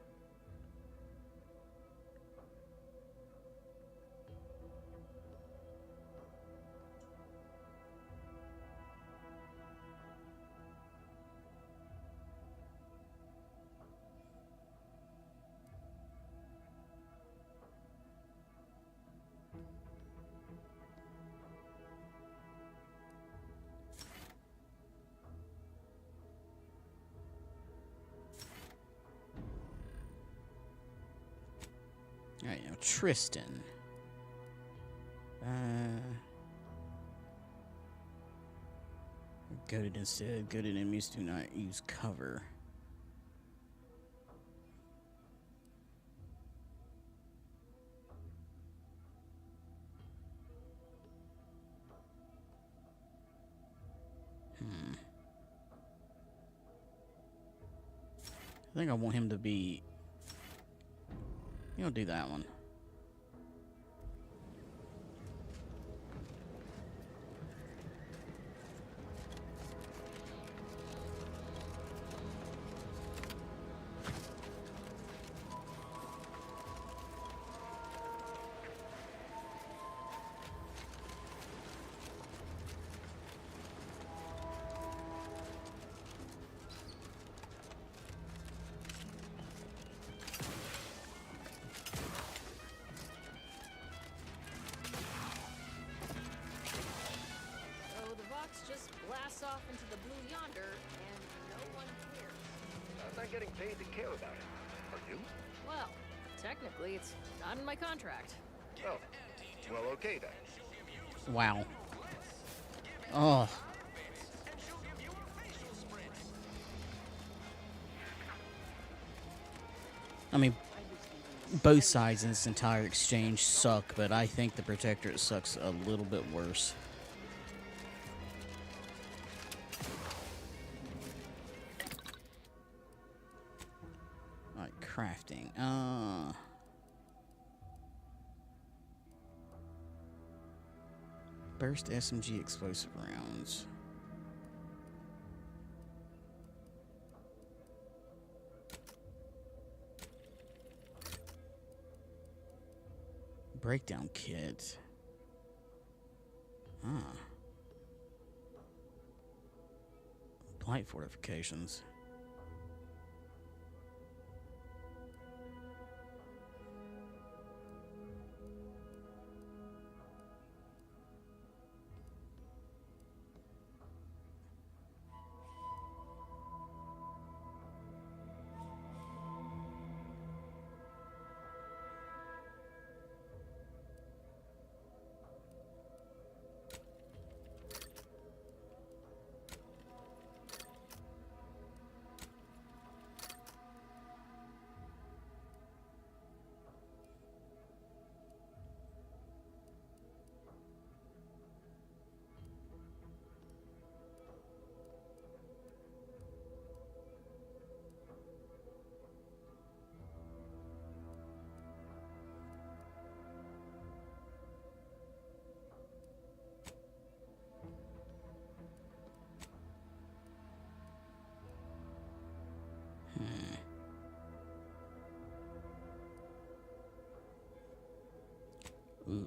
Alright, now Tristan. Goaded instead. Goaded enemies do not use cover. I think I want him to be... You don't do that one. Just blasts off into the blue yonder, and no one cares. I'm not getting paid to care about it. Are you? Well, technically, it's not in my contract. Oh, well, okay then. Wow. Oh. I mean, both sides in this entire exchange suck, but I think the Protectorate sucks a little bit worse. Alright, crafting. Burst SMG explosive rounds. Breakdown kit. Blight fortifications. Ooh.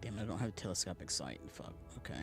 Damn it, I don't have a telescopic sight. Fuck. Okay.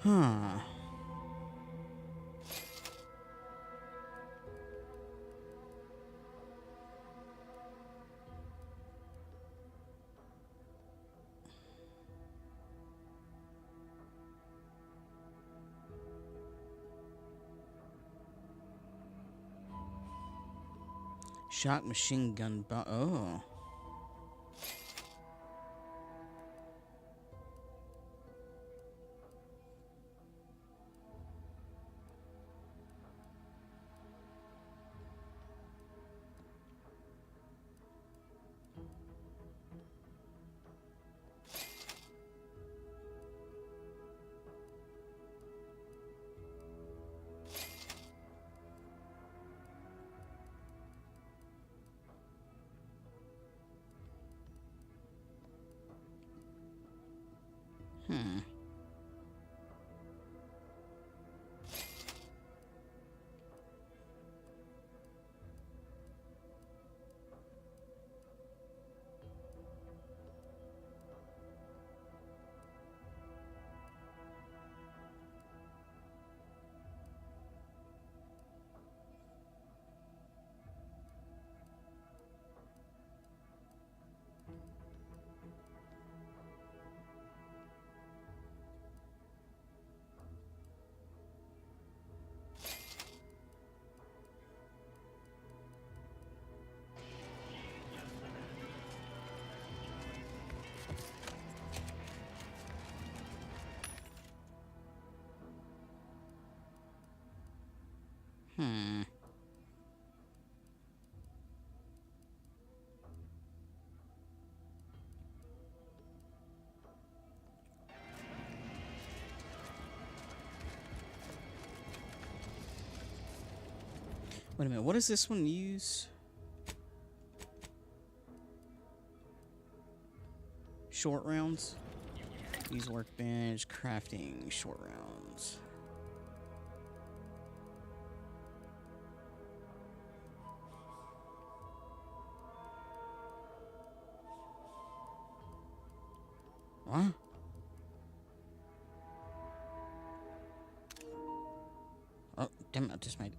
Huh. Shock machine gun. Oh. Hmm. Hmm. Wait a minute, what does this one use? Short rounds? Use workbench, crafting, short rounds. What? Oh, damn it, I just made it.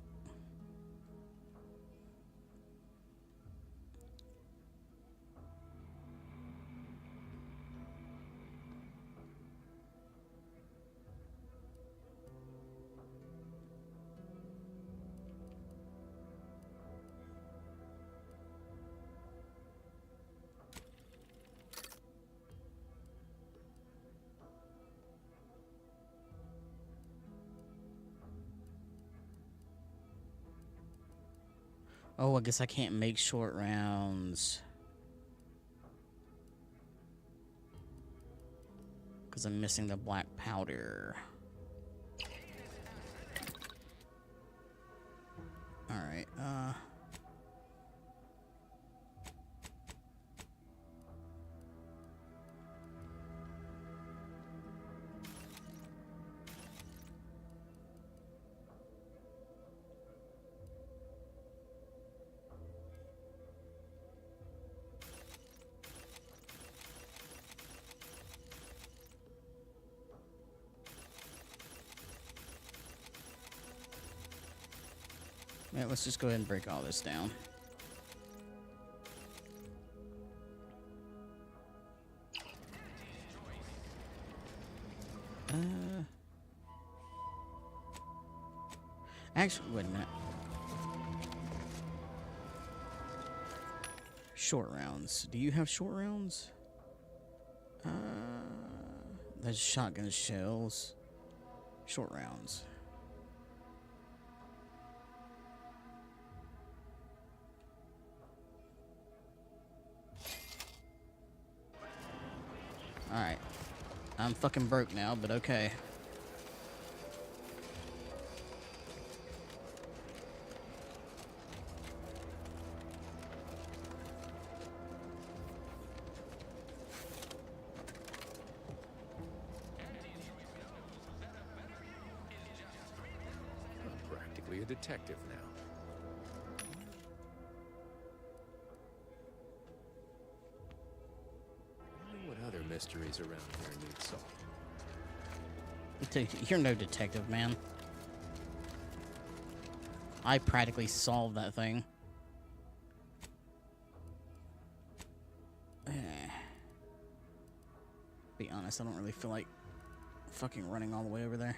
Oh, I guess I can't make short rounds. Because I'm missing the black powder. Alright, yeah, let's just go ahead and break all this down. Actually, wait a minute. Short rounds. Do you have short rounds? There's shotgun shells. Short rounds. Alright. I'm fucking broke now, but okay. I'm practically a detective now. What other mysteries around here need solving? You're no detective, man. I practically solved that thing. Be honest, I don't really feel like fucking running all the way over there.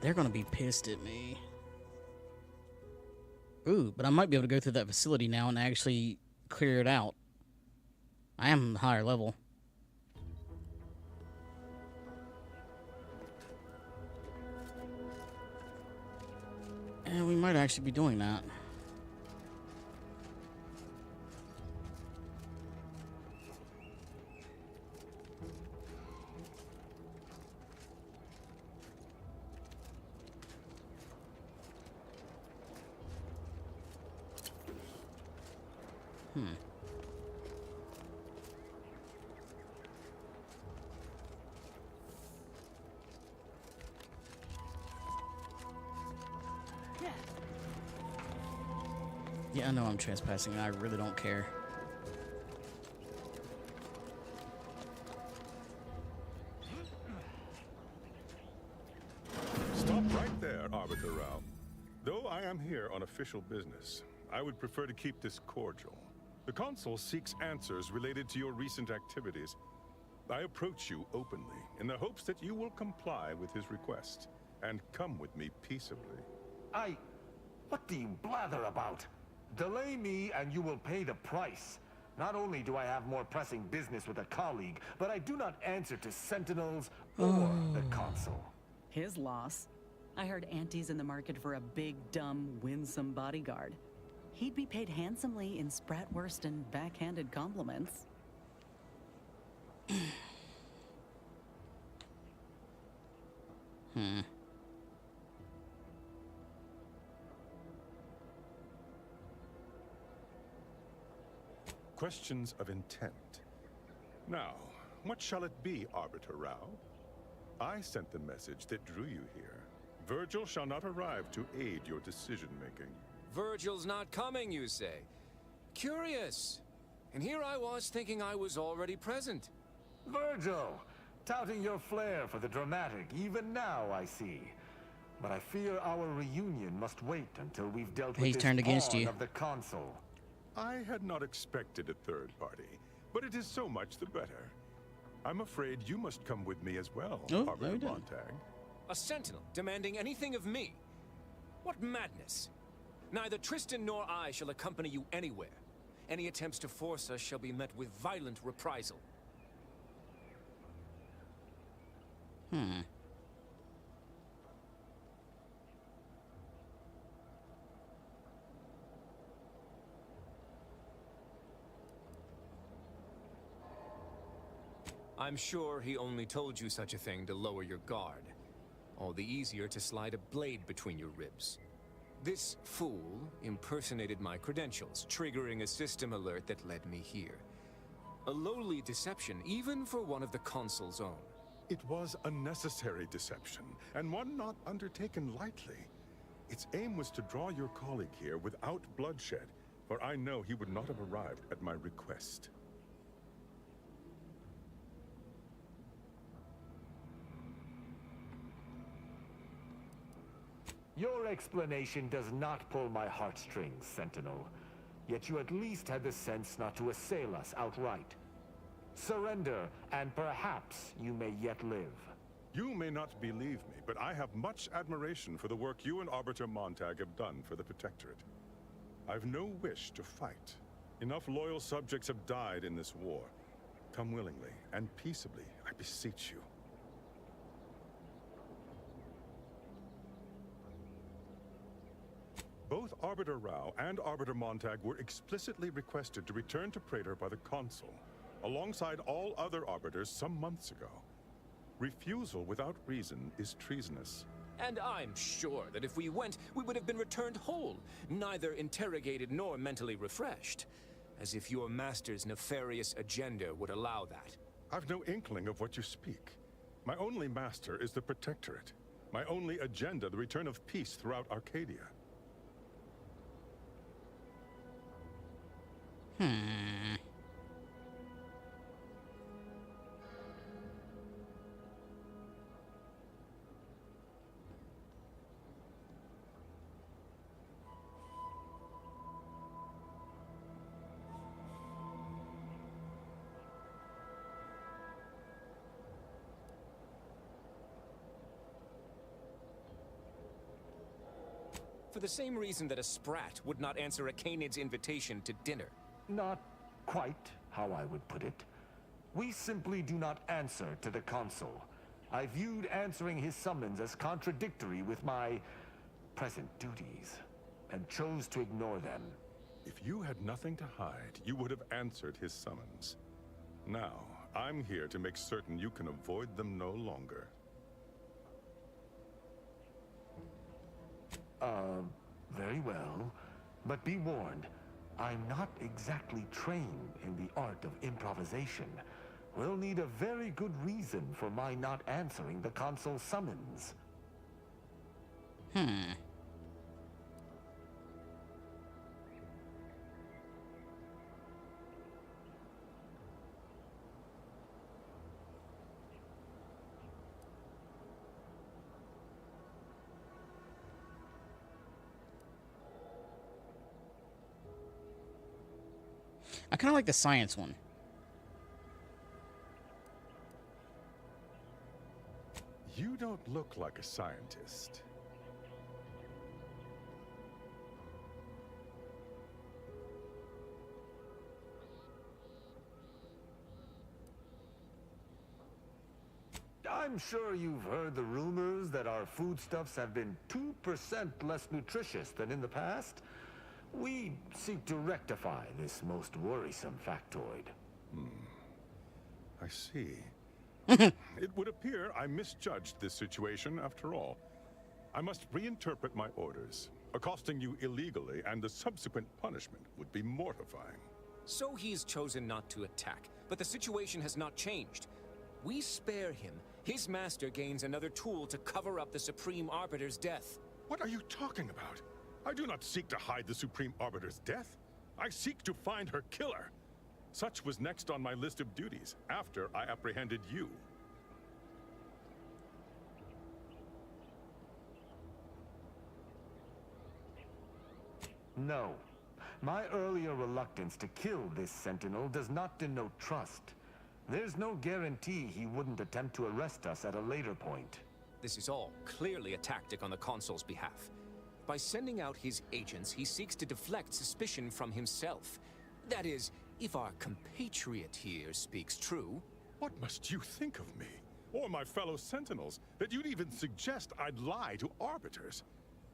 They're gonna be pissed at me. Ooh, but I might be able to go through that facility now and actually clear it out. I am higher level. And we might actually be doing that. Yeah, I know I'm trespassing and I really don't care. Stop right there, Arbiter Rao. Though I am here on official business, I would prefer to keep this cordial. The Consul seeks answers related to your recent activities. I approach you openly in the hopes that you will comply with his request and come with me peaceably. What do you blather about? Delay me and you will pay the price. Not only do I have more pressing business with a colleague, but I do not answer to sentinels or the Consul. His loss. I heard Auntie's in the market for a big, dumb, winsome bodyguard. He'd be paid handsomely in Spratwurst and backhanded compliments. Questions of intent. Now, what shall it be, Arbiter Rao? I sent the message that drew you here. Virgil shall not arrive to aid your decision-making. Virgil's not coming, you say? Curious. And here I was thinking I was already present. Virgil! Touting your flair for the dramatic, even now I see. But I fear our reunion must wait until we've dealt with this turned against pawn you. of the Consul. I had not expected a third party, but it is so much the better. I'm afraid you must come with me as well, Arbiter Montag. A sentinel demanding anything of me? What madness! Neither Tristan nor I shall accompany you anywhere. Any attempts to force us shall be met with violent reprisal. I'm sure he only told you such a thing to lower your guard. All the easier to slide a blade between your ribs. This fool impersonated my credentials, triggering a system alert that led me here. A lowly deception, even for one of the Consul's own. It was a necessary deception, and one not undertaken lightly. Its aim was to draw your colleague here without bloodshed, for I know he would not have arrived at my request. Your explanation does not pull my heartstrings, Sentinel. Yet you at least had the sense not to assail us outright. Surrender, and perhaps you may yet live. You may not believe me, but I have much admiration for the work you and Arbiter Montag have done for the Protectorate. I've no wish to fight. Enough loyal subjects have died in this war. Come willingly and peaceably, I beseech you. Both Arbiter Rao and Arbiter Montag were explicitly requested to return to Praetor by the Consul, alongside all other Arbiters some months ago. Refusal without reason is treasonous. And I'm sure that if we went, we would have been returned whole, neither interrogated nor mentally refreshed. As if your master's nefarious agenda would allow that. I've no inkling of what you speak. My only master is the Protectorate. My only agenda, the return of peace throughout Arcadia. For the same reason that a sprat would not answer a Canid's invitation to dinner. Not quite how I would put it. We simply do not answer to the consul. I viewed answering his summons as contradictory with my present duties, and chose to ignore them. If you had nothing to hide, you would have answered his summons. Now, I'm here to make certain you can avoid them no longer. Very well. But be warned, I'm not exactly trained in the art of improvisation. We'll need a very good reason for my not answering the consul's summons. I kind of like the science one. You don't look like a scientist. I'm sure you've heard the rumors that our foodstuffs have been 2% less nutritious than in the past. We seek to rectify this most worrisome factoid. I see. It would appear I misjudged this situation after all. I must reinterpret my orders. Accosting you illegally and the subsequent punishment would be mortifying. So he's chosen not to attack, but the situation has not changed. We spare him. His master gains another tool to cover up the Supreme Arbiter's death. What are you talking about? I do not seek to hide the Supreme Arbiter's death. I seek to find her killer. Such was next on my list of duties, after I apprehended you. No. My earlier reluctance to kill this sentinel does not denote trust. There's no guarantee he wouldn't attempt to arrest us at a later point. This is all clearly a tactic on the consul's behalf. By sending out his agents, he seeks to deflect suspicion from himself. That is, if our compatriot here speaks true. What must you think of me, or my fellow sentinels, that you'd even suggest I'd lie to arbiters?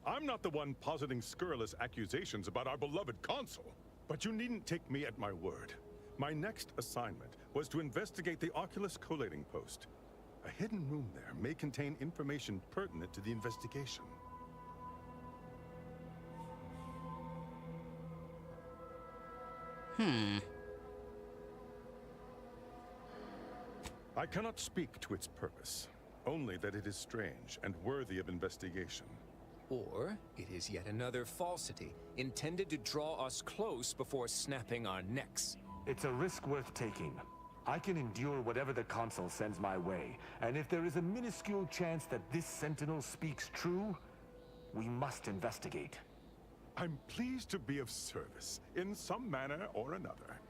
I'm not the one positing scurrilous accusations about our beloved consul. But you needn't take me at my word. My next assignment was to investigate the Oculus collating post. A hidden room there may contain information pertinent to the investigation. I cannot speak to its purpose, only that it is strange and worthy of investigation. Or it is yet another falsity, intended to draw us close before snapping our necks. It's a risk worth taking. I can endure whatever the consul sends my way, and if there is a minuscule chance that this sentinel speaks true, we must investigate. I'm pleased to be of service, in some manner or another.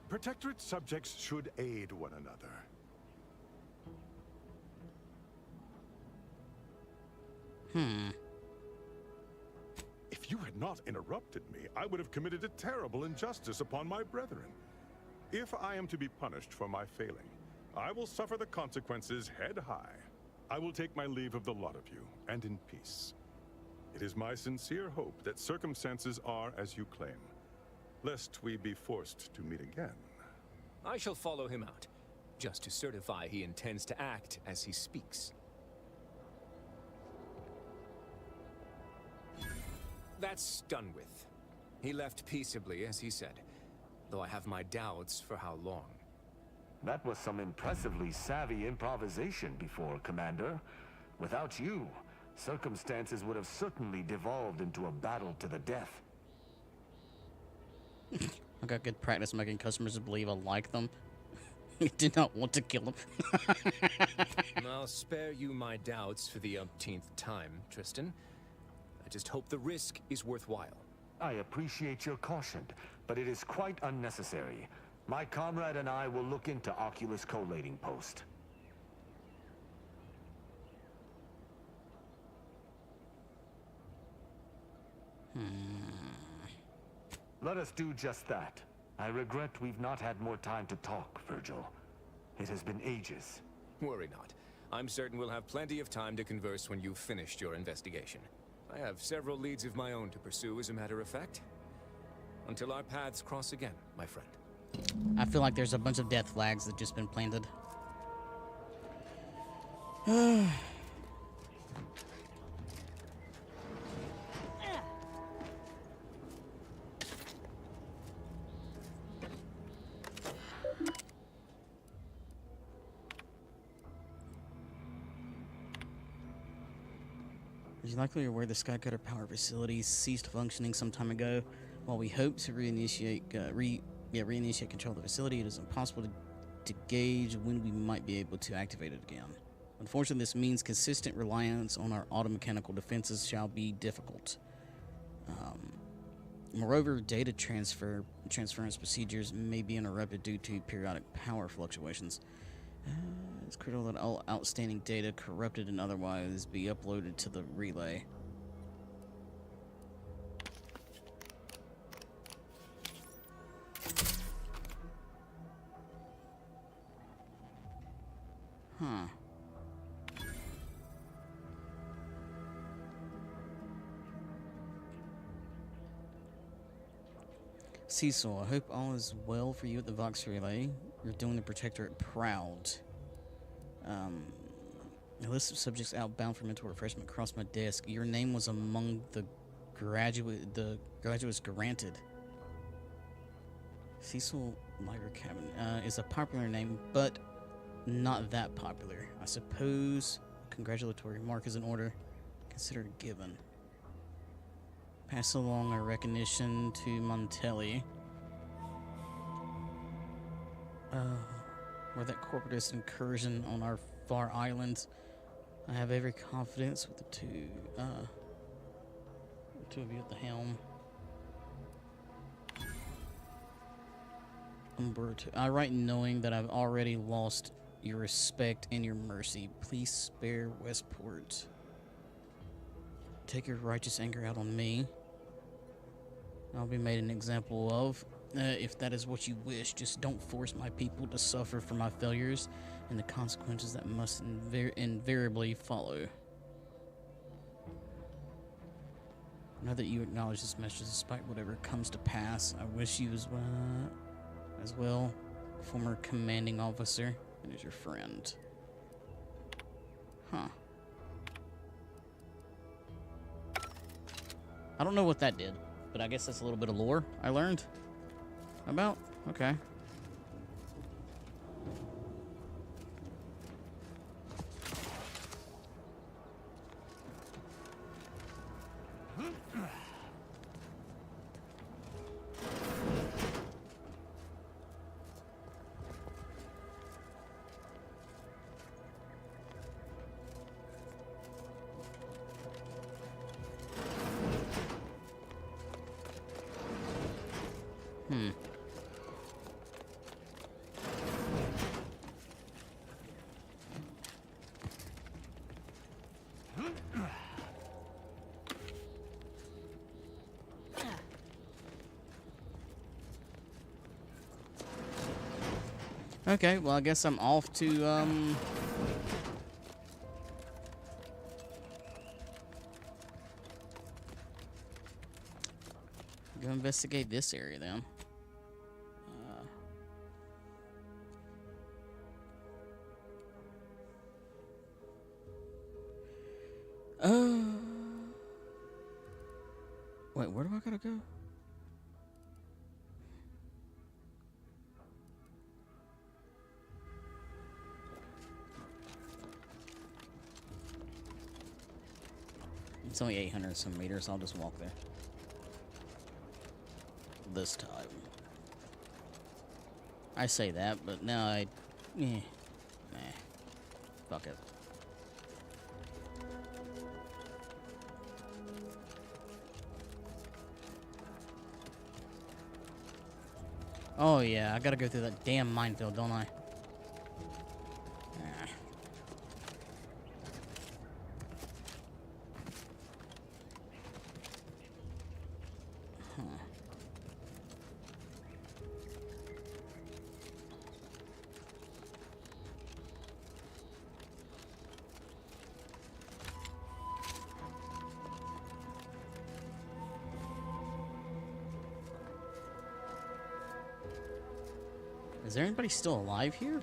Protectorate subjects should aid one another. If you had not interrupted me, I would have committed a terrible injustice upon my brethren. If I am to be punished for my failing, I will suffer the consequences head high. I will take my leave of the lot of you, and in peace. It is my sincere hope that circumstances are as you claim, lest we be forced to meet again. I shall follow him out, just to certify he intends to act as he speaks. That's done with. He left peaceably, as he said, though I have my doubts for how long. That was some impressively savvy improvisation before, Commander. Without you, Circumstances would have certainly devolved into a battle to the death. I got good practice making customers believe I like them. I did not want to kill them. I'll spare you my doubts for the umpteenth time, Tristan. I just hope the risk is worthwhile. I appreciate your caution, but it is quite unnecessary. My comrade and I will look into Oculus collating post. Let us do just that. I regret we've not had more time to talk, Virgil. It has been ages. Worry not. I'm certain we'll have plenty of time to converse when you've finished your investigation. I have several leads of my own to pursue, as a matter of fact. Until our paths cross again, my friend. I feel like there's a bunch of death flags that just been planted. As you likely are aware, the Skycutter power facility ceased functioning some time ago. While we hope to reinitiate control of the facility, it is impossible to gauge when we might be able to activate it again. Unfortunately, this means consistent reliance on our automechanical defenses shall be difficult. Moreover, data transference procedures may be interrupted due to periodic power fluctuations. It's critical that all outstanding data, corrupted and otherwise, be uploaded to the relay. Huh. Cecil, I hope all is well for you at the Vox Relay. You're doing the Protectorate proud. A list of subjects outbound for mental refreshment crossed my desk. Your name was among the graduates granted. Cecil Liger Cabin is a popular name, but not that popular. I suppose a congratulatory mark is in order. Considered given. Pass along our recognition to Montelli. Or that corporatist incursion on our far islands. I have every confidence with the two of you at the helm. Umberto, I write knowing that I've already lost your respect and your mercy. Please spare Westport. Take your righteous anger out on me. I'll be made an example of. If that is what you wish, just don't force my people to suffer for my failures and the consequences that must invariably follow. Now that you acknowledge this message, despite whatever comes to pass, I wish you as well, former commanding officer, and as your friend. Huh. I don't know what that did, but I guess that's a little bit of lore I learned about. Okay. Okay, well, I guess I'm off to, go investigate this area, then. Wait, where do I gotta go? It's only 800 some meters. I'll just walk there. This time. I say that, but now nah. Fuck it. Oh yeah, I gotta go through that damn minefield, don't I? Is there anybody still alive here?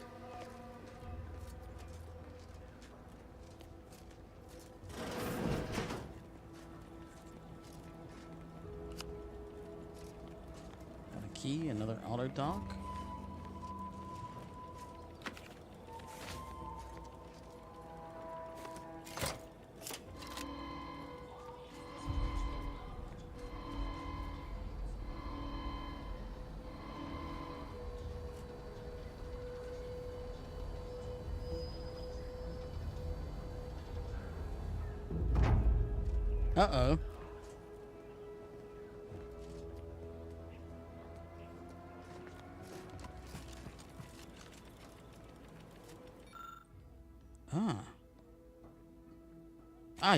Got a key, another auto dock. Uh-oh.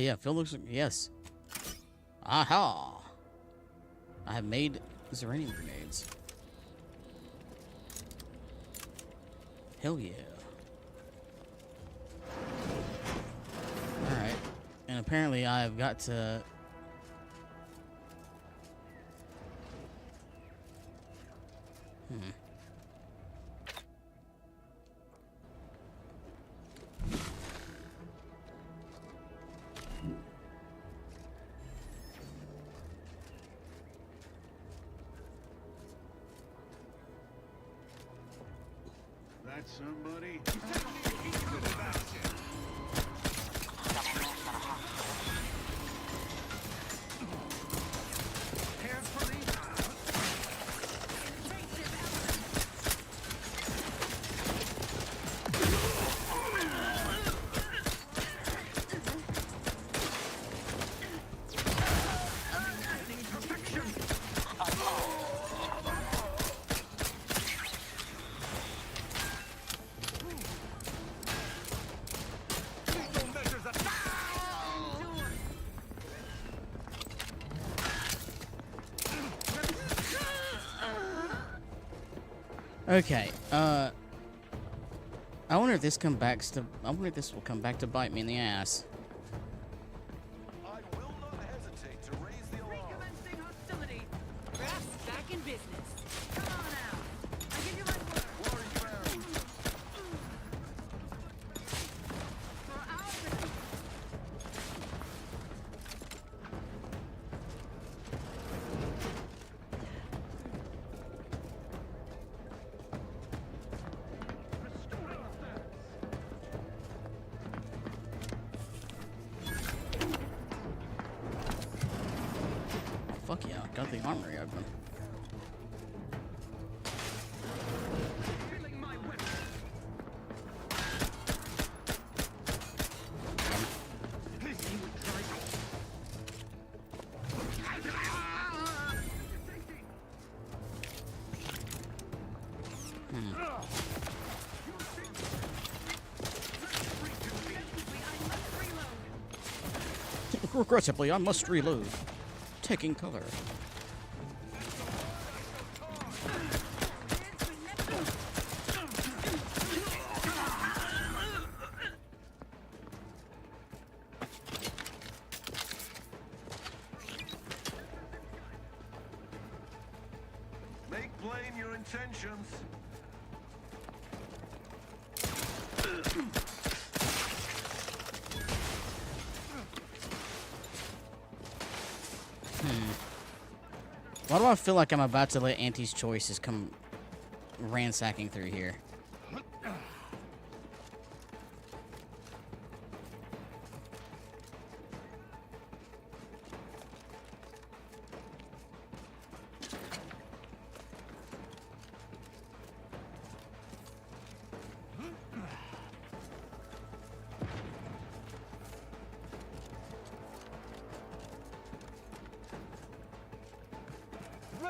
Yeah, Phil looks like, yes. Aha! I have made Zeranium grenades. Hell yeah. Alright. And apparently I've got to... That's somebody. Okay, I wonder if this I wonder if this will come back to bite me in the ass. I will not hesitate to raise the alarm. Recommencing hostility. Brass back in business. Come on out. I give you my word. For our Fuck yeah, got the armory open. Regrettably, I must reload. Taking cover. Make plain your intentions. Why do I feel like I'm about to let Auntie's choices come ransacking through here?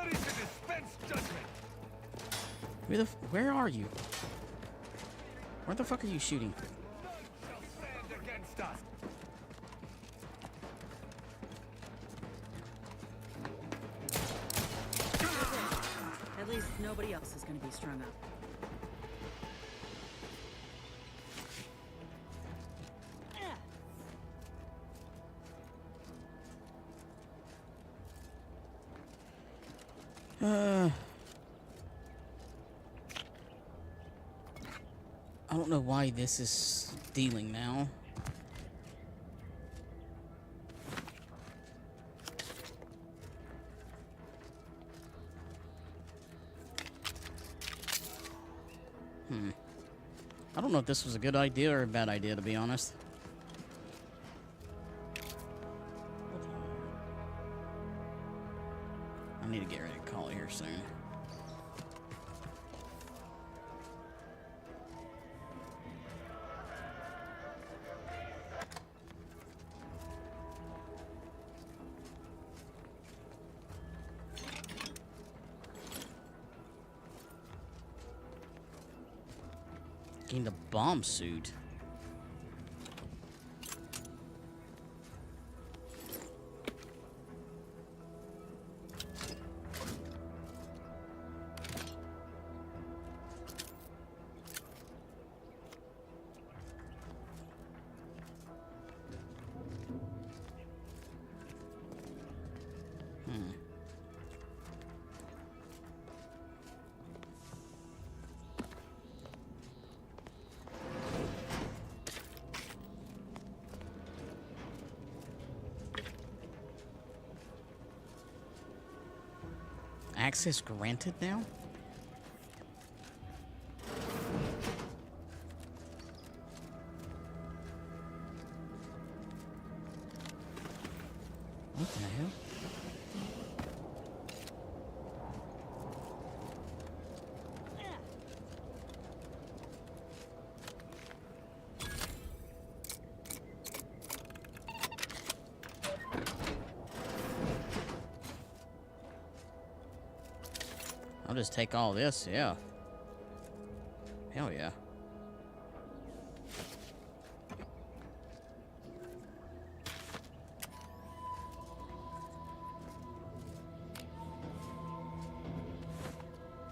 ready to dispense judgment. Where are you? Where the fuck are you shooting? None shall stand against us. At least nobody else is going to be strung up. I don't know why this is dealing now. I don't know if this was a good idea or a bad idea, to be honest. I need to get ready to call here soon. Gained a bomb suit. Access granted now? What the hell? I'll just take all this, yeah. Hell yeah.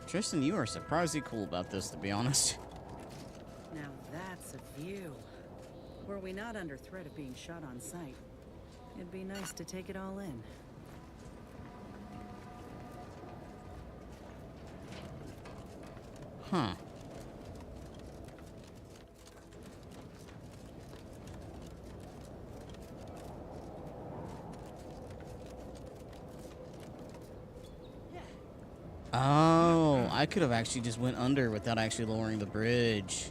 Tristan, you are surprisingly cool about this, to be honest. Now that's a view. Were we not under threat of being shot on sight, it'd be nice to take it all in. Huh. Oh, I could have actually just went under without actually lowering the bridge.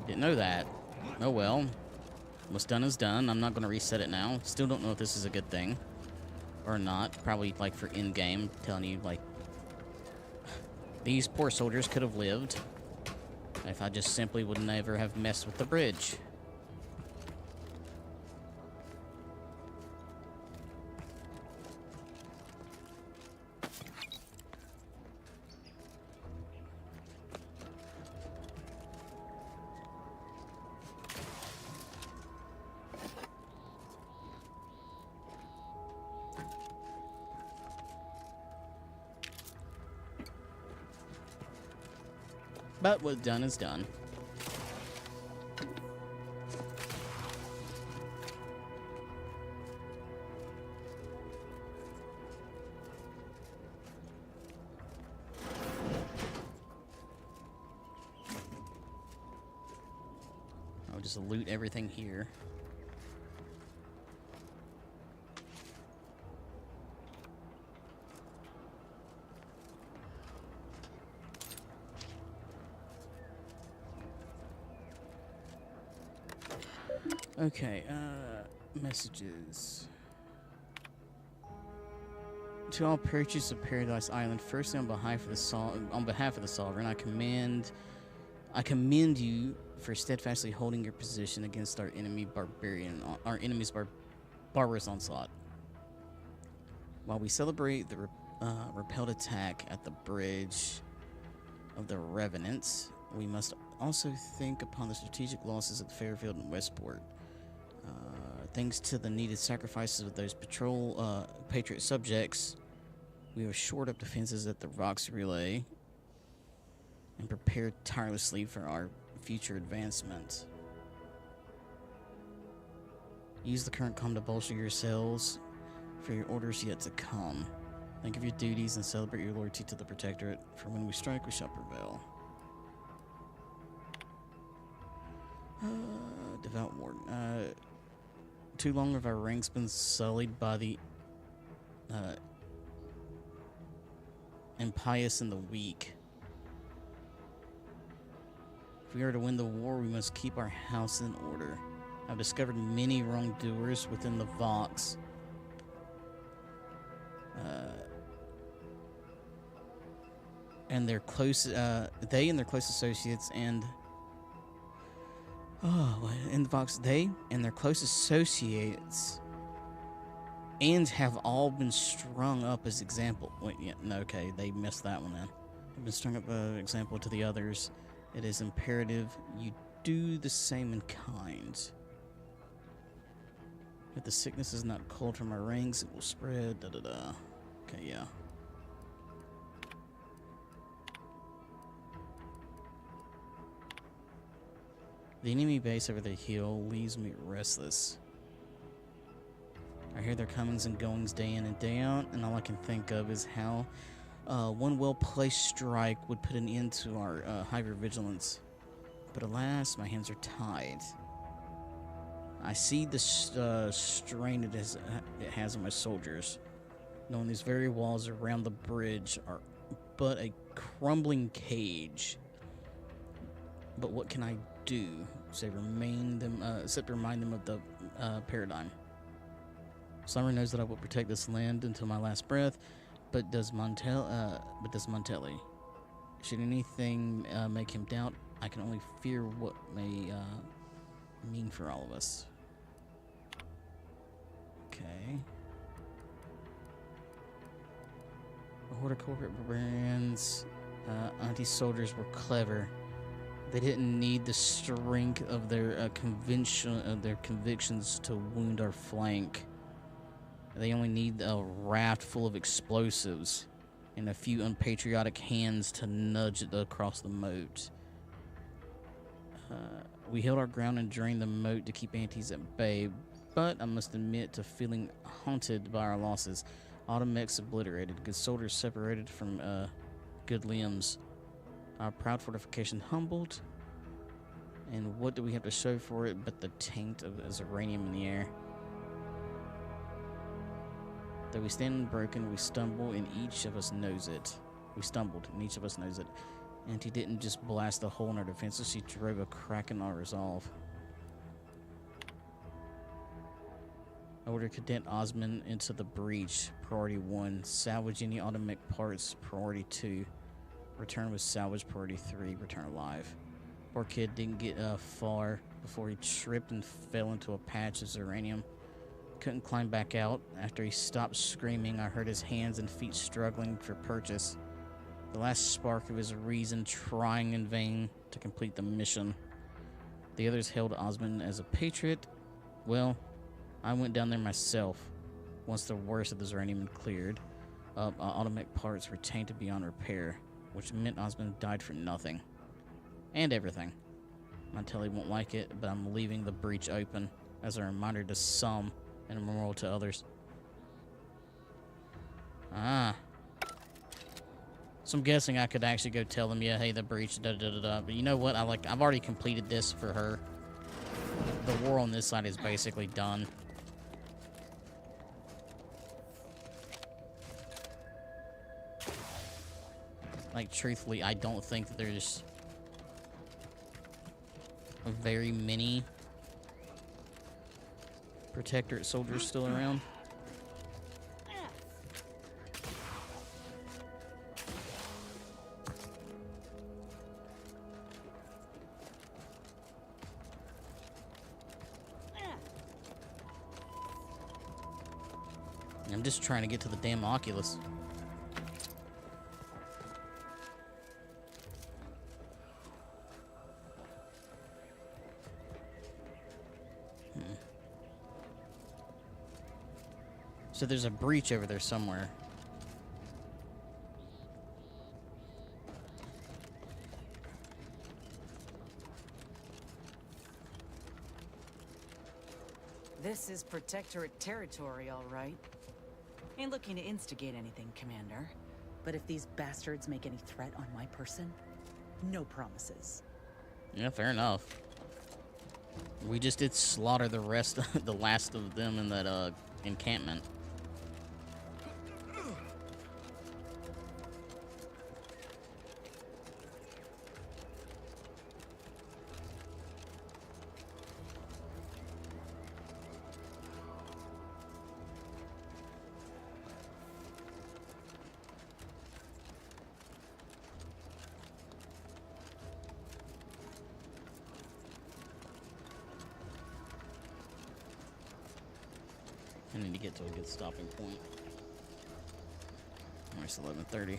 Didn't know that. Oh well. What's done is done. I'm not going to reset it now. Still don't know if this is a good thing or not. Probably like for in-game, telling you like these poor soldiers could have lived if I just simply would never have messed with the bridge. But what's done is done. I'll just loot everything here. Okay, messages. To all purchase of Paradise Island, firstly on behalf of the Sovereign, I commend you for steadfastly holding your position against our enemy's barbarous onslaught. While we celebrate the repelled attack at the bridge of the Revenants, we must also think upon the strategic losses at Fairfield and Westport. Thanks to the needed sacrifices of those Patriot subjects, we have shored up defenses at the Vox Relay and prepared tirelessly for our future advancement. Use the current calm to bolster yourselves for your orders yet to come. Think of your duties and celebrate your loyalty to the Protectorate, for when we strike, we shall prevail. Devout Warden. Too long have our ranks been sullied by the impious and the weak. If we are to win the war, we must keep our house in order. I've discovered many wrongdoers within the Vox. And their close, they and their close associates and in the Vox, they and their close associates and have all been strung up as example. Wait, yeah, no, okay, they missed that one then. Have been strung up as example to the others. It is imperative you do the same in kind. If the sickness is not cold from our ranks, it will spread. Da da da. Okay, yeah. The enemy base over the hill leaves me restless. I hear their comings and goings day in and day out, and all I can think of is how one well-placed strike would put an end to our hypervigilance. But alas, my hands are tied. I see the strain it has on my soldiers, knowing these very walls around the bridge are but a crumbling cage. But what can I do? Except remind them of the paradigm. Summer knows that I will protect this land until my last breath, but does Montelli? Should anything make him doubt, I can only fear what may mean for all of us. Okay. A horde of corporate barbarians, anti-soldiers were clever. They didn't need the strength of their convictions to wound our flank. They only need a raft full of explosives and a few unpatriotic hands to nudge it across the moat. We held our ground and drained the moat to keep antis at bay, but I must admit to feeling haunted by our losses. Automechs obliterated, good soldiers separated from good limbs. Our proud fortification humbled, and what do we have to show for it but the taint of uranium in the air? Though we stand unbroken, we stumble, and each of us knows it. We stumbled, and each of us knows it. And he didn't just blast a hole in our defenses, she drove a crack in our resolve. I ordered Cadet Osmond into the breach, priority 1. Salvage any automech parts, priority 2. Return with salvage, priority 3. Return alive. Poor kid didn't get far before he tripped and fell into a patch of uranium. Couldn't climb back out. After he stopped screaming, I heard his hands and feet struggling for purchase. The last spark of his reason trying in vain to complete the mission. The others hailed Osmond as a patriot. Well, I went down there myself. Once the worst of the uranium had cleared, automech parts were tainted beyond repair, which meant Osmond died for nothing. And everything. Montelli won't like it, but I'm leaving the breach open as a reminder to some and a memorial to others. Ah. So I'm guessing I could actually go tell them, yeah, hey, the breach, da-da-da-da. But you know what? I've already completed this for her. The war on this side is basically done. Like, truthfully, I don't think that there's very many Protectorate soldiers still around. I'm just trying to get to the damn Oculus. So there's a breach over there somewhere. This is Protectorate territory, all right. Ain't looking to instigate anything, Commander. But if these bastards make any threat on my person, no promises. Yeah, fair enough. We just did slaughter the rest of the last of them in that encampment. I need to get to a good stopping point. It's 11:30.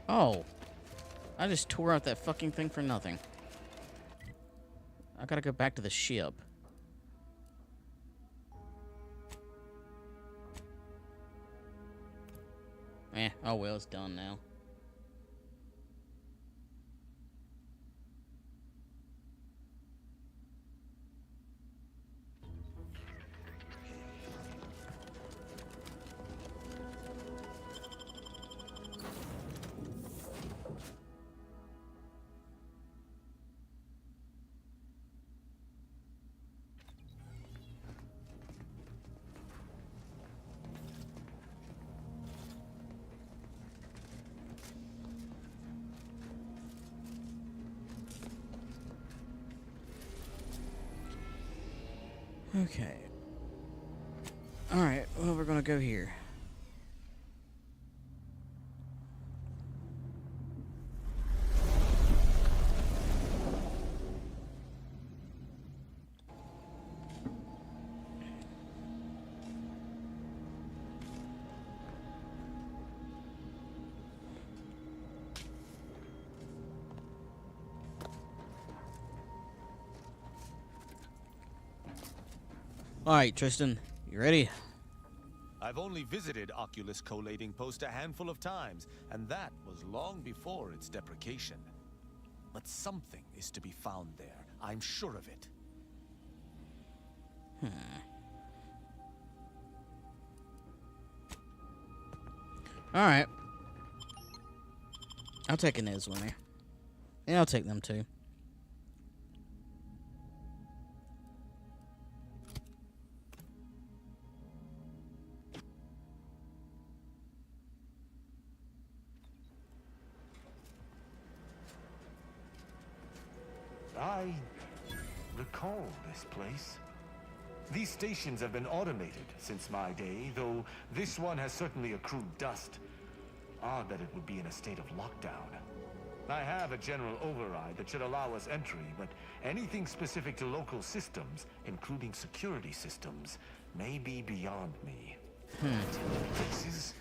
Oh, I just tore out that fucking thing for nothing. I gotta go back to the ship. Oh well, it's done now. Okay. Alright, well, we're gonna go here. Alright, Tristan, you ready? I've only visited Oculus Collating Post a handful of times, and that was long before its deprecation. But something is to be found there. I'm sure of it. Alright. I'll take Inez with me. And I'll take them too. I recall this place. These stations have been automated since my day, though this one has certainly accrued dust. Odd that it would be in a state of lockdown. I have a general override that should allow us entry, but anything specific to local systems, including security systems, may be beyond me. These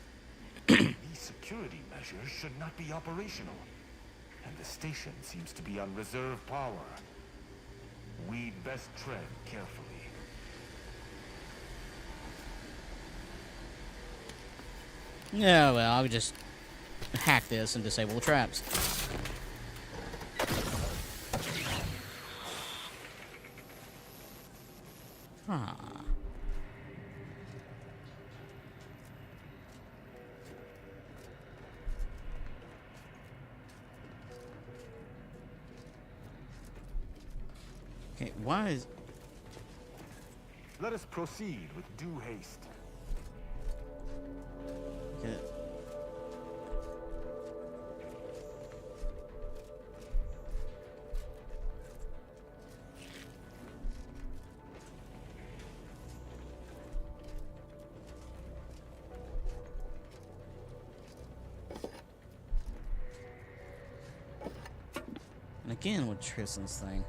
security measures should not be operational. And the station seems to be on reserve power. We'd best tread carefully. Yeah, well, I would just hack this and disable the traps. Okay, why is... Let us proceed with due haste. Okay. And again with Tristan's thing.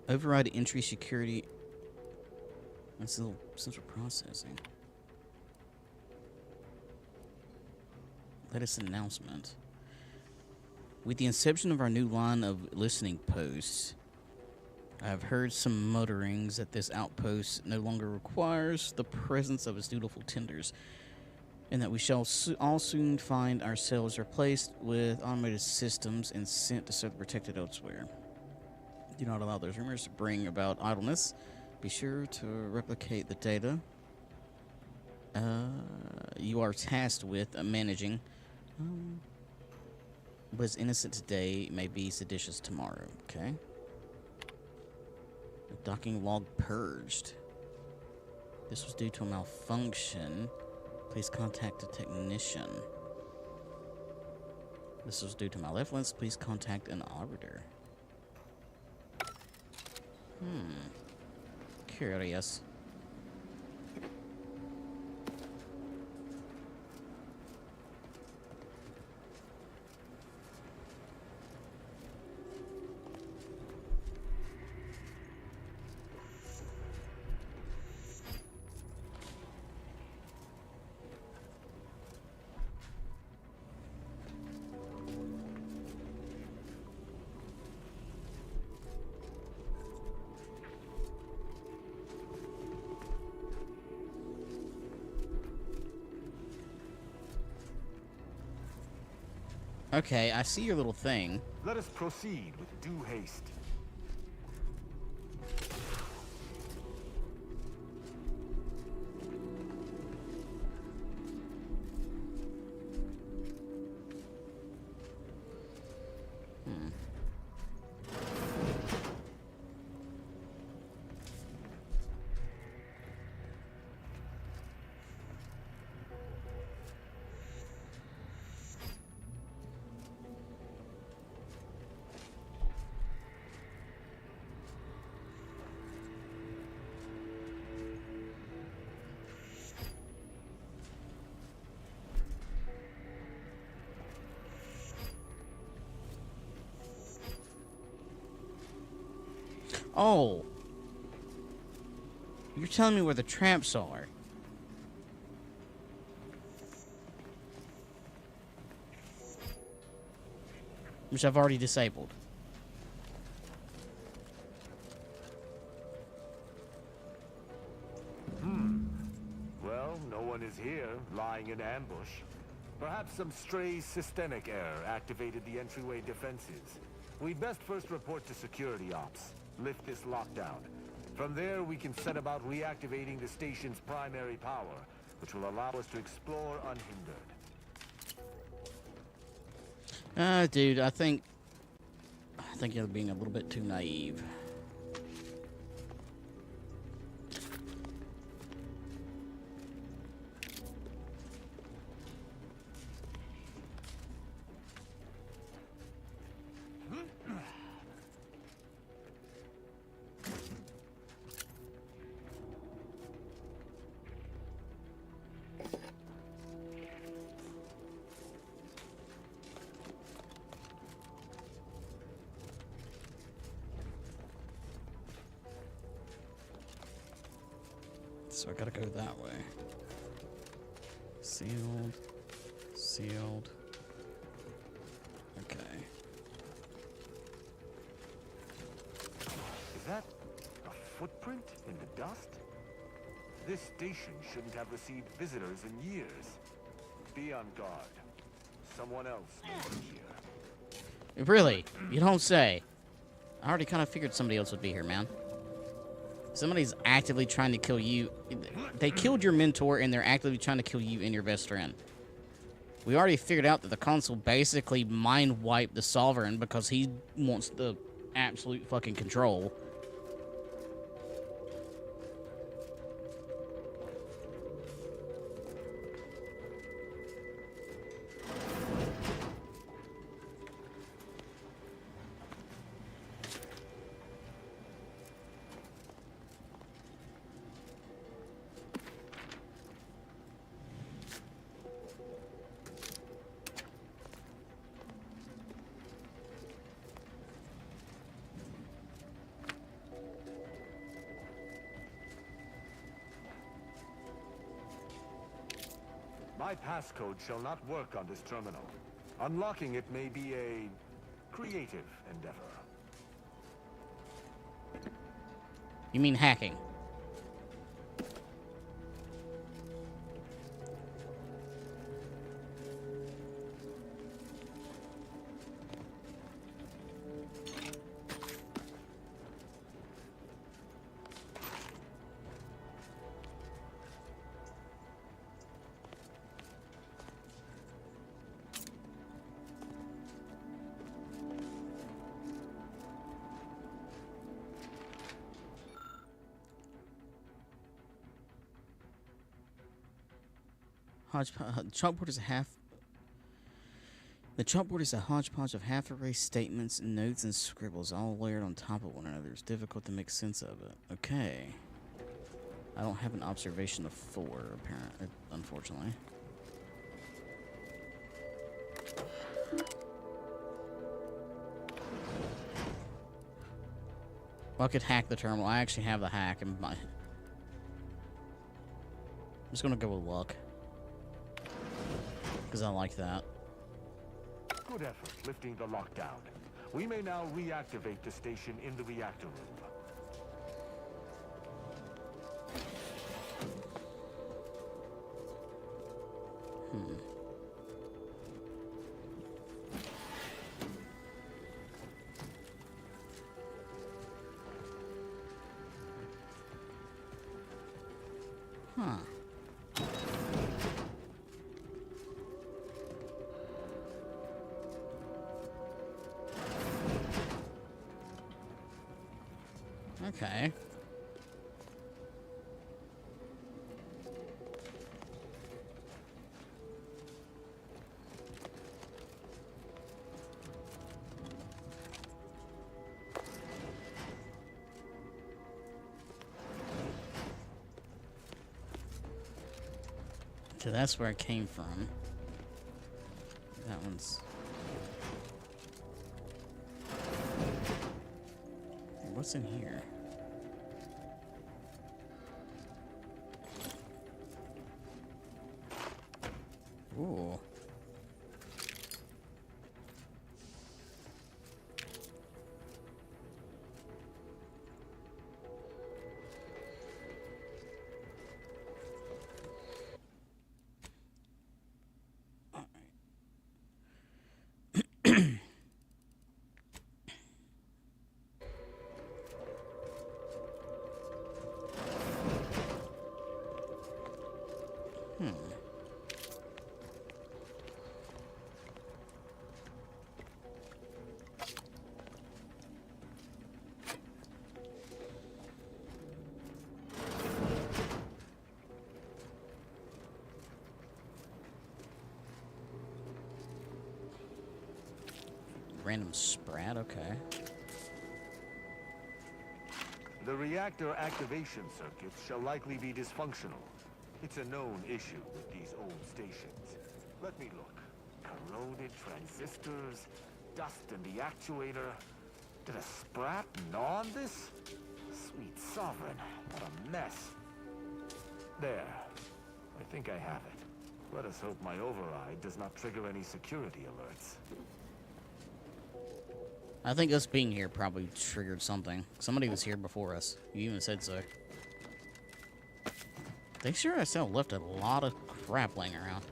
Override entry security. That's a little central processing. Latest announcement. With the inception of our new line of listening posts, I have heard some mutterings that this outpost no longer requires the presence of its dutiful tenders, and that we shall all soon find ourselves replaced with automated systems and sent to serve the protected elsewhere. Do not allow those rumors to bring about idleness. Be sure to replicate the data you are tasked with managing. What is innocent today may be seditious tomorrow. Okay. The docking log purged. This was due to a malfunction. Please contact a technician. This was due to malevolence. Please contact an arbiter. Curious. Okay, I see your little thing. Let us proceed with due haste. Oh. You're telling me where the traps are. Which I've already disabled. Well, no one is here, lying in ambush. Perhaps some stray systemic error activated the entryway defenses. We'd best first report to security ops. Lift this lockdown. From there, we can set about reactivating the station's primary power, which will allow us to explore unhindered. Dude, I think you're being a little bit too naive. So I gotta go that way. Sealed. Sealed. Okay. Is that a footprint in the dust? This station shouldn't have received visitors in years. Be on guard. Someone else may be here. Really? You don't say. I already kind of figured somebody else would be here, man. Somebody's actively trying to kill you. They killed your mentor, and they're actively trying to kill you and your best friend. We already figured out that the consul basically mind-wiped the Sovereign because he wants the absolute fucking control. My passcode shall not work on this terminal. Unlocking it may be a creative endeavor. You mean hacking? Chalkboard is the chalkboard is a hodgepodge of half-erased statements, notes, and scribbles, all layered on top of one another. It's difficult to make sense of it. Okay. I don't have an observation of 4, apparently, unfortunately. Well, I could hack the terminal. I actually have the hack in my... I'm just gonna go with luck. Because I like that. Good effort lifting the lockdown. We may now reactivate the station in the reactor room. Huh. Okay. So that's where it came from. That one's... What's in here? Ooh. Random sprat, okay. The reactor activation circuits shall likely be dysfunctional. It's a known issue with these old stations. Let me look. Corroded transistors, dust in the actuator. Did a sprat gnaw on this? Sweet sovereign, what a mess. There. I think I have it. Let us hope my override does not trigger any security alerts. I think us being here probably triggered something. Somebody was here before us. You even said so. They sure as hell left a lot of crap laying around.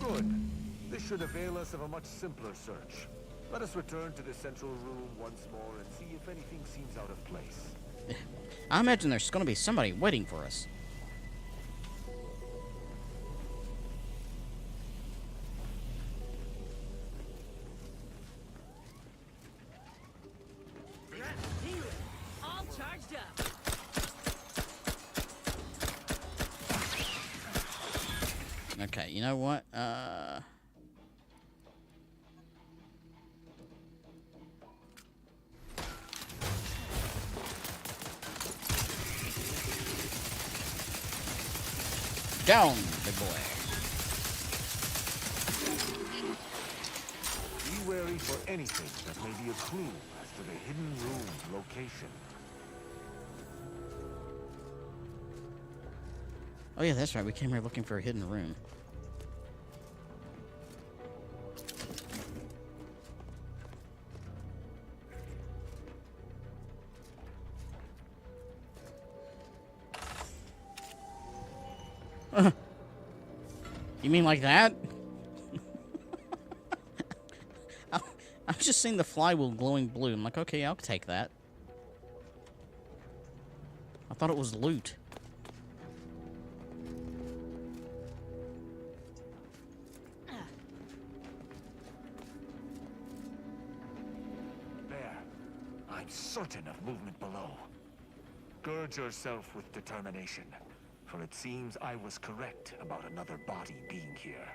Good. This should avail us of a much simpler search. Let us return to the central room once more and see if anything seems out of place. I imagine there's going to be somebody waiting for us. All charged up. Okay, you know what? Down, big boy. Be wary for anything that may be a clue as to the hidden room's location. Oh yeah, that's right. We came here looking for a hidden room. You mean like that? I've just seen the flywheel glowing blue. I'm like, okay, I'll take that. I thought it was loot. There. I'm certain of movement below. Gird yourself with determination, for it seems I was correct about another body being here.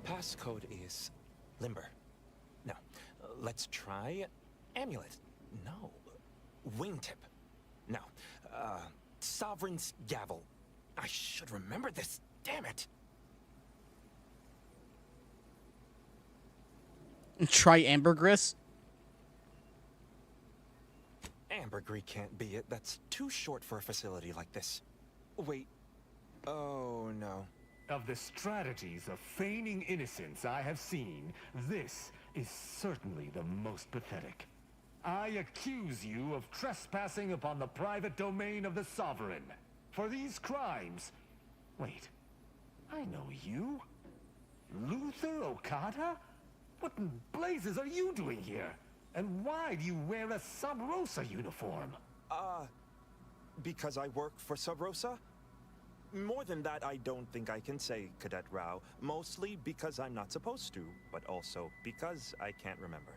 Passcode is limber. No. Let's try amulet. No. Wingtip. No. Sovereign's gavel. I should remember this. Damn it. Try ambergris? Ambergris can't be it. That's too short for a facility like this. Wait. Oh, no. Of the strategies of feigning innocence I have seen, this is certainly the most pathetic. I accuse you of trespassing upon the private domain of the Sovereign. For these crimes... Wait. I know you. Luther Okada? What in blazes are you doing here? And why do you wear a Sub Rosa uniform? Because I work for Sub Rosa? More than that, I don't think I can say, Cadet Rao. Mostly because I'm not supposed to, but also because I can't remember.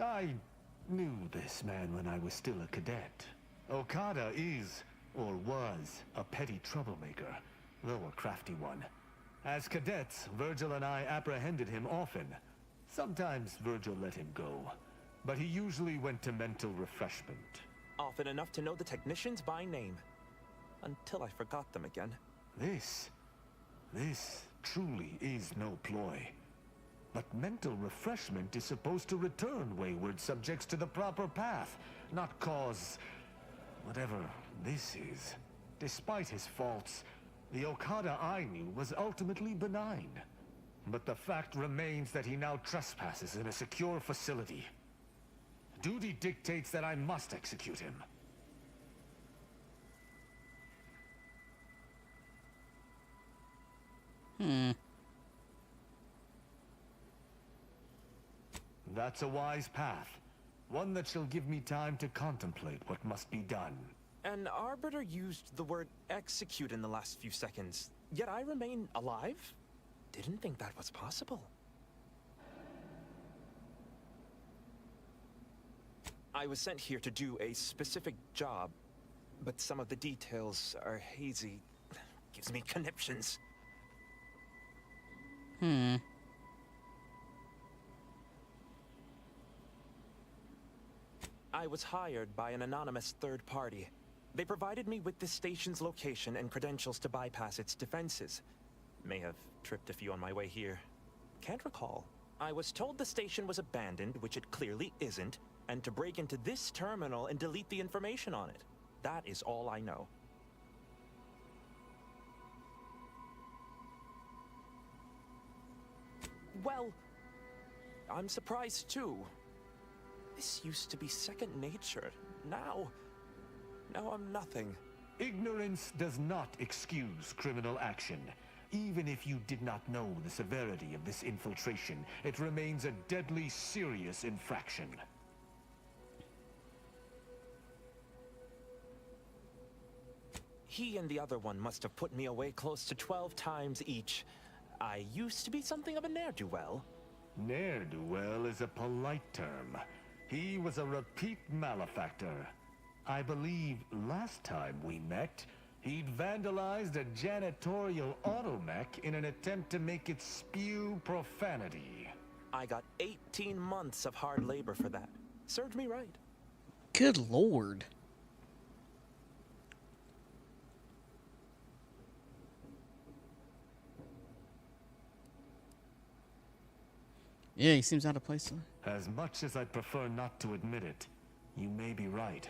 I knew this man when I was still a cadet. Okada is, or was, a petty troublemaker, though a crafty one. As cadets, Virgil and I apprehended him often. Sometimes Virgil let him go, but he usually went to mental refreshment. Often enough to know the technicians by name. Until I forgot them again. This truly is no ploy. But mental refreshment is supposed to return wayward subjects to the proper path, not cause whatever this is. Despite his faults, the Okada I knew was ultimately benign. But the fact remains that he now trespasses in a secure facility. Duty dictates that I must execute him. That's a wise path. One that shall give me time to contemplate what must be done. An Arbiter used the word execute in the last few seconds, yet I remain alive? Didn't think that was possible. I was sent here to do a specific job, but some of the details are hazy. Gives me conniptions. I was hired by an anonymous third party. They provided me with the station's location and credentials to bypass its defenses. May have tripped a few on my way here. Can't recall. I was told the station was abandoned, which it clearly isn't, and to break into this terminal and delete the information on it. That is all I know. Well, I'm surprised too. This used to be second nature. Now I'm nothing. Ignorance does not excuse criminal action. Even if you did not know the severity of this infiltration, it remains a deadly serious infraction. He and the other one must have put me away close to 12 times each. I used to be something of a ne'er-do-well. Ne'er-do-well is a polite term. He was a repeat malefactor. I believe last time we met, he'd vandalized a janitorial automech in an attempt to make it spew profanity. I got 18 months of hard labor for that. Served me right. Good lord. Yeah, he seems out of place. As much as I'd prefer not to admit it, you may be right.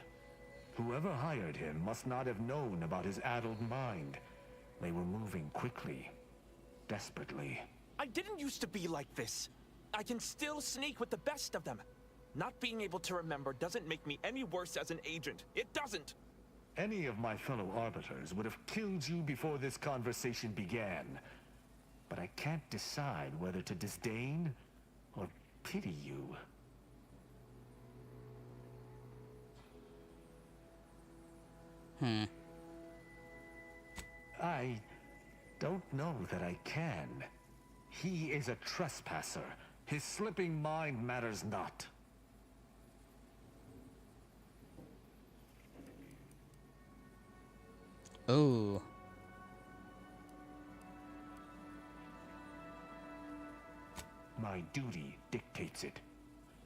Whoever hired him must not have known about his addled mind. They were moving quickly, desperately. I didn't used to be like this. I can still sneak with the best of them. Not being able to remember doesn't make me any worse as an agent. It doesn't. Any of my fellow arbiters would have killed you before this conversation began. But I can't decide whether to disdain or pity you. I don't know that I can. He is a trespasser. His slipping mind matters not. Oh. My duty dictates it.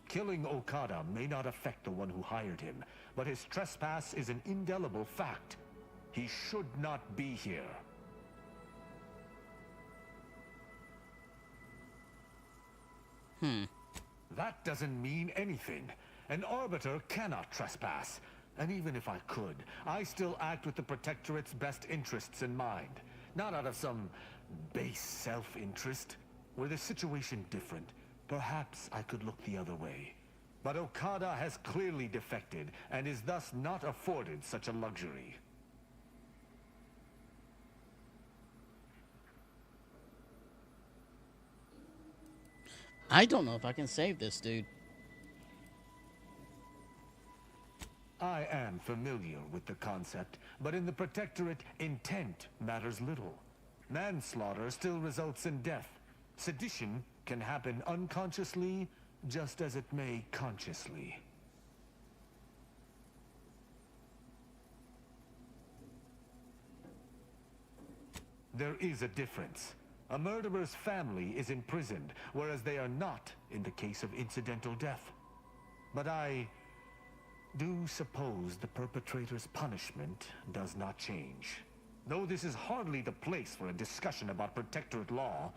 Killing Okada may not affect the one who hired him, but his trespass is an indelible fact. He should not be here. That doesn't mean anything. An arbiter cannot trespass. And even if I could, I still act with the Protectorate's best interests in mind. Not out of some base self-interest. Were the situation different, perhaps I could look the other way. But Okada has clearly defected, and is thus not afforded such a luxury. I don't know if I can save this dude. I am familiar with the concept, but in the Protectorate, intent matters little. Manslaughter still results in death. Sedition can happen unconsciously, just as it may consciously. There is a difference. A murderer's family is imprisoned, whereas they are not in the case of incidental death. But I do suppose the perpetrator's punishment does not change. Though this is hardly the place for a discussion about Protectorate law,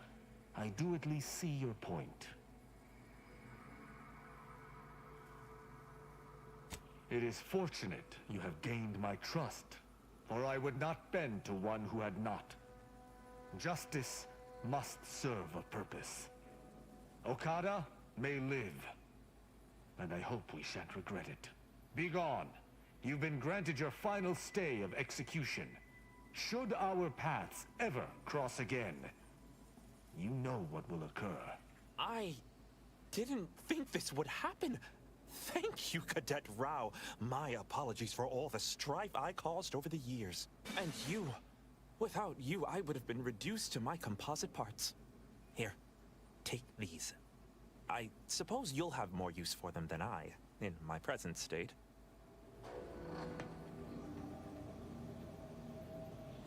I do at least see your point. It is fortunate you have gained my trust, or I would not bend to one who had not. Justice must serve a purpose. Okada may live, and I hope we shan't regret it. Be gone. You've been granted your final stay of execution. Should our paths ever cross again, you know what will occur. I didn't think this would happen. Thank you, Cadet Rao. My apologies for all the strife I caused over the years. And you, without you, I would have been reduced to my composite parts. Here, take these. I suppose you'll have more use for them than I, in my present state.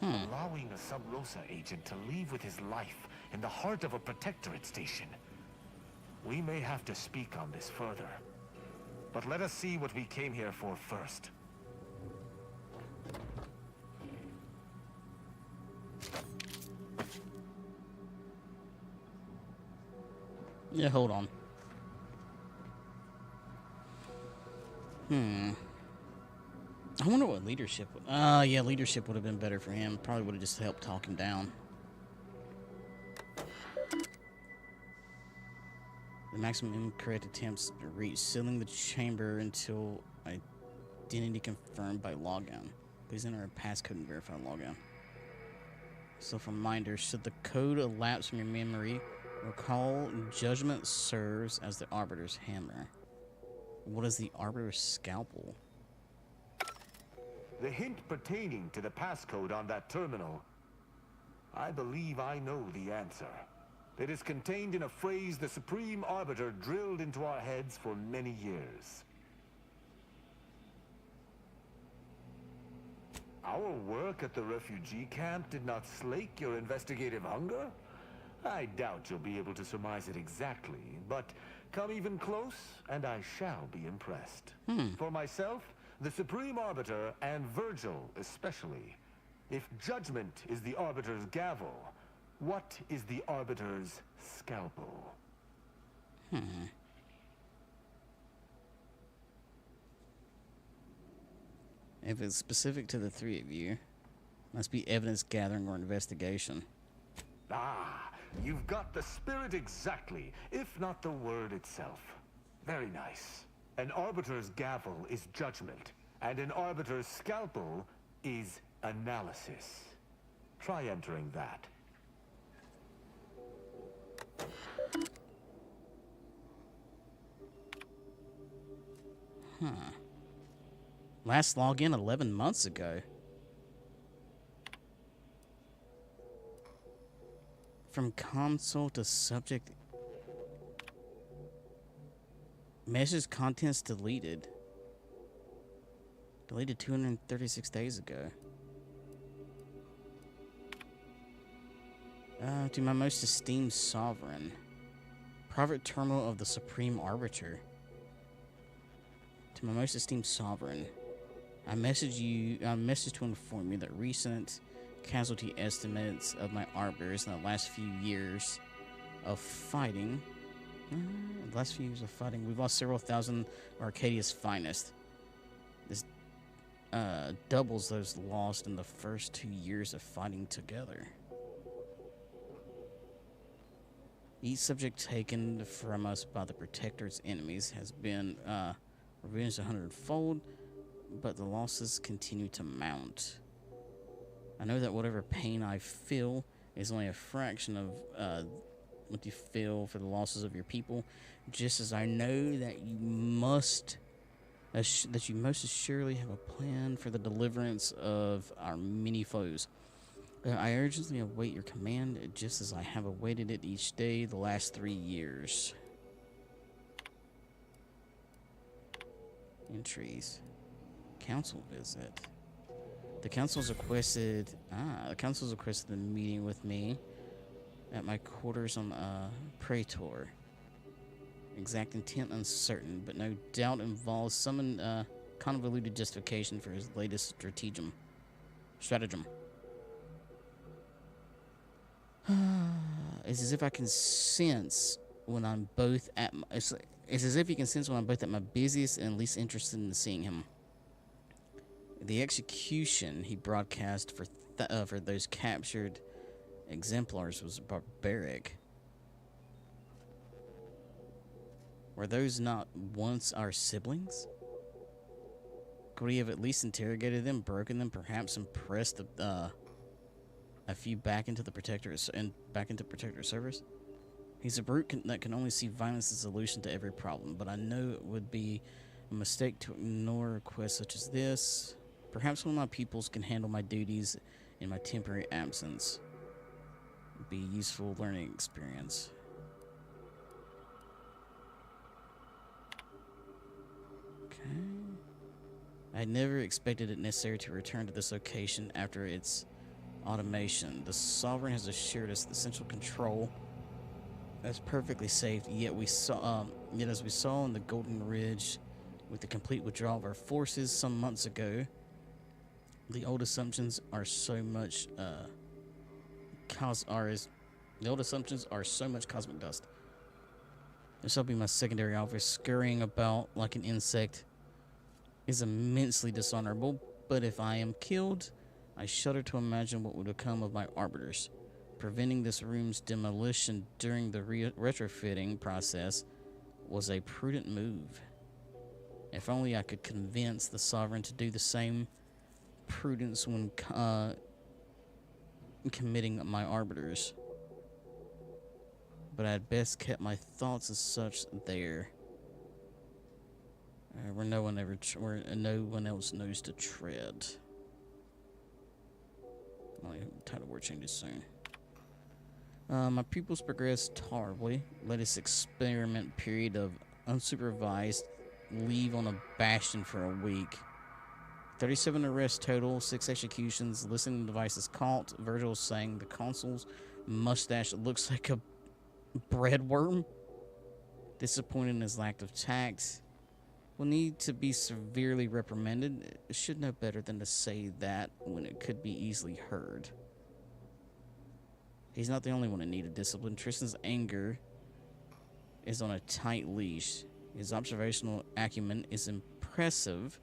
Allowing a Sub Rosa agent to leave with his life in the heart of a Protectorate station. We may have to speak on this further. But let us see what we came here for first. Yeah, hold on. I wonder what leadership would... yeah, leadership would have been better for him. Probably would have just helped talk him down. The maximum incorrect attempts to reach sealing the chamber until identity confirmed by logout. Please enter a passcode and verify logout. Self-reminder, should the code elapse from your memory, recall judgment serves as the Arbiter's hammer. What is the Arbiter's scalpel? The hint pertaining to the passcode on that terminal. I believe I know the answer. It is contained in a phrase the Supreme Arbiter drilled into our heads for many years. Our work at the refugee camp did not slake your investigative hunger? I doubt you'll be able to surmise it exactly, but come even close, and I shall be impressed. For myself, the Supreme Arbiter, and Virgil especially, if judgment is the Arbiter's gavel, what is the Arbiter's scalpel? If it's specific to the three of you, must be evidence gathering or investigation. Ah, you've got the spirit exactly, if not the word itself. Very nice. An Arbiter's gavel is judgment, and an Arbiter's scalpel is analysis. Try entering that. Last login 11 months ago. From console to subject. Message contents deleted. Deleted 236 days ago. To my most esteemed sovereign. Private terminal of the Supreme Arbiter. To my most esteemed sovereign. I message to inform you that recent casualty estimates of my arbiters in the last few years of fighting. We've lost several thousand of Arcadia's finest. This doubles those lost in the first 2 years of fighting together. Each subject taken from us by the Protector's enemies has been revenged 100-fold, but the losses continue to mount. I know that whatever pain I feel is only a fraction of what you feel for the losses of your people, just as I know that you most assuredly have a plan for the deliverance of our many foes. I urgently await your command, just as I have awaited it each day the last 3 years. Entries. Council visit. The council's requested a meeting with me at my quarters on Praetor. Exact intent uncertain, but no doubt involves some convoluted justification for his latest stratagem. It's as if I can sense when I'm both at my, it's as if he can sense when I'm both at my busiest and least interested in seeing him. The execution he broadcast for those captured exemplars was barbaric. Were those not once our siblings? Could he have at least interrogated them, broken them, perhaps impressed a few back into Protector's service? He's a brute that can only see violence as a solution to every problem, but I know it would be a mistake to ignore requests such as this. Perhaps one of my pupils can handle my duties in my temporary absence. It'd be a useful learning experience. Okay. I had never expected it necessary to return to this location after its automation. The Sovereign has assured us that central control is perfectly safe, yet as we saw on the Golden Ridge with the complete withdrawal of our forces some months ago, the old assumptions are so much cosmic dust. This will be my secondary office. Scurrying about like an insect is immensely dishonorable, but if I am killed, I shudder to imagine what would become of my arbiters. Preventing this room's demolition during the retrofitting process was a prudent move. If only I could convince the Sovereign to do the same prudence when committing my arbiters. But I had best kept my thoughts as such there, where no one else knows to tread. My title word changes soon. My pupils progressed horribly. Let us experiment period of unsupervised leave on a bastion for a week. 37 arrests total, 6 executions, listening devices caught. Virgil saying the consul's mustache looks like a bread worm. Disappointed in his lack of tact. Will need to be severely reprimanded. Should know better than to say that when it could be easily heard. He's not the only one in need of discipline. Tristan's anger is on a tight leash. His observational acumen is impressive,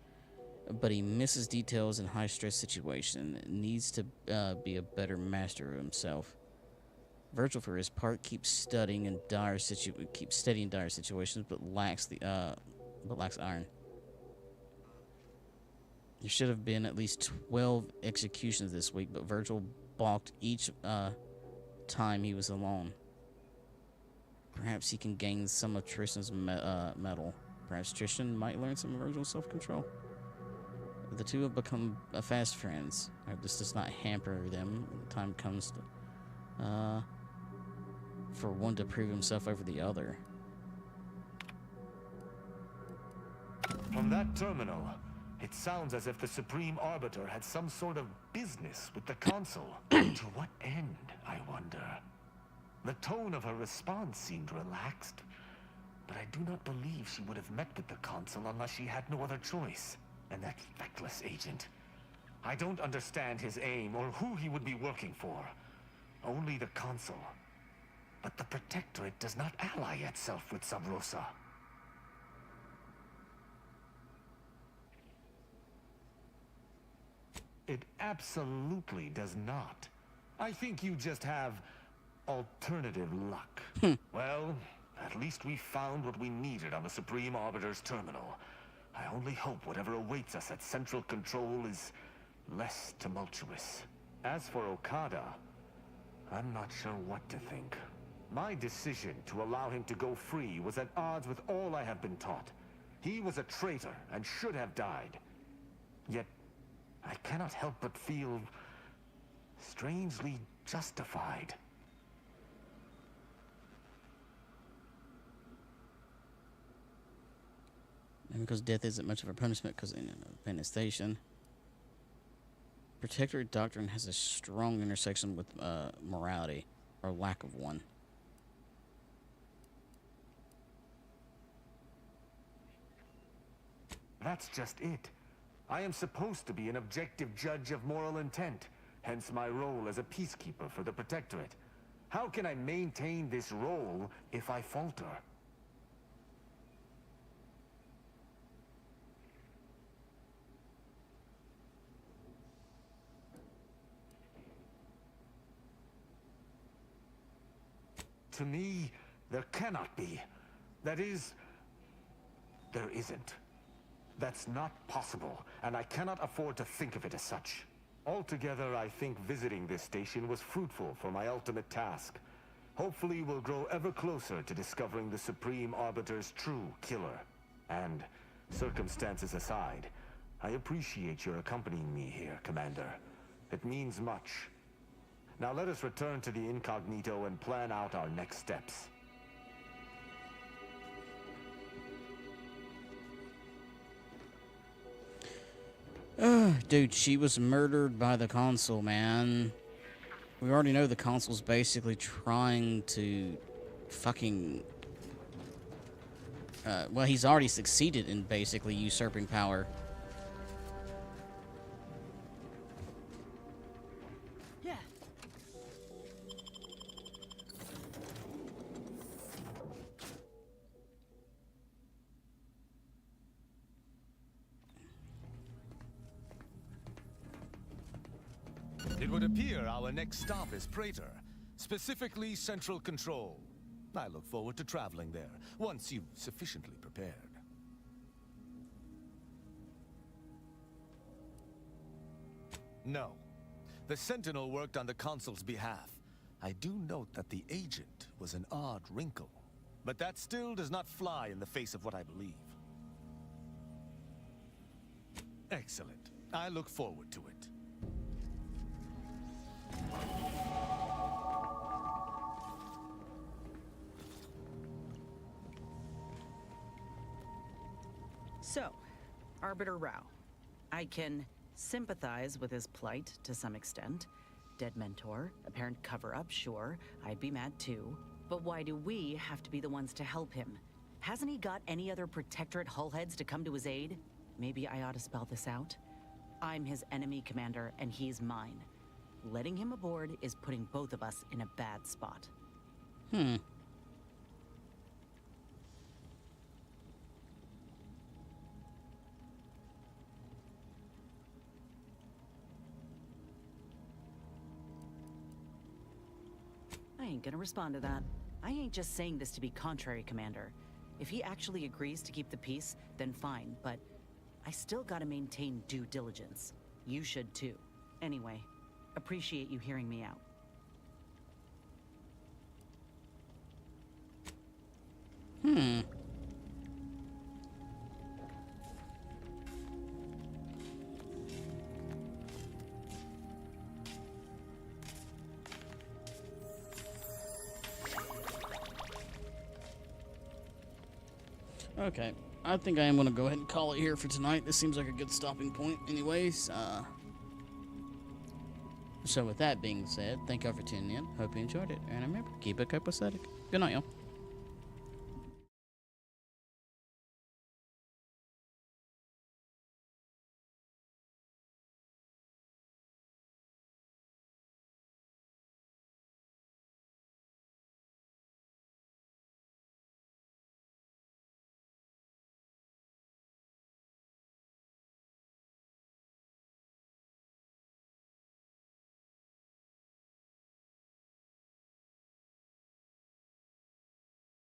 but he misses details in high-stress situations. Needs to be a better master of himself. Virgil, for his part, keeps studying in dire situations, but lacks iron. There should have been at least 12 executions this week, but Virgil balked each time he was alone. Perhaps he can gain some of Tristan's mettle. Perhaps Tristan might learn some of Virgil's self-control. The two have become fast friends. I hope this does not hamper them when the time comes to, for one to prove himself over the other. From that terminal, it sounds as if the Supreme Arbiter had some sort of business with the Consul. To what end, I wonder? The tone of her response seemed relaxed, but I do not believe she would have met with the Consul unless she had no other choice. And that feckless agent. I don't understand his aim or who he would be working for. Only the Consul. But the Protectorate does not ally itself with Sub Rosa. It absolutely does not. I think you just have alternative luck. Well, at least we found what we needed on the Supreme Arbiter's terminal. I only hope whatever awaits us at Central Control is less tumultuous. As for Okada, I'm not sure what to think. My decision to allow him to go free was at odds with all I have been taught. He was a traitor and should have died. Yet, I cannot help but feel strangely justified. And because death isn't much of a punishment because in Venice Station, Protectorate doctrine has a strong intersection with morality, or lack of one. That's just it. I am supposed to be an objective judge of moral intent, hence my role as a peacekeeper for the Protectorate. How can I maintain this role if I falter? To me, there cannot be. That is, there isn't. That's not possible, and I cannot afford to think of it as such. Altogether, I think visiting this station was fruitful for my ultimate task. Hopefully, we'll grow ever closer to discovering the Supreme Arbiter's true killer. And, circumstances aside, I appreciate your accompanying me here, Commander. It means much. Now let us return to the incognito and plan out our next steps. Dude, she was murdered by the Consul, man. We already know the Consul's basically trying to fucking... well, he's already succeeded in basically usurping power. Yeah. would appear our next stop is Praetor, specifically Central Control. I look forward to traveling there, once you've sufficiently prepared. No. The Sentinel worked on the Consul's behalf. I do note that the agent was an odd wrinkle. But that still does not fly in the face of what I believe. Excellent. I look forward to it. So, Arbiter Rao. I can sympathize with his plight to some extent. Dead mentor, apparent cover-up, sure. I'd be mad too. But why do we have to be the ones to help him? Hasn't he got any other Protectorate hullheads to come to his aid? Maybe I ought to spell this out. I'm his enemy commander, and he's mine. Letting him aboard is putting both of us in a bad spot. I ain't gonna respond to that. I ain't just saying this to be contrary, Commander. If he actually agrees to keep the peace, then fine, but I still gotta maintain due diligence. You should too. Anyway, appreciate you hearing me out. Okay, I think I am going to go ahead and call it here for tonight. This seems like a good stopping point anyways. So with that being said, thank y'all for tuning in. Hope you enjoyed it. And remember, keep it copacetic. Good night, y'all.